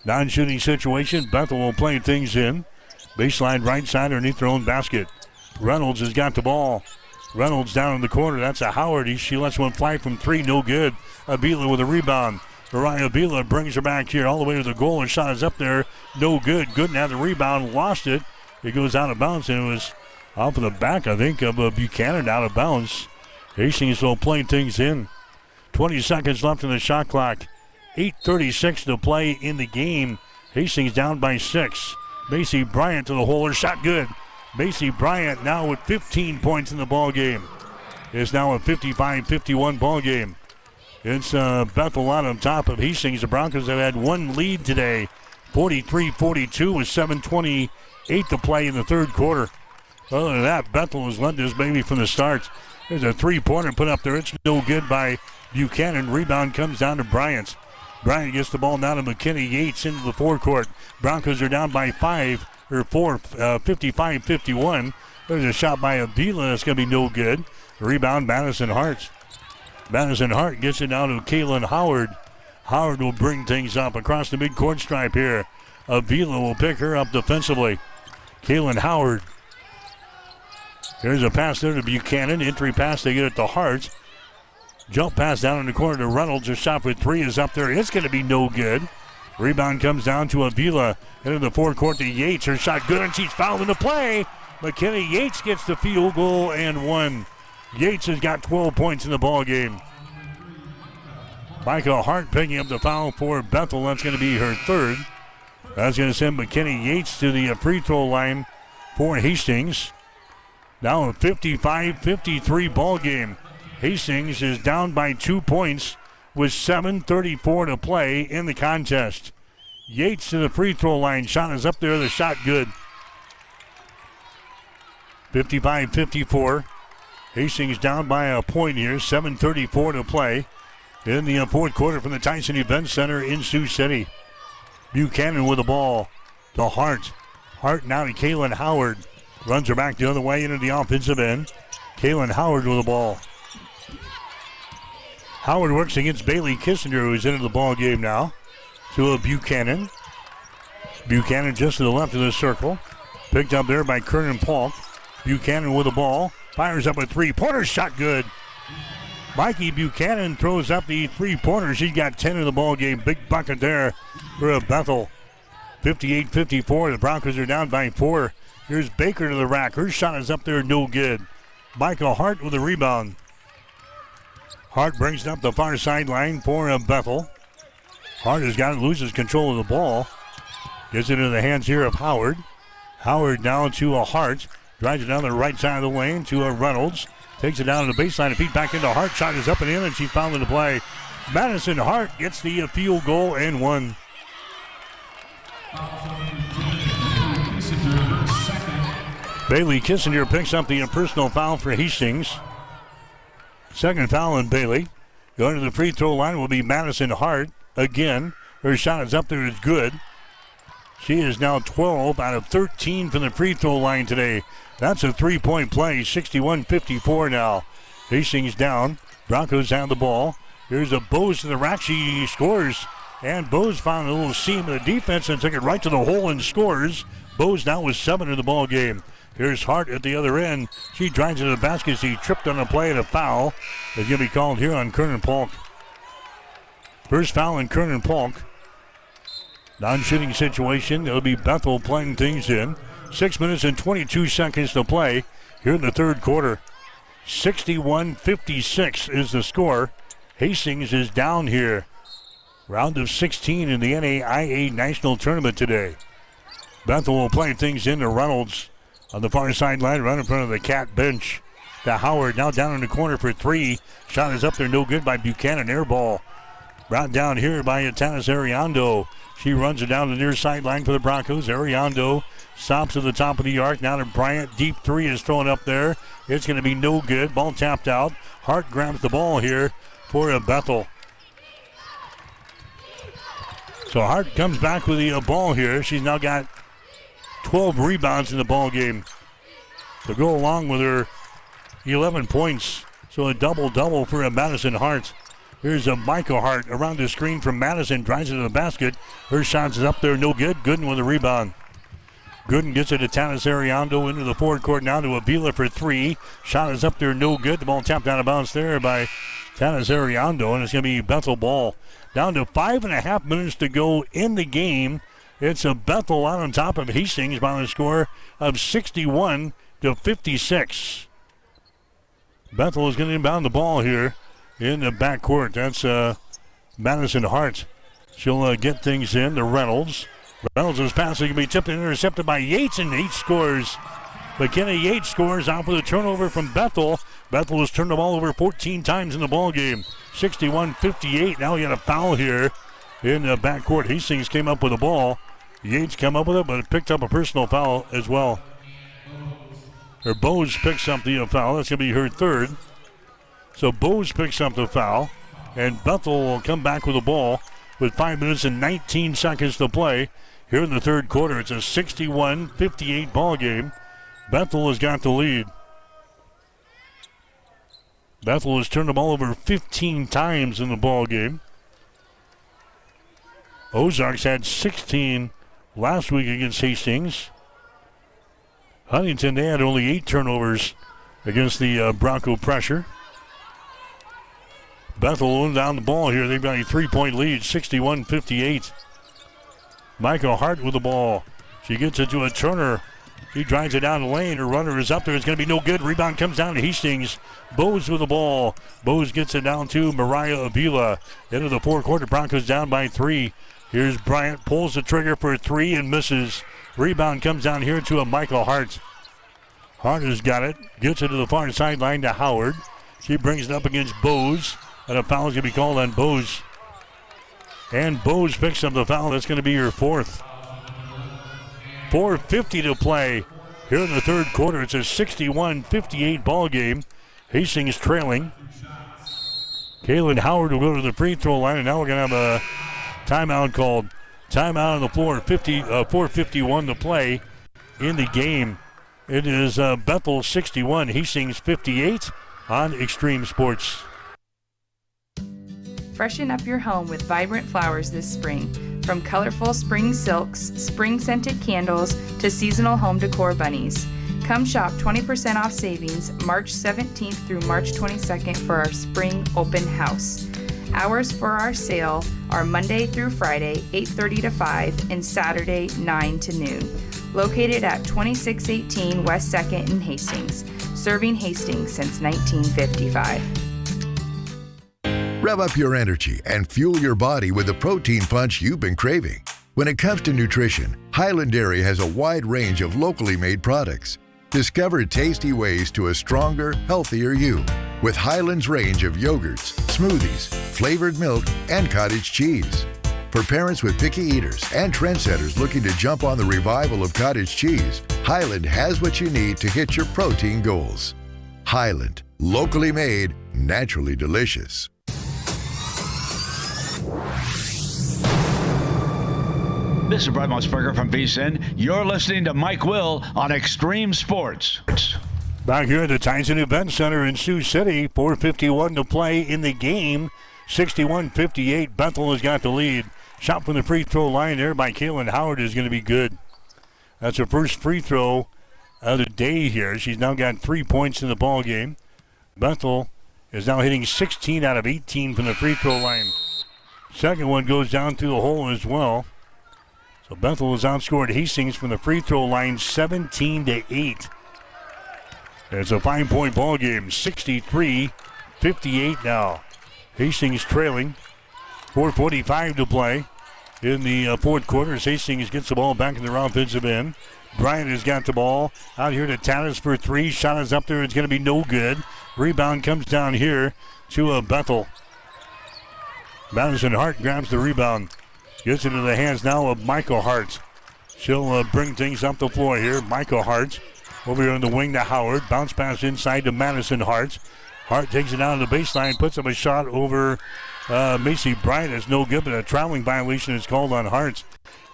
S3: Non-shooting situation. Bethel will play things in. Baseline right side underneath their own basket. Reynolds has got the ball. Reynolds down in the corner. That's a Howard. She lets one fly from 3. No good. Avila with a rebound. Mariah Avila brings her back here all the way to the goal. And shot is up there. No good. Gooden had the rebound. Lost it. It goes out of bounds. And it was off of the back, I think, of Buchanan out of bounds. Hastings will play things in. 20 seconds left in the shot clock. 8:36 to play in the game. Hastings down by 6. Macy Bryant to the hole. Her shot good. Macy Bryant now with 15 points in the ball game. It's now a 55-51 ball game. It's Bethel out on top of Hastings. The Broncos have had one lead today. 43-42 with 7:28 to play in the third quarter. Other than that, Bethel has led this baby from the start. There's a three-pointer put up there. It's no good by Buchanan. Rebound comes down to Bryant. Bryant gets the ball down to McKinney Yates into the forecourt. Broncos are down by 4, 55-51. There's a shot by Avila that's going to be no good. Rebound, Madison Hart. Madison Hart gets it down to Kaylin Howard. Howard will bring things up across the midcourt stripe here. Avila will pick her up defensively. Kaylin Howard. Here's a pass there to Buchanan. Entry pass, they get it to Hart. Jump pass down in the corner to Reynolds. Her shot for three is up there. It's going to be no good. Rebound comes down to Avila. Into the forecourt to Yates. Her shot good, and she's fouled into play. McKinney Yates gets the field goal and one. Yates has got 12 points in the ball game. Micah Hart picking up the foul for Bethel. That's going to be her third. That's going to send McKinney Yates to the free throw line for Hastings. Now a 55-53 ball game. Hastings is down by 2 points with 7:34 to play in the contest. Yates to the free throw line. Shot is up there. The shot good. 55-54. Hastings down by a point here. 7:34 to play in the fourth quarter from the Tyson Event Center in Sioux City. Buchanan with the ball to Hart. Hart now to Kaylin Howard. Runs her back the other way into the offensive end. Kaylin Howard with the ball. Howard works against Bailey Kissinger, who's into the ball game now. To a Buchanan. Buchanan just to the left of the circle. Picked up there by Kernan Polk. Buchanan with the ball. Fires up a three-pointer. Shot good. Mikey Buchanan throws up the three-pointer. She's got 10 in the ball game. Big bucket there for Bethel. 58-54. The Broncos are down by 4. Here's Baker to the rack. Her shot is up there, no good. Michael Hart with a rebound. Hart brings it up the far sideline for Bethel. Hart has got it, loses control of the ball. Gets it into the hands here of Howard. Howard down to a Hart. Drives it down the right side of the lane to a Reynolds. Takes it down to the baseline and feet back into Hart. Shot is up and in, and she's fouled into play. Madison Hart gets the field goal and one. Bailey Kissinger picks up the personal foul for Hastings. Second foul on Bailey. Going to the free throw line will be Madison Hart. Again, her shot is up there, is good. She is now 12 out of 13 from the free throw line today. That's a three-point play, 61-54 now. Hastings down. Broncos have the ball. Here's a Bose to the rack. She scores. And Bose found a little seam in the defense and took it right to the hole and scores. Bose now with 7 in the ball game. Here's Hart at the other end. She drives to the basket. She tripped on a play and a foul. It's going to be called here on Kernan Polk. First foul on Kernan Polk. Non-shooting situation. It'll be Bethel playing things in. 6 minutes and 22 seconds to play here in the third quarter. 61-56 is the score. Hastings is down here. Round of 16 in the NAIA National Tournament today. Bethel will play things into Reynolds on the far sideline, right in front of the Cat bench. To Howard, now down in the corner for three. Shot is up there, no good by Buchanan. Air ball. Brought down here by Tanis Ariando. She runs it down the near sideline for the Broncos. Ariando stops at the top of the arc. Now to Bryant. Deep three is thrown up there. It's going to be no good. Ball tapped out. Hart grabs the ball here for Bethel. So Hart comes back with the ball here. She's now got 12 rebounds in the ball game to go along with her 11 points. So a double-double for Madison Hart. Here's a Michael Hart around the screen from Madison. Drives it to the basket. Her shot is up there, no good. Gooden with a rebound. Gooden gets it to Tanis Ariando into the forward court now to Avila for three. Shot is up there, no good. The ball tapped out of bounds there by Tanis Ariando, and it's going to be Bethel ball. Down to 5.5 minutes to go in the game. It's a Bethel out on top of Hastings by a score of 61-56. Bethel is going to inbound the ball here in the backcourt. That's Madison Hart. She'll get things in to Reynolds. Reynolds' pass can be tipped and intercepted by Yates, and Yates scores. McKenna Yates scores off with a turnover from Bethel. Bethel has turned the ball over 14 times in the ball game. 61-58. Now we got a foul here in the backcourt. Hastings came up with the ball. Yates came up with it, but it picked up a personal foul as well. Or Bose picks up the foul. That's going to be her third. So Bose picks up the foul, and Bethel will come back with the ball with 5 minutes and 19 seconds to play here in the third quarter. It's a 61-58 ball game. Bethel has got the lead. Bethel has turned the ball over 15 times in the ball game. Ozarks had 16 last week against Hastings. Huntington, they had only 8 turnovers against the Bronco pressure. Bethel won down the ball here. They've got a 3-point lead, 61-58. Michael Hart with the ball. She gets it to a Turner. She drives it down the lane. Her runner is up there. It's going to be no good. Rebound comes down to Hastings. Bose with the ball. Bose gets it down to Mariah Avila. Into the fourth quarter. Broncos down by 3. Here's Bryant. Pulls the trigger for a 3 and misses. Rebound comes down here to a Michael Hart. Hart has got it. Gets it to the far sideline to Howard. She brings it up against Bose. And a foul is going to be called on Bose. And Bose picks up the foul. That's going to be her fourth. 4:50 to play here in the third quarter. It's a 61-58 ball game. Hastings trailing. Kaylin Howard will go to the free throw line, and now we're going to have a timeout called. Timeout on the floor. 4:51 to play in the game. It is Bethel 61, Hastings 58 on Extreme Sports.
S6: Freshen up your home with vibrant flowers this spring. From colorful spring silks, spring-scented candles, to seasonal home decor bunnies. Come shop 20% off savings March 17th through March 22nd for our spring open house. Hours for our sale are Monday through Friday, 8:30 to 5, and Saturday, 9 to noon. Located at 2618 West 2nd in Hastings. Serving Hastings since 1955.
S7: Rev up your energy and fuel your body with the protein punch you've been craving. When it comes to nutrition, Highland Dairy has a wide range of locally made products. Discover tasty ways to a stronger, healthier you with Highland's range of yogurts, smoothies, flavored milk, and cottage cheese. For parents with picky eaters and trendsetters looking to jump on the revival of cottage cheese, Highland has what you need to hit your protein goals. Highland, locally made, naturally delicious.
S21: This is Brad Musburger from VSiN. You're listening to Mike Will on Extreme Sports.
S3: Back here at the Tyson Event Center in Sioux City, 4:51 to play in the game. 61-58, Bethel has got the lead. Shot from the free throw line there by Kaylin Howard is going to be good. That's her first free throw of the day here. She's now got 3 points in the ball game. Bethel is now hitting 16 out of 18 from the free throw line. Second one goes down through the hole as well. So Bethel has outscored Hastings from the free throw line 17-8. It's a 5-point ball game, 63-58 now. Hastings trailing. 4:45 to play in the fourth quarter as Hastings gets the ball back in their offensive end. Bryant has got the ball out here to Tanis for 3. Shot is up there. It's going to be no good. Rebound comes down here to Bethel. Madison Hart grabs the rebound. Gets into the hands now of Michael Hart. She'll bring things up the floor here. Michael Hart over here on the wing to Howard. Bounce pass inside to Madison Hart. Hart takes it down to the baseline, puts up a shot over Macy Bryant. It's no good, but a traveling violation is called on Hart.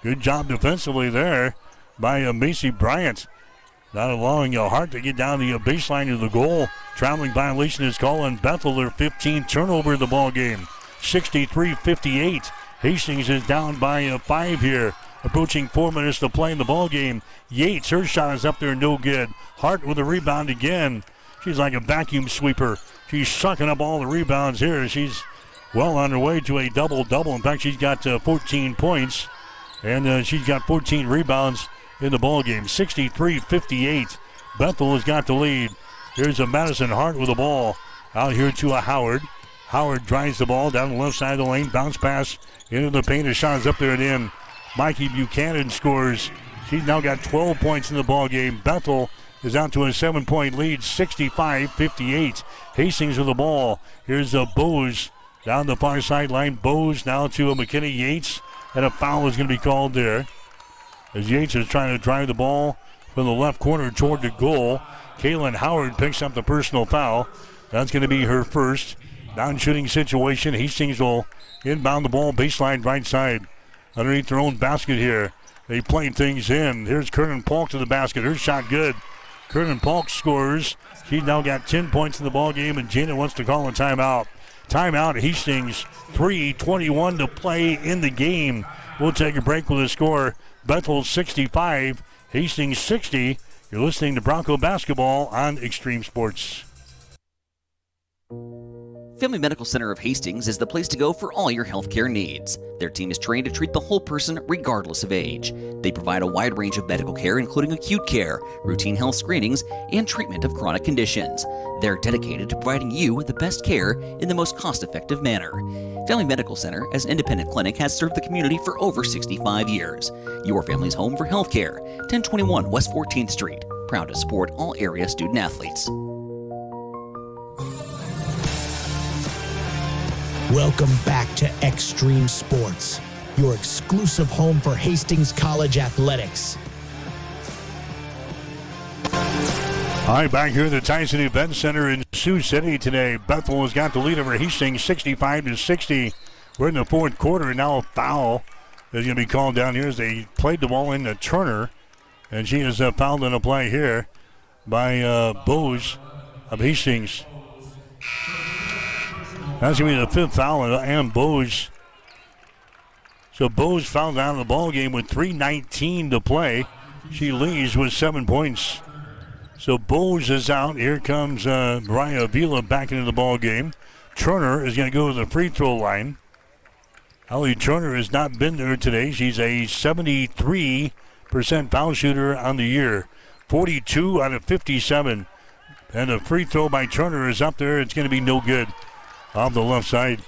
S3: Good job defensively there by Macy Bryant. Not allowing Hart to get down the baseline of the goal. Traveling violation is called on Bethel. Their 15th turnover of the ball game. 63-58. Hastings is down by 5 here. Approaching 4 minutes to play in the ball game. Yates, her shot is up there, no good. Hart with a rebound again. She's like a vacuum sweeper. She's sucking up all the rebounds here. She's well on her way to a double-double. In fact, she's got 14 points, and she's got 14 rebounds in the ball game. 63-58. Bethel has got the lead. Here's a Madison Hart with the ball. Out here to a Howard. Howard drives the ball down the left side of the lane. Bounce pass into the paint. A shot is up there and in. Mikey Buchanan scores. She's now got 12 points in the ball game. Bethel is out to a 7-point lead, 65-58. Hastings with the ball. Here's Bose down the far sideline. Bose now to McKinney Yates, and a foul is going to be called there as Yates is trying to drive the ball from the left corner toward the goal. Kaylin Howard picks up the personal foul. That's going to be her first. Non-shooting situation. Hastings will inbound the ball baseline right side underneath their own basket here. They play things in. Here's Kernan Polk to the basket. Her shot good. Kernan Polk scores. She's now got 10 points in the ball game, and Jana wants to call a timeout. Timeout, Hastings. 3:21 to play in the game. We'll take a break with a score. Bethel 65, Hastings 60. You're listening to Bronco Basketball on Extreme Sports.
S8: Family Medical Center of Hastings is the place to go for all your healthcare needs. Their team is trained to treat the whole person regardless of age. They provide a wide range of medical care, including acute care, routine health screenings, and treatment of chronic conditions. They're dedicated to providing you with the best care in the most cost-effective manner. Family Medical Center, as an independent clinic, has served the community for over 65 years. Your family's home for healthcare. 1021 West 14th Street. Proud to support all area student athletes.
S1: Welcome back to Extreme Sports, your exclusive home for Hastings College athletics.
S3: All right, back here at the Tyson Event Center in Sioux City today. Bethel has got the lead over Hastings 65-60. We're in the fourth quarter, and now a foul is going to be called down here as they played the ball into Turner, and she is fouled in a play here by Bose of Hastings. That's going to be the fifth foul on Bose. So Bose fouled out of the ball game with 3:19 to play. She leads with 7 points. So Bose is out. Here comes Mariah Avila back into the ball game. Turner is going to go to the free throw line. Holly Turner has not been there today. She's a 73% foul shooter on the year. 42 out of 57. And the free throw by Turner is up there. It's going to be no good. Off the left side.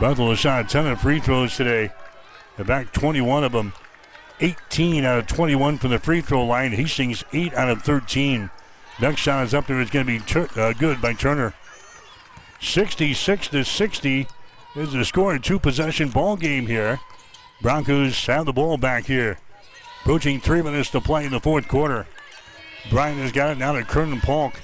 S3: Bethel has shot 10 of free throws today. They're back 21 of them. 18 out of 21 from the free throw line. Hastings 8 out of 13. Next shot is up there. It's going to be good by Turner. 66-60 is the score in two-possession ball game here. Broncos have the ball back here. Approaching 3 minutes to play in the fourth quarter. Bryant has got it now to Kernan Polk.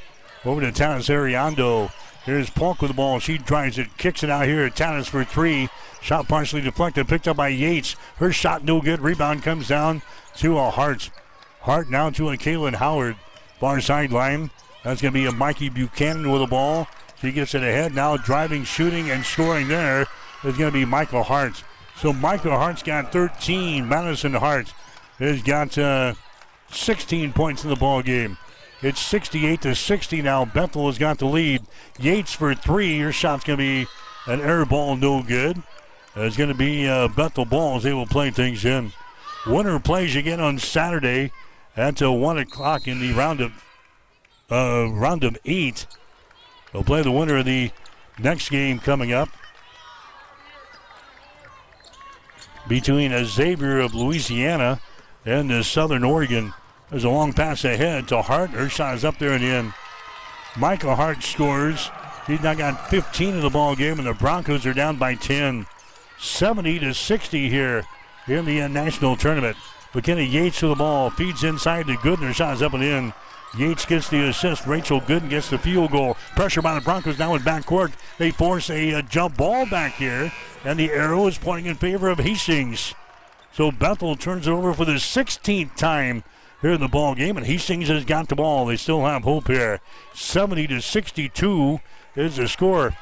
S3: Over to Tanis Ariando. Here's Polk with the ball. She drives it, kicks it out here. Tanis for three. Shot partially deflected, picked up by Yates. Her shot no good. Rebound comes down to a Hart. Hart now to a Kaylin Howard. Far sideline. That's going to be a Mikey Buchanan with the ball. She gets it ahead now, driving, shooting, and scoring there is going to be Michael Hart. So Michael Hart's got 13. Madison Hart has got 16 points in the ball game. It's 68-60 now. Bethel has got the lead. Yates for three. Her shot's going to be an air ball, no good. It's going to be Bethel ball as they will play things in. Winner plays again on Saturday at 1 o'clock in the round of 8. They'll play the winner of the next game coming up between Xavier of Louisiana and Southern Oregon. There's a long pass ahead to Hart. Her shot is up there and in. Michael Hart scores. He's now got 15 in the ball game, and the Broncos are down by 10. 70-60 here in the national tournament. McKenna Yates with the ball. Feeds inside to Gooden. Her shot is up and in. Yates gets the assist. Rachel Gooden gets the field goal. Pressure by the Broncos now in backcourt. They force a jump ball back here, and the arrow is pointing in favor of Hastings. So Bethel turns it over for the 16th time here in the ball game, and Hastings has got the ball. They still have hope here. 70-62 is the score.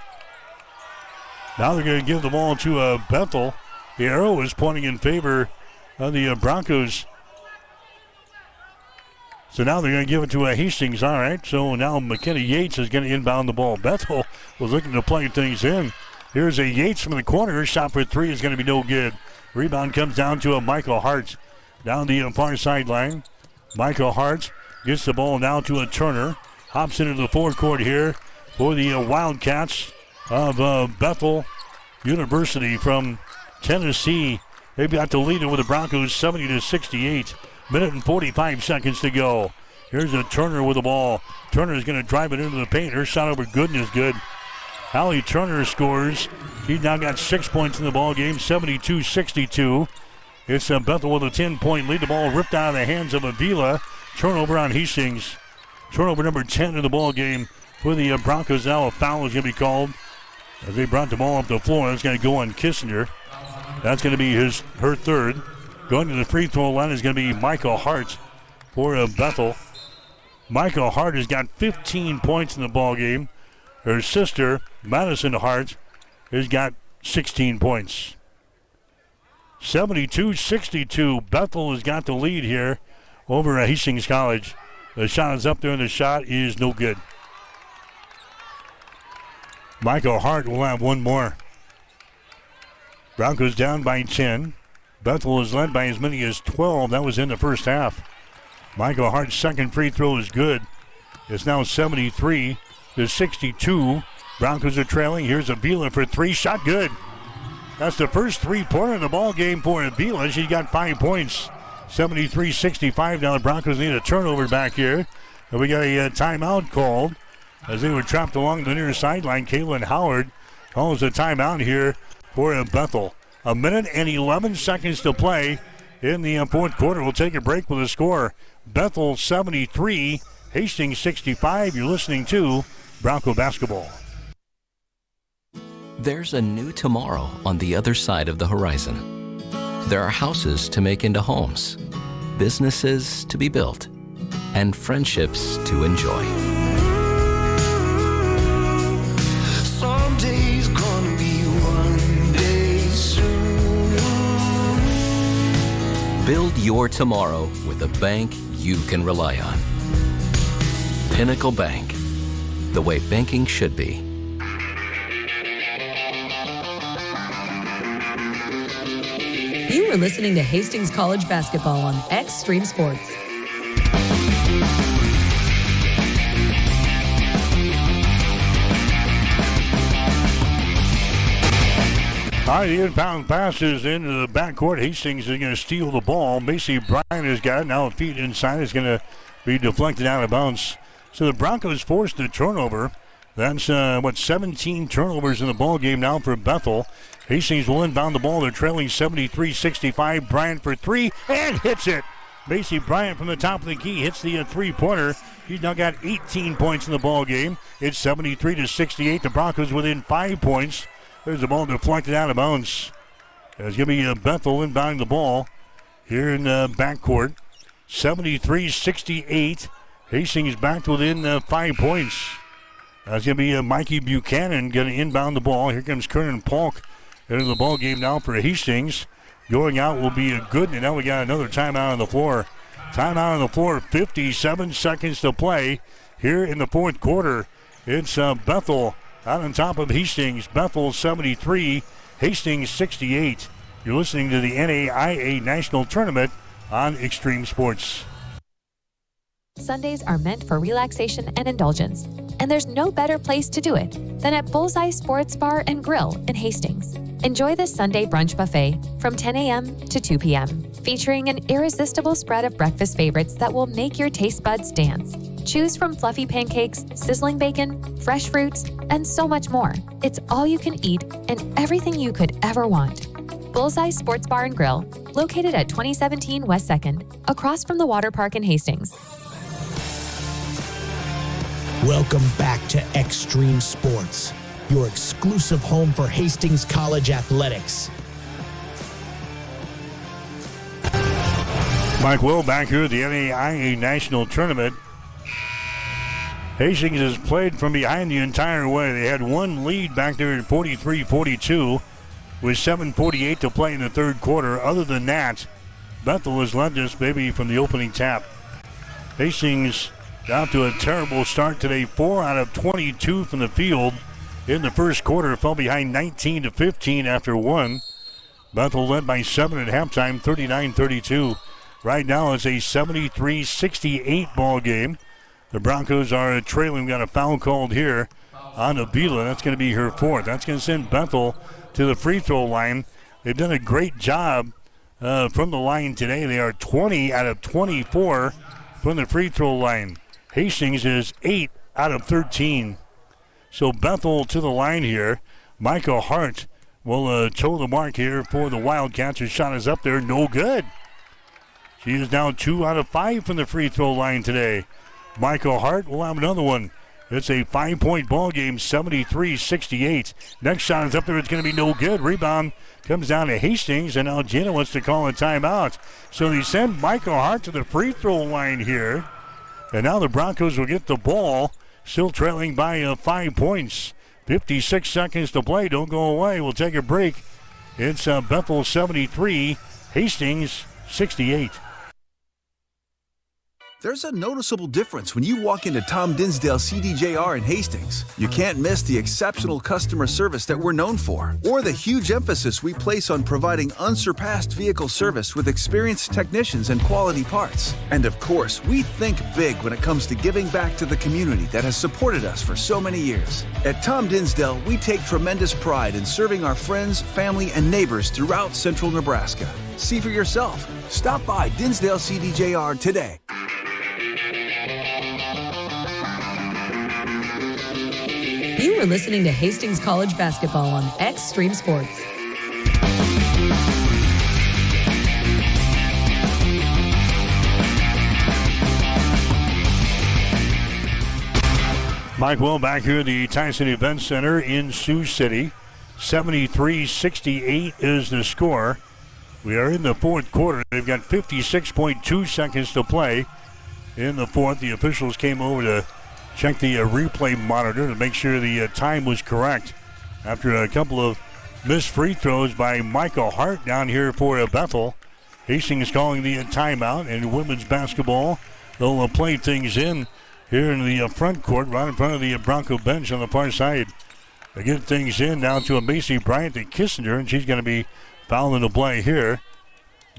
S3: Now they're going to give the ball to Bethel. The arrow is pointing in favor of the Broncos. So now they're going to give it to Hastings. All right, so now McKenna Yates is going to inbound the ball. Bethel was looking to play things in. Here's a Yates from the corner. Her shot for three is going to be no good. Rebound comes down to a Michael Hart down the far sideline. Michael Hart gets the ball now to a Turner. Hops into the forecourt here for the Wildcats of Bethel University from Tennessee. They've got to lead it with the Broncos 70-68. Minute and 45 seconds to go. Here's a Turner with the ball. Turner's going to drive it into the paint. Her shot over good and is good. Allie Turner scores. She's now got 6 points in the ball game, 72-62. It's Bethel with a 10-point lead. The ball ripped out of the hands of Avila. Turnover on Hastings. Turnover number 10 in the ball game for the Broncos. Now a foul is going to be called as they brought the ball up the floor. That's going to go on Kissinger. That's going to be her third. Going to the free throw line is going to be Michael Hart for Bethel. Michael Hart has got 15 points in the ball game. Her sister, Madison Hart, has got 16 points. 72-62. Bethel has got the lead here over Hastings College. The shot is up there and the shot is no good. Michael Hart will have one more. Broncos down by 10. Bethel is led by as many as 12. That was in the first half. Michael Hart's second free throw is good. It's now 73-62. Broncos are trailing. Here's Avila for three. Shot good. That's the first three-pointer in the ball game for Avila. She's got 5 points. 73-65. Now the Broncos need a turnover back here. And we got a timeout called as they were trapped along the near sideline. Kaylin Howard calls a timeout here for Bethel. A minute and 11 seconds to play in the fourth quarter. We'll take a break with a score. Bethel 73, Hastings 65. You're listening to Bronco Basketball.
S14: There's a new tomorrow on the other side of the horizon. There are houses to make into homes, businesses to be built, and friendships to enjoy.
S15: Someday's gonna be one day soon.
S14: Build your tomorrow with a bank you can rely on. Pinnacle Bank, the way banking should be.
S16: You are listening to Hastings College Basketball on Extreme Sports.
S3: All right, the inbound passes into the backcourt. Hastings is going to steal the ball. Macy Bryant has got it. Now feet inside is going to be deflected out of bounds. So the Broncos forced a turnover. That's, 17 turnovers in the ball game now for Bethel. Hastings will inbound the ball. They're trailing 73-65. Bryant for three and hits it. Macy Bryant from the top of the key hits the three-pointer. He's now got 18 points in the ball game. It's 73-68. The Broncos within 5 points. There's the ball deflected out of bounds. There's going to be Bethel inbounding the ball here in the backcourt. 73-68. Hastings back within 5 points. That's going to be Mikey Buchanan going to inbound the ball. Here comes Kernan Polk into the ball game now for Hastings. Going out will be good. And now we got another timeout on the floor. Timeout on the floor. 57 seconds to play here in the fourth quarter. It's Bethel out on top of Hastings. Bethel 73, Hastings 68. You're listening to the NAIA National Tournament on Extreme Sports.
S9: Sundays are meant for relaxation and indulgence, and there's no better place to do it than at Bullseye Sports Bar and Grill in Hastings. Enjoy the Sunday brunch buffet from 10 a.m. to 2 p.m., featuring an irresistible spread of breakfast favorites that will make your taste buds dance. Choose from fluffy pancakes, sizzling bacon, fresh fruits, and so much more. It's all you can eat and everything you could ever want. Bullseye Sports Bar and Grill, located at 2017 West 2nd, across from the water park in Hastings.
S1: Welcome back to Extreme Sports, your exclusive home for Hastings College athletics.
S3: Mike Will back here at the NAIA National Tournament. Hastings has played from behind the entire way. They had one lead back there at 43-42 with 7:48 to play in the third quarter. Other than that, Bethel has led this baby from the opening tap. Hastings got to a terrible start today. 4 out of 22 from the field in the first quarter. Fell behind 19-15 after one. Bethel led by 7 at halftime, 39-32. Right now it's a 73-68 ball game. The Broncos are trailing. We got a foul called here on Avila. That's going to be her fourth. That's going to send Bethel to the free throw line. They've done a great job from the line today. They are 20 out of 24 from the free throw line. Hastings is 8 out of 13. So Bethel to the line here. Micah Hart will toe the mark here for the Wildcats. Her shot is up there, no good. She is now 2 out of 5 from the free throw line today. Micah Hart will have another one. It's a 5-point ball game, 73-68. Next shot is up there. It's going to be no good. Rebound comes down to Hastings, and now Gina wants to call a timeout. So they send Micah Hart to the free throw line here. And now the Broncos will get the ball, still trailing by 5 points. 56 seconds to play. Don't go away. We'll take a break. It's Bethel 73, Hastings 68.
S4: There's a noticeable difference when you walk into Tom Dinsdale CDJR in Hastings. You can't miss the exceptional customer service that we're known for, or the huge emphasis we place on providing unsurpassed vehicle service with experienced technicians and quality parts. And of course, we think big when it comes to giving back to the community that has supported us for so many years. At Tom Dinsdale, we take tremendous pride in serving our friends, family, and neighbors throughout central Nebraska. See for yourself. Stop by Dinsdale CDJR today.
S16: You are listening to Hastings College Basketball on Extreme Sports.
S3: Mike Will back here at the Tyson Event Center in Sioux City. 73-68 is the score. We are in the fourth quarter. They've got 56.2 seconds to play in the fourth. The officials came over to check the replay monitor to make sure the time was correct after a couple of missed free throws by Micah Hart down here for Bethel. Hastings calling the timeout, and women's basketball, they'll play things in here in the front court, right in front of the Bronco bench on the far side. They get things in down to a Macy Bryant at Kissinger, and she's going to be fouled into play here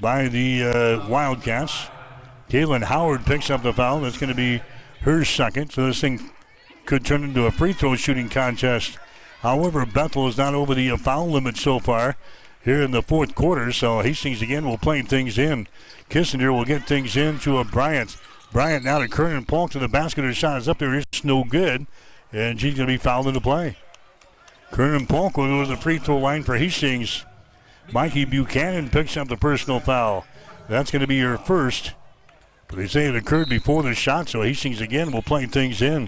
S3: by the Wildcats. Caitlin Howard picks up the foul. That's going to be her second, so this thing could turn into a free throw shooting contest. However, Bethel is not over the foul limit so far here in the fourth quarter, so Hastings again will play things in. Kissinger will get things in to a Bryant. Bryant now to Kernan Polk to the basket. Her shot is up there. It's no good, and she's going to be fouled into play. Kernan Polk will go to the free throw line for Hastings. Mikey Buchanan picks up the personal foul. That's going to be her first. But they say it occurred before the shot, so Hastings again will play things in.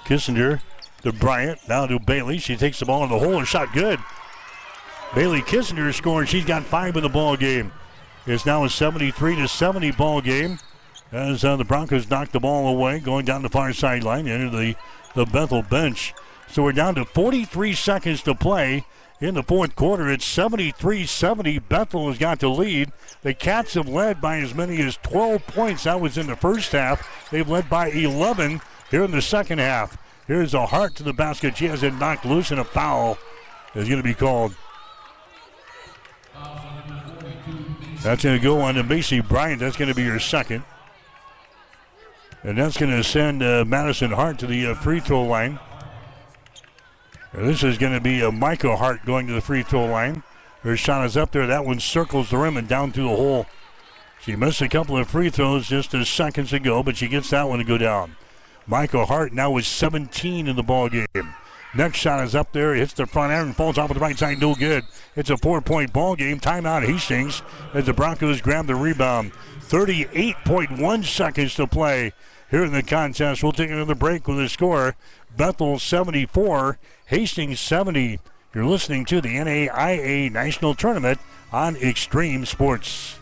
S3: Kissinger to Bryant, now to Bailey. She takes the ball in the hole. Her shot good. Bailey Kissinger is scoring. She's got 5 in the ball game. It's now a 73-70 ball game as the Broncos knock the ball away, going down the far sideline into the Bethel bench. So we're down to 43 seconds to play in the fourth quarter. It's 73-70. Bethel has got the lead. The Cats have led by as many as 12 points. That was in the first half. They've led by 11 here in the second half. Here's a Hart to the basket. She has it knocked loose, and a foul is going to be called. That's going to go on to Macy Bryant. That's going to be her second. And that's going to send Madison Hart to the free throw line. And this is going to be Micah Hart going to the free throw line. Her shot is up there. That one circles the rim and down through the hole. She missed a couple of free throws just a seconds ago, but she gets that one to go down. Micah Hart now is 17 in the ball game. Next shot is up there. It hits the front end and falls off of the right side. No good. It's a 4-point ball game. Timeout Hastings as the Broncos grab the rebound. 38.1 seconds to play here in the contest. We'll take another break with the score. Bethel 74, Hastings 70. You're listening to the NAIA National Tournament on Extreme Sports.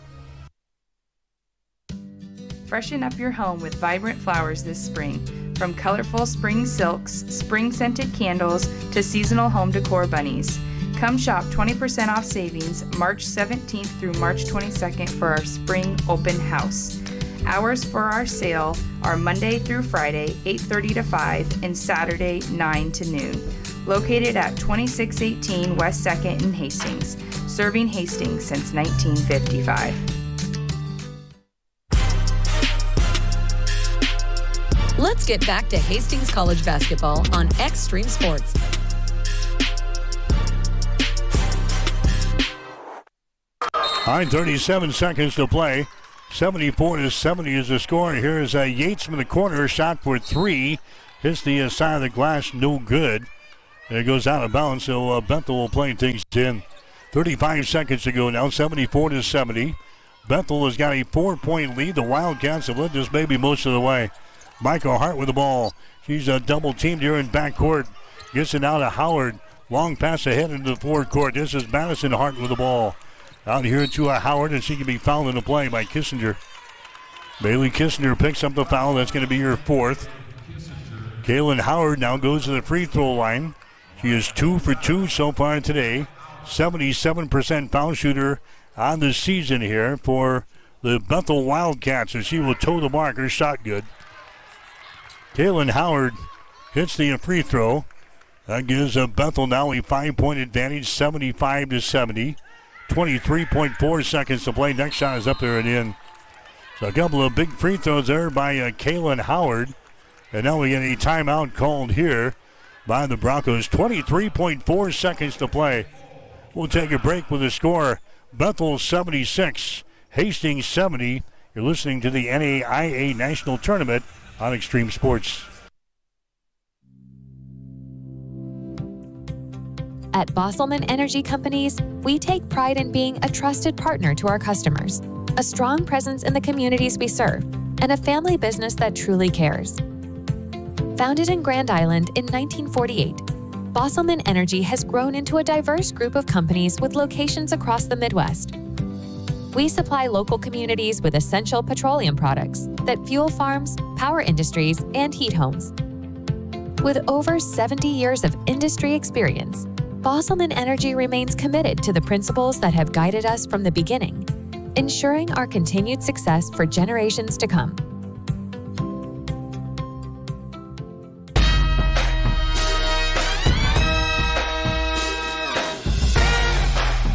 S6: Freshen up your home with vibrant flowers this spring. From colorful spring silks, spring-scented candles, to seasonal home decor bunnies. Come shop 20% off savings March 17th through March 22nd for our spring open house. Hours for our sale are Monday through Friday, 8:30 to 5, and Saturday, 9 to noon. Located at 2618 West 2nd in Hastings, serving Hastings since 1955.
S16: Let's get back to Hastings College basketball on Extreme Sports.
S3: All right, 37 seconds to play. 74-70 is the score. Here is Yates from the corner, shot for three. Hits the side of the glass, no good. And it goes out of bounds, so Bethel will play things in. 35 seconds to go now, 74-70. Bethel has got a 4-point lead. The Wildcats have led this maybe most of the way. Michael Hart with the ball. She's double teamed here in backcourt. Gets it out to Howard. Long pass ahead into the forecourt. This is Madison Hart with the ball. Out here to Howard, and she can be fouled in the play by Kissinger. Bailey Kissinger picks up the foul. That's going to be her fourth. Kaylin Howard now goes to the free throw line. She is 2 for 2 so far today. 77% foul shooter on the season here for the Bethel Wildcats, and she will toe the mark. Her shot good. Kaylin Howard hits the free throw. That gives Bethel now a 5-point advantage, 75-70. 23.4 seconds to play. Next shot is up there and in. So a couple of big free throws there by Kaylin Howard. And now we get a timeout called here by the Broncos. 23.4 seconds to play. We'll take a break with the score. Bethel 76, Hastings 70. You're listening to the NAIA National Tournament on Extreme Sports.
S9: At Bosselman Energy Companies, we take pride in being a trusted partner to our customers, a strong presence in the communities we serve, and a family business that truly cares. Founded in Grand Island in 1948, Bosselman Energy has grown into a diverse group of companies with locations across the Midwest. We supply local communities with essential petroleum products that fuel farms, power industries, and heat homes. With over 70 years of industry experience, Bosselman Energy remains committed to the principles that have guided us from the beginning, ensuring our continued success for generations to come.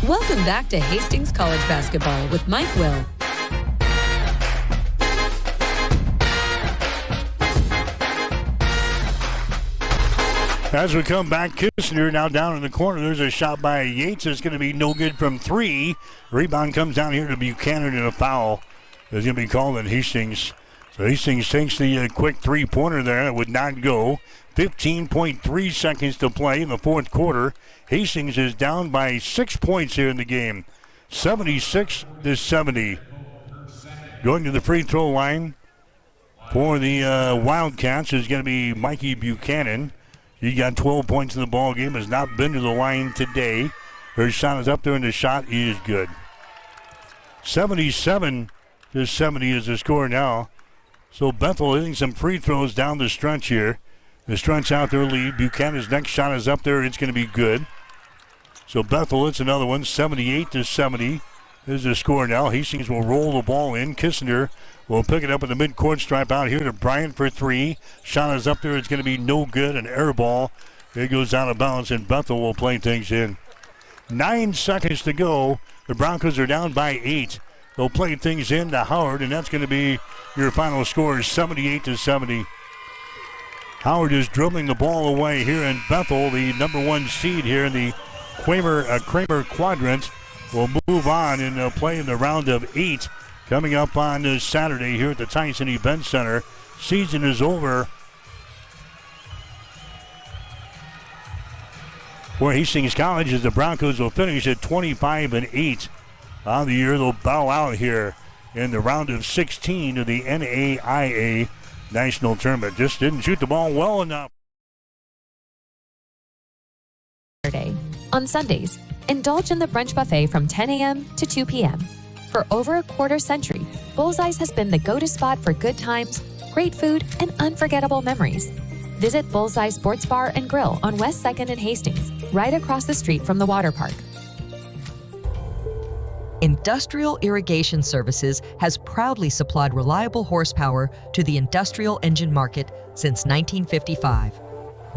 S16: Welcome back to Hastings College basketball with Mike Will.
S3: As we come back, Kissinger now down in the corner. There's a shot by Yates. It's going to be no good from three. Rebound comes down here to Buchanan, and a foul is going to be called in Hastings. So Hastings takes the quick three-pointer there. It would not go. 15.3 seconds to play in the fourth quarter. Hastings is down by 6 points here in the game. 76-70. Going to the free throw line for the Wildcats is going to be Mikey Buchanan. He got 12 points in the ball game, has not been to the line today. Her shot is up there, and the shot is good. 77-70 is the score now. So Bethel hitting some free throws down the stretch here. The stretch out their lead. Buchanan's next shot is up there. It's going to be good. So Bethel hits another one. 78-70 is the score now. Hastings will roll the ball in. Kissinger will pick it up at the midcourt stripe out here to Bryant for three. Shot is up there. It's going to be no good. An air ball. It goes out of bounds, and Bethel will play things in. 9 seconds to go. The Broncos are down by 8. They'll play things in to Howard, and that's going to be your final score, 78-70. Howard is dribbling the ball away here in Bethel. The number 1 seed here in the Kramer quadrant will move on and play in the round of 8 coming up on this Saturday here at the Tyson Event Center. Season is over for Hastings College as the Broncos will finish at 25-8 on the year. They'll bow out here in the round of 16 of the NAIA National Tournament. Just didn't shoot the ball well enough.
S9: On Sundays, indulge in the brunch buffet from 10 a.m. to 2 p.m. For over a quarter century, Bullseye's has been the go-to spot for good times, great food, and unforgettable memories. Visit Bullseye Sports Bar and Grill on West 2nd and Hastings, right across the street from the water park.
S13: Industrial Irrigation Services has proudly supplied reliable horsepower to the industrial engine market since 1955.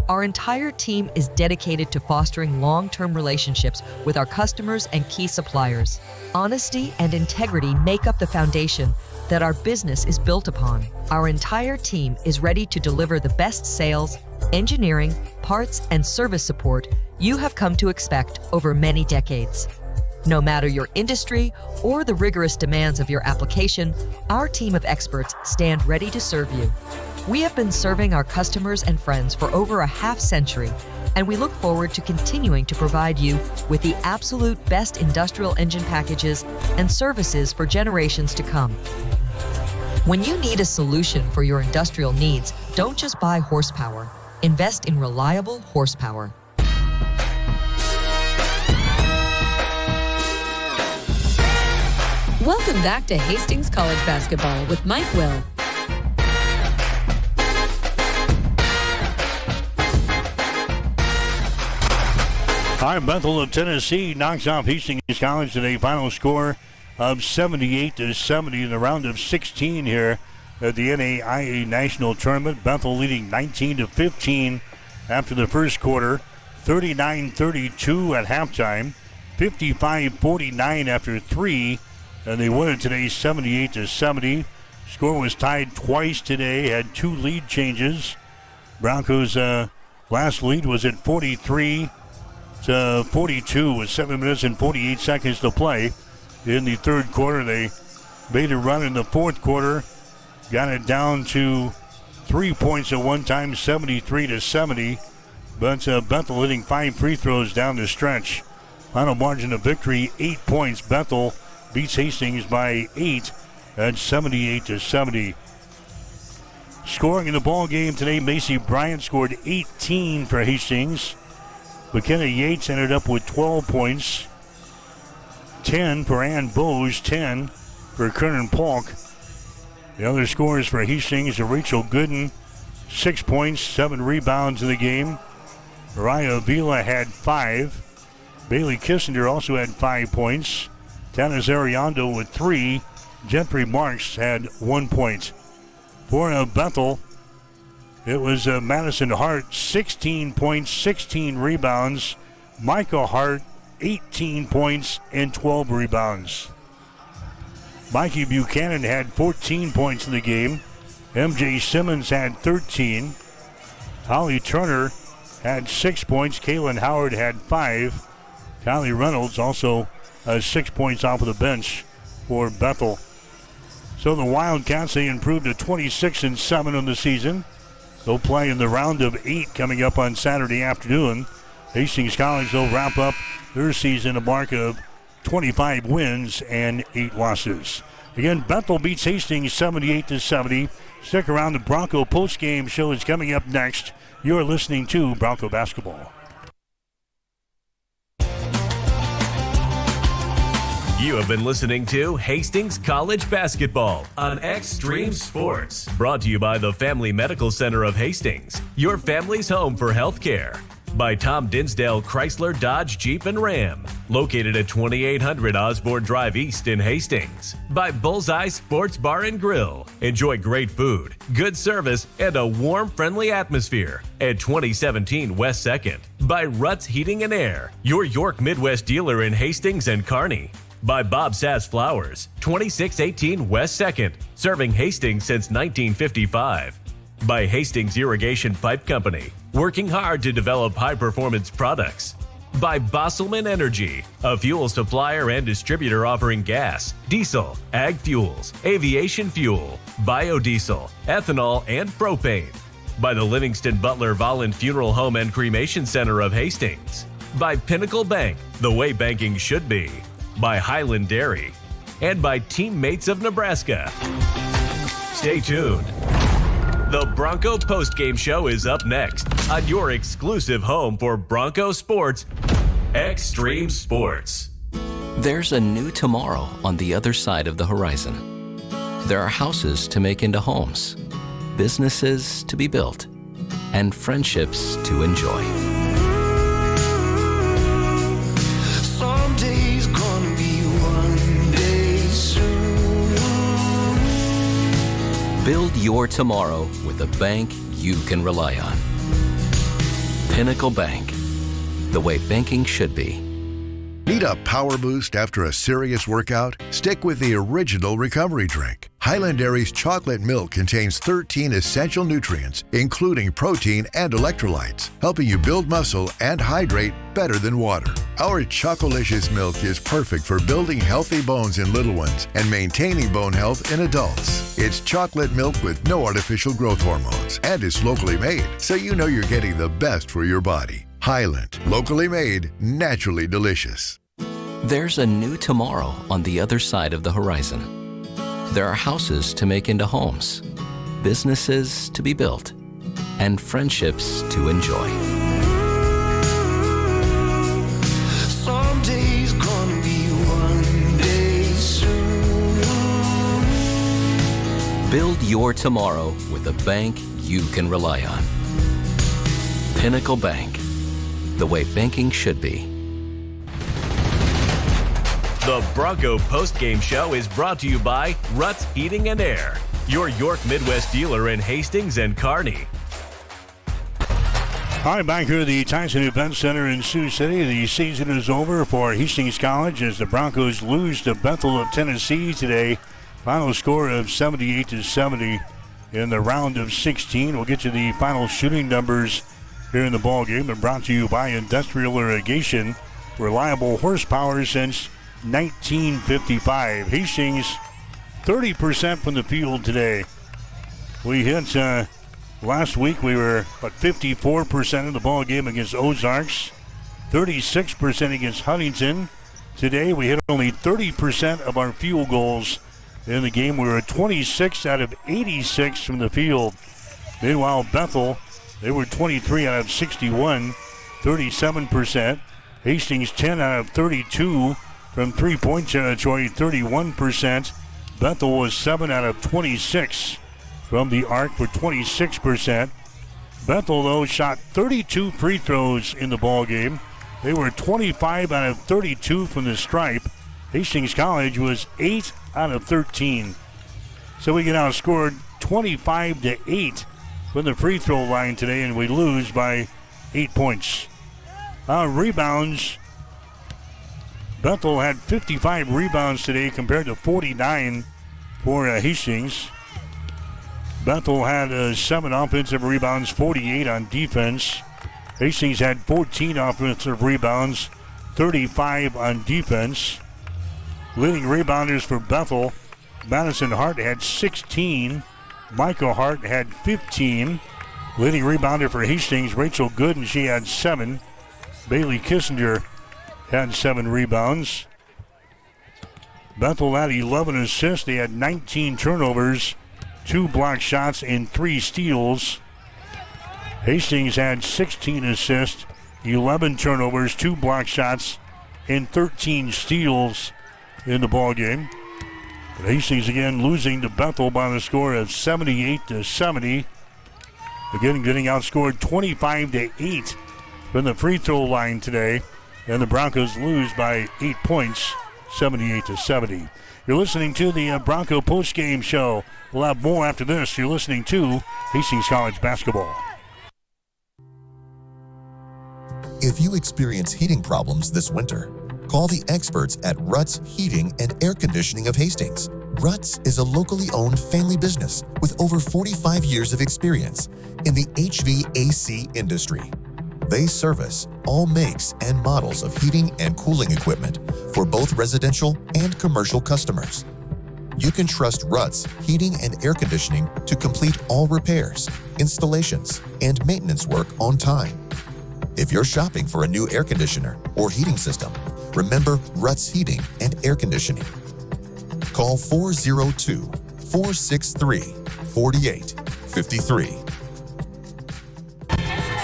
S13: Our entire team is dedicated to fostering long-term relationships with our customers and key suppliers. Honesty and integrity make up the foundation that our business is built upon. Our entire team is ready to deliver the best sales, engineering, parts, and service support you have come to expect over many decades. No matter your industry or the rigorous demands of your application, our team of experts stand ready to serve you. We have been serving our customers and friends for over a half-century, and we look forward to continuing to provide you with the absolute best industrial engine packages and services for generations to come. When you need a solution for your industrial needs, don't just buy horsepower. Invest in reliable horsepower.
S16: Welcome back to Hastings College Basketball with Mike Will.
S3: All right, Bethel of Tennessee knocks off Hastings College in a final score of 78-70 in the round of 16 here at the NAIA National Tournament. Bethel leading 19-15 after the first quarter, 39-32 at halftime, 55-49 after 3, and they win it today 78-70. Score was tied twice today, had 2 lead changes. Broncos' last lead was at 43-42 with 7 minutes and 48 seconds to play. In the third quarter, they made a run in the fourth quarter, got it down to 3 points at one time, 73-70. But Bethel hitting 5 free throws down the stretch. Final margin of victory, 8 points. Bethel beats Hastings by 8 at 78-70. Scoring in the ball game today, Macy Bryant scored 18 for Hastings. McKenna Yates ended up with 12 points. 10 for Ann Bose, 10 for Kernan Polk. The other scores for Hastings are Rachel Gooden, 6 points, 7 rebounds in the game. Mariah Avila had 5. Bailey Kissinger also had 5 points. Tanis Ariando with 3. Gentry Marks had 1 point. For Bethel, it was Madison Hart, 16 points, 16 rebounds. Micah Hart, 18 points and 12 rebounds. Mikey Buchanan had 14 points in the game. MJ Simmons had 13. Holly Turner had 6 points. Kaylin Howard had 5. Kylie Reynolds also 6 points off of the bench for Bethel. So the Wildcats, they improved to 26-7 on the season. They'll play in the round of 8 coming up on Saturday afternoon. Hastings College will wrap up their season a mark of 25 wins and 8 losses. Again, Bethel beats Hastings 78-70. Stick around, the Bronco postgame show is coming up next. You're listening to Bronco Basketball.
S2: You have been listening to Hastings College Basketball on Extreme Sports. Brought to you by the Family Medical Center of Hastings, your family's home for healthcare. By Tom Dinsdale Chrysler Dodge Jeep and Ram, located at 2800 Osborne Drive East in Hastings. By Bullseye Sports Bar and Grill. Enjoy great food, good service, and a warm, friendly atmosphere at 2017 West 2nd. By Ruts Heating and Air, your York Midwest dealer in Hastings and Kearney. By Bob Sass Flowers, 2618 West 2nd, serving Hastings since 1955. By Hastings Irrigation Pipe Company, working hard to develop high-performance products. By Bosselman Energy, a fuel supplier and distributor offering gas, diesel, ag fuels, aviation fuel, biodiesel, ethanol, and propane. By the Livingston Butler Volland Funeral Home and Cremation Center of Hastings. By Pinnacle Bank, the way banking should be. By Highland Dairy. And by Teammates of Nebraska. Stay tuned. The Bronco postgame show is up next on your exclusive home for Bronco sports, Extreme Sports.
S14: There's a new tomorrow on the other side of the horizon. There are houses to make into homes, businesses to be built, and friendships to enjoy.
S15: Someday's gonna be one day soon.
S14: Build your tomorrow with a bank you can rely on. Pinnacle Bank, the way banking should be.
S7: Need a power boost after a serious workout? Stick with the original recovery drink. Highland Dairy's chocolate milk contains 13 essential nutrients, including protein and electrolytes, helping you build muscle and hydrate better than water. Our Chocolicious milk is perfect for building healthy bones in little ones and maintaining bone health in adults. It's chocolate milk with no artificial growth hormones and is locally made, so you know you're getting the best for your body. Highland, locally made, naturally delicious.
S14: There's a new tomorrow on the other side of the horizon. There are houses to make into homes, businesses to be built, and friendships to enjoy.
S15: Someday's gonna be one day soon.
S14: Build your tomorrow with a bank you can rely on. Pinnacle Bank, the way banking should be.
S2: The Bronco postgame show is brought to you by Ruts Heating and Air, your York Midwest dealer in Hastings and Kearney.
S3: All right, back here at the Tyson Event Center in Sioux City. The season is over for Hastings College as the Broncos lose to Bethel of Tennessee today. Final score of 78-70 in the round of 16. We'll get you the final shooting numbers here in the ball game. And brought to you by Industrial Irrigation, reliable horsepower since 1955. Hastings 30% from the field today. We hit last week. We were at 54% of the ball game against Ozarks, 36% against Huntington. Today we hit only 30% of our field goals in the game. We were at 26 out of 86 from the field. Meanwhile, Bethel, they were 23 out of 61, 37%. Hastings 10 out of 32 from three-point territory, 31%. Bethel was 7 out of 26 from the arc for 26%. Bethel, though, shot 32 free throws in the ball game. They were 25 out of 32 from the stripe. Hastings College was 8 out of 13. So we get outscored 25-8 from the free throw line today, and we lose by 8 points. Rebounds. Bethel had 55 rebounds today compared to 49 for Hastings. Bethel had 7 offensive rebounds, 48 on defense. Hastings had 14 offensive rebounds, 35 on defense. Leading rebounders for Bethel, Madison Hart had 16. Michael Hart had 15. Leading rebounder for Hastings, Rachel Gooden, she had 7. Bailey Kissinger had 7 rebounds. Bethel had 11 assists. They had 19 turnovers, 2 block shots, and 3 steals. Hastings had 16 assists, 11 turnovers, 2 block shots, and 13 steals in the ball game. But Hastings again losing to Bethel by the score of 78-70. Again, getting outscored 25-8 from the free throw line today. And the Broncos lose by 8 points, 78-70. You're listening to the Bronco postgame show. We'll have more after this. You're listening to Hastings College basketball.
S19: If you experience heating problems this winter, call the experts at Ruts Heating and Air Conditioning of Hastings. Ruts is a locally owned family business with over 45 years of experience in the HVAC industry. They service all makes and models of heating and cooling equipment for both residential and commercial customers. You can trust Ruts Heating and Air Conditioning to complete all repairs, installations, and maintenance work on time. If you're shopping for a new air conditioner or heating system, remember Ruts Heating and Air Conditioning. Call 402-463-4853.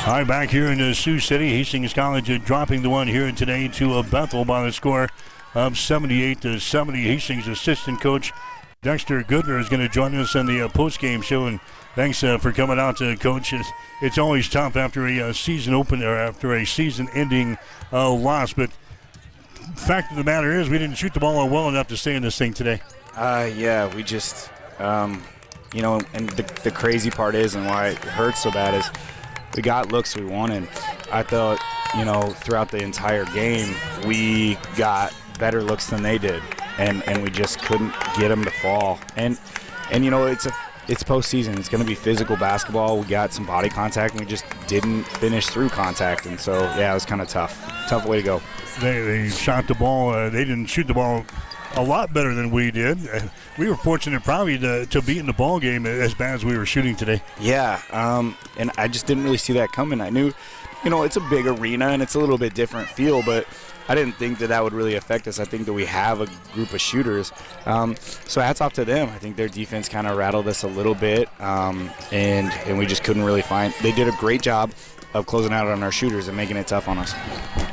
S3: All right, back here in Sioux City, Hastings College dropping the one here today to Bethel by the score of 78-70. Hastings assistant coach Dexter Goodner is going to join us on the post-game show, and thanks for coming out, Coach. It's always tough after a season opener, after a season-ending loss, but fact of the matter is we didn't shoot the ball well enough to stay in this thing today.
S5: Yeah, we just, and the crazy part is, and why it hurts so bad is, we got looks we wanted. I thought, throughout the entire game, we got better looks than they did, and we just couldn't get them to fall. And it's postseason. It's going to be physical basketball. We got some body contact, and we just didn't finish through contact. And so, yeah, it was kind of tough. Tough way to go.
S3: They shot the ball. They didn't shoot the ball a lot better than we did. We were fortunate probably to be in the ball game as bad as we were shooting today.
S5: Yeah, and I just didn't really see that coming. I knew, it's a big arena, and it's a little bit different feel, but I didn't think that would really affect us. I think that we have a group of shooters. So hats off to them. I think their defense kind of rattled us a little bit, and we just couldn't really find – they did a great job of closing out on our shooters and making it tough on us.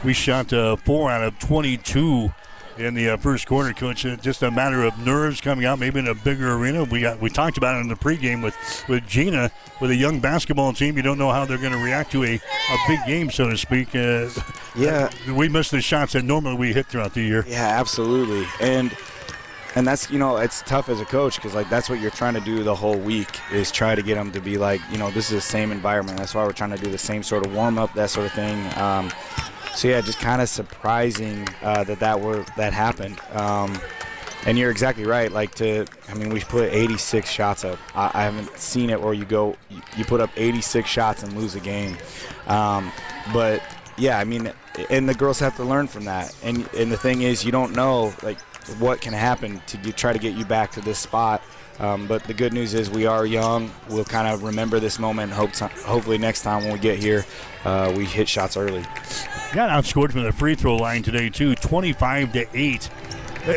S3: We shot 4 out of 22 in the first quarter, Coach. Just a matter of nerves coming out, maybe in a bigger arena. We talked about it in the pregame with Gina. With a young basketball team, you don't know how they're going to react to a big game, so to speak.
S5: Yeah.
S3: We missed the shots that normally we hit throughout the year.
S5: Yeah, absolutely. And that's, it's tough as a coach because, that's what you're trying to do the whole week is try to get them to be this is the same environment. That's why we're trying to do the same sort of warm-up, that sort of thing. So, yeah, just kind of surprising that happened. And you're exactly right. We put 86 shots up. I haven't seen it where you put up 86 shots and lose a game. But, yeah, and the girls have to learn from that. And the thing is, you don't know, what can happen to try to get you back to this spot. But the good news is we are young. We'll kind of remember this moment. Hopefully next time when we get here, we hit shots early.
S3: Got outscored from the free throw line today, too, 25-8.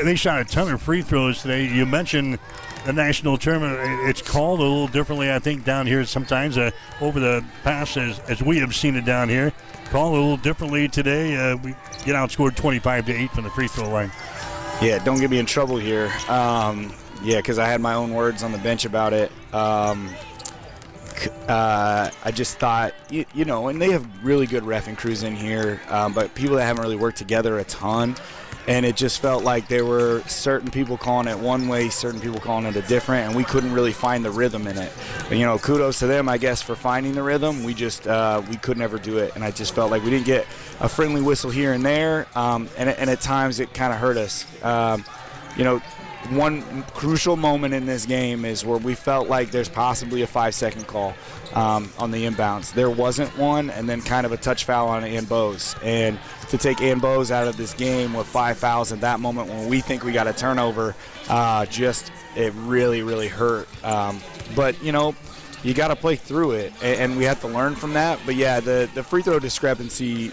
S3: They shot a ton of free throws today. You mentioned the national tournament. It's called a little differently, I think, down here sometimes over the past as we have seen it down here. Called a little differently today. We get outscored 25-8 from the free throw line.
S5: Yeah, don't get me in trouble here. Because I had my own words on the bench about it. I just thought, and they have really good reffing crews in here, but people that haven't really worked together a ton. And it just felt like there were certain people calling it one way, certain people calling it a different, and we couldn't really find the rhythm in it. But, kudos to them, I guess, for finding the rhythm. We just we could never do it, and I just felt like we didn't get a friendly whistle here and there, and at times it kind of hurt us. One crucial moment in this game is where we felt like there's possibly a 5-second call on the inbounds. There wasn't one, and then kind of a touch foul on Ann Bowes. And to take Ann Bowes out of this game with 5 fouls at that moment when we think we got a turnover, it really, really hurt. But, you got to play through it, and we have to learn from that. But, yeah, the free throw discrepancy,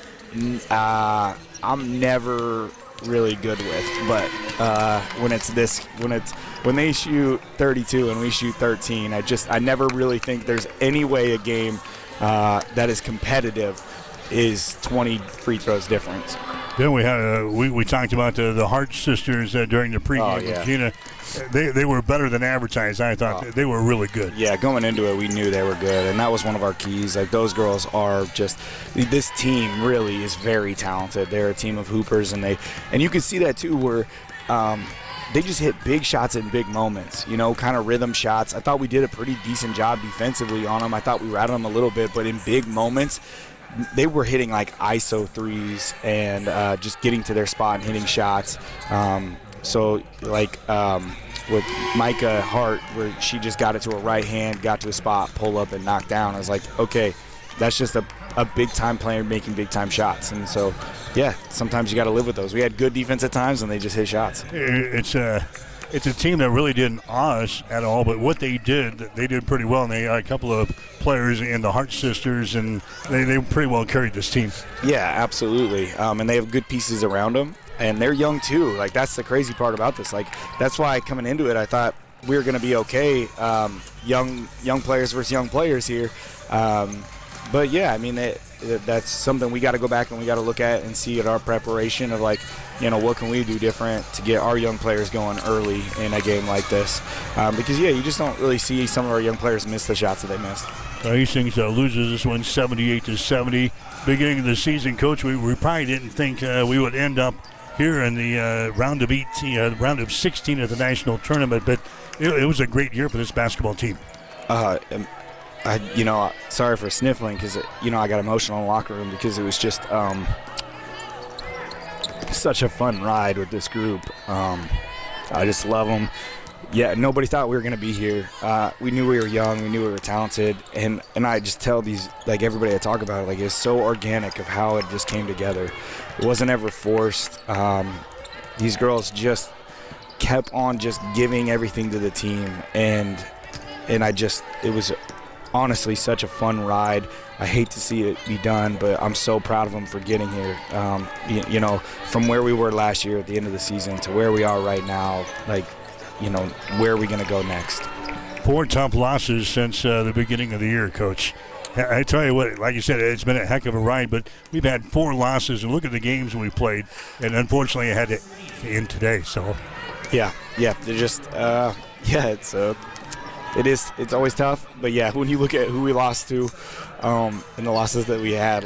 S5: I'm never really good with, but when they shoot 32 and we shoot 13, I never really think there's any way a game that is competitive is 20 free throws difference.
S3: Then we had we talked about the Hart sisters during the pregame with Gina. They were better than advertised. I thought they were really good.
S5: Yeah, going into it, we knew they were good, and that was one of our keys. Those girls are just – this team really is very talented. They're a team of hoopers, and you can see that too where they just hit big shots in big moments, kind of rhythm shots. I thought we did a pretty decent job defensively on them. I thought we rattled them a little bit, but in big moments – they were hitting ISO threes and just getting to their spot and hitting shots. With Micah Hart, where she just got it to her right hand, got to a spot, pull up, and knock down. I was like, okay, that's just a big-time player making big-time shots. And so, yeah, sometimes you got to live with those. We had good defense at times, and they just hit shots.
S3: It's a team that really didn't awe us at all, but what they did pretty well. And they had a couple of players in the Hart sisters, and they pretty well carried this team.
S5: Yeah, absolutely. And they have good pieces around them, and they're young too. That's the crazy part about this. That's why coming into it, I thought we were going to be okay. Young players versus young players here. But yeah, that's something we got to go back and we got to look at and see at our preparation of what can we do different to get our young players going early in a game like this. Because, you just don't really see some of our young players miss the shots that they missed.
S3: Hastings loses this one 78-70. Beginning of the season, Coach, we probably didn't think we would end up here in the round of 16 of the national tournament, but it was a great year for this basketball team.
S5: sorry for sniffling because, I got emotional in the locker room because it was just such a fun ride with this group. I just love them. Yeah, nobody thought we were going to be here. We knew we were young. We knew we were talented. And I just tell these, everybody I talk about it, it's so organic of how it just came together. It wasn't ever forced. These girls just kept on just giving everything to the team. And it was honestly such a fun ride. I hate to see it be done, but I'm so proud of them for getting here. From where we were last year at the end of the season to where we are right now, where are we going to go next?
S3: 4 tough losses since the beginning of the year, Coach. I tell you what, like you said, it's been a heck of a ride, but we've had 4 losses, and look at the games we played, and unfortunately I had to end today. So,
S5: yeah, they're just, it's always tough, but yeah, when you look at who we lost to, and the losses that we had,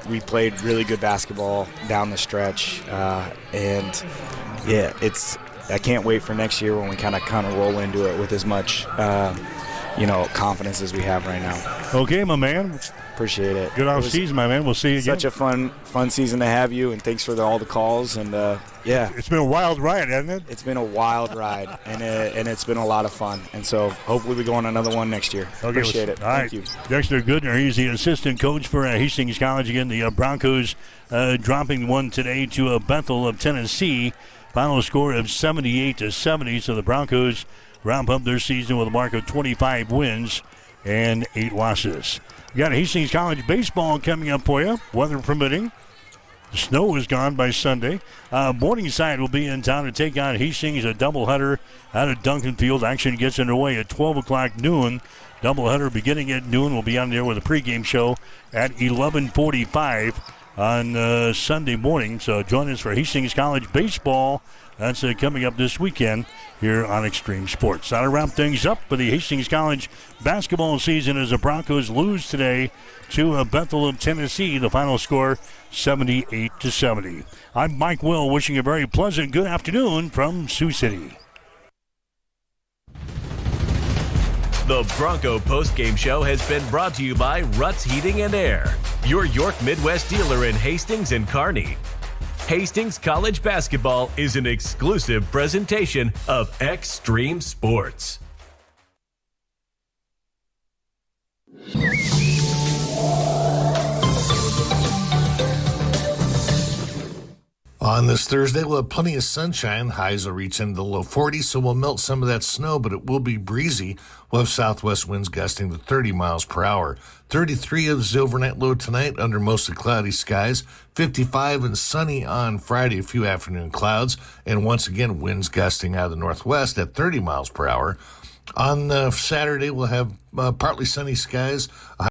S5: we played really good basketball down the stretch, and yeah, I can't wait for next year when we kind of roll into it with as much, confidence as we have right now.
S3: Okay, my man.
S5: Appreciate it.
S3: Good off season, my man. We'll see you again.
S5: Such a fun season to have you, and thanks for all the calls. And
S3: it's been a wild ride, hasn't it?
S5: It's been a wild ride, and it's been a lot of fun. And so hopefully we go on another one next year.
S3: Okay,
S5: appreciate it.
S3: All right.
S5: Thank you.
S3: Dexter Goodner, he's the assistant coach for Hastings College. Again, the Broncos dropping one today to Bethel of Tennessee. Final score of 78-70. So the Broncos wrap up their season with a mark of 25 wins and 8 losses. We got Hastings College baseball coming up for you, weather permitting. The snow is gone by Sunday. Morningside will be in town to take on Hastings, a doubleheader out of Duncan Field. Action gets underway at 12 o'clock noon. Doubleheader beginning at noon. We'll be on there with a pregame show at 11:45 on Sunday morning. So join us for Hastings College baseball. That's coming up this weekend here on Extreme Sports. That'll wrap things up for the Hastings College basketball season as the Broncos lose today to Bethel of Tennessee. The final score, 78-70. I'm Mike Will, wishing a very pleasant good afternoon from Sioux City.
S2: The Bronco postgame show has been brought to you by Ruts Heating and Air, your York Midwest dealer in Hastings and Kearney. Hastings College basketball is an exclusive presentation of Extreme Sports.
S12: On this Thursday, we'll have plenty of sunshine. Highs will reach into the low 40s, so we'll melt some of that snow, but it will be breezy. We'll have southwest winds gusting to 30 miles per hour. 33 is the overnight low tonight under mostly cloudy skies. 55 and sunny on Friday, a few afternoon clouds. And once again, winds gusting out of the northwest at 30 miles per hour. On Saturday, we'll have partly sunny skies.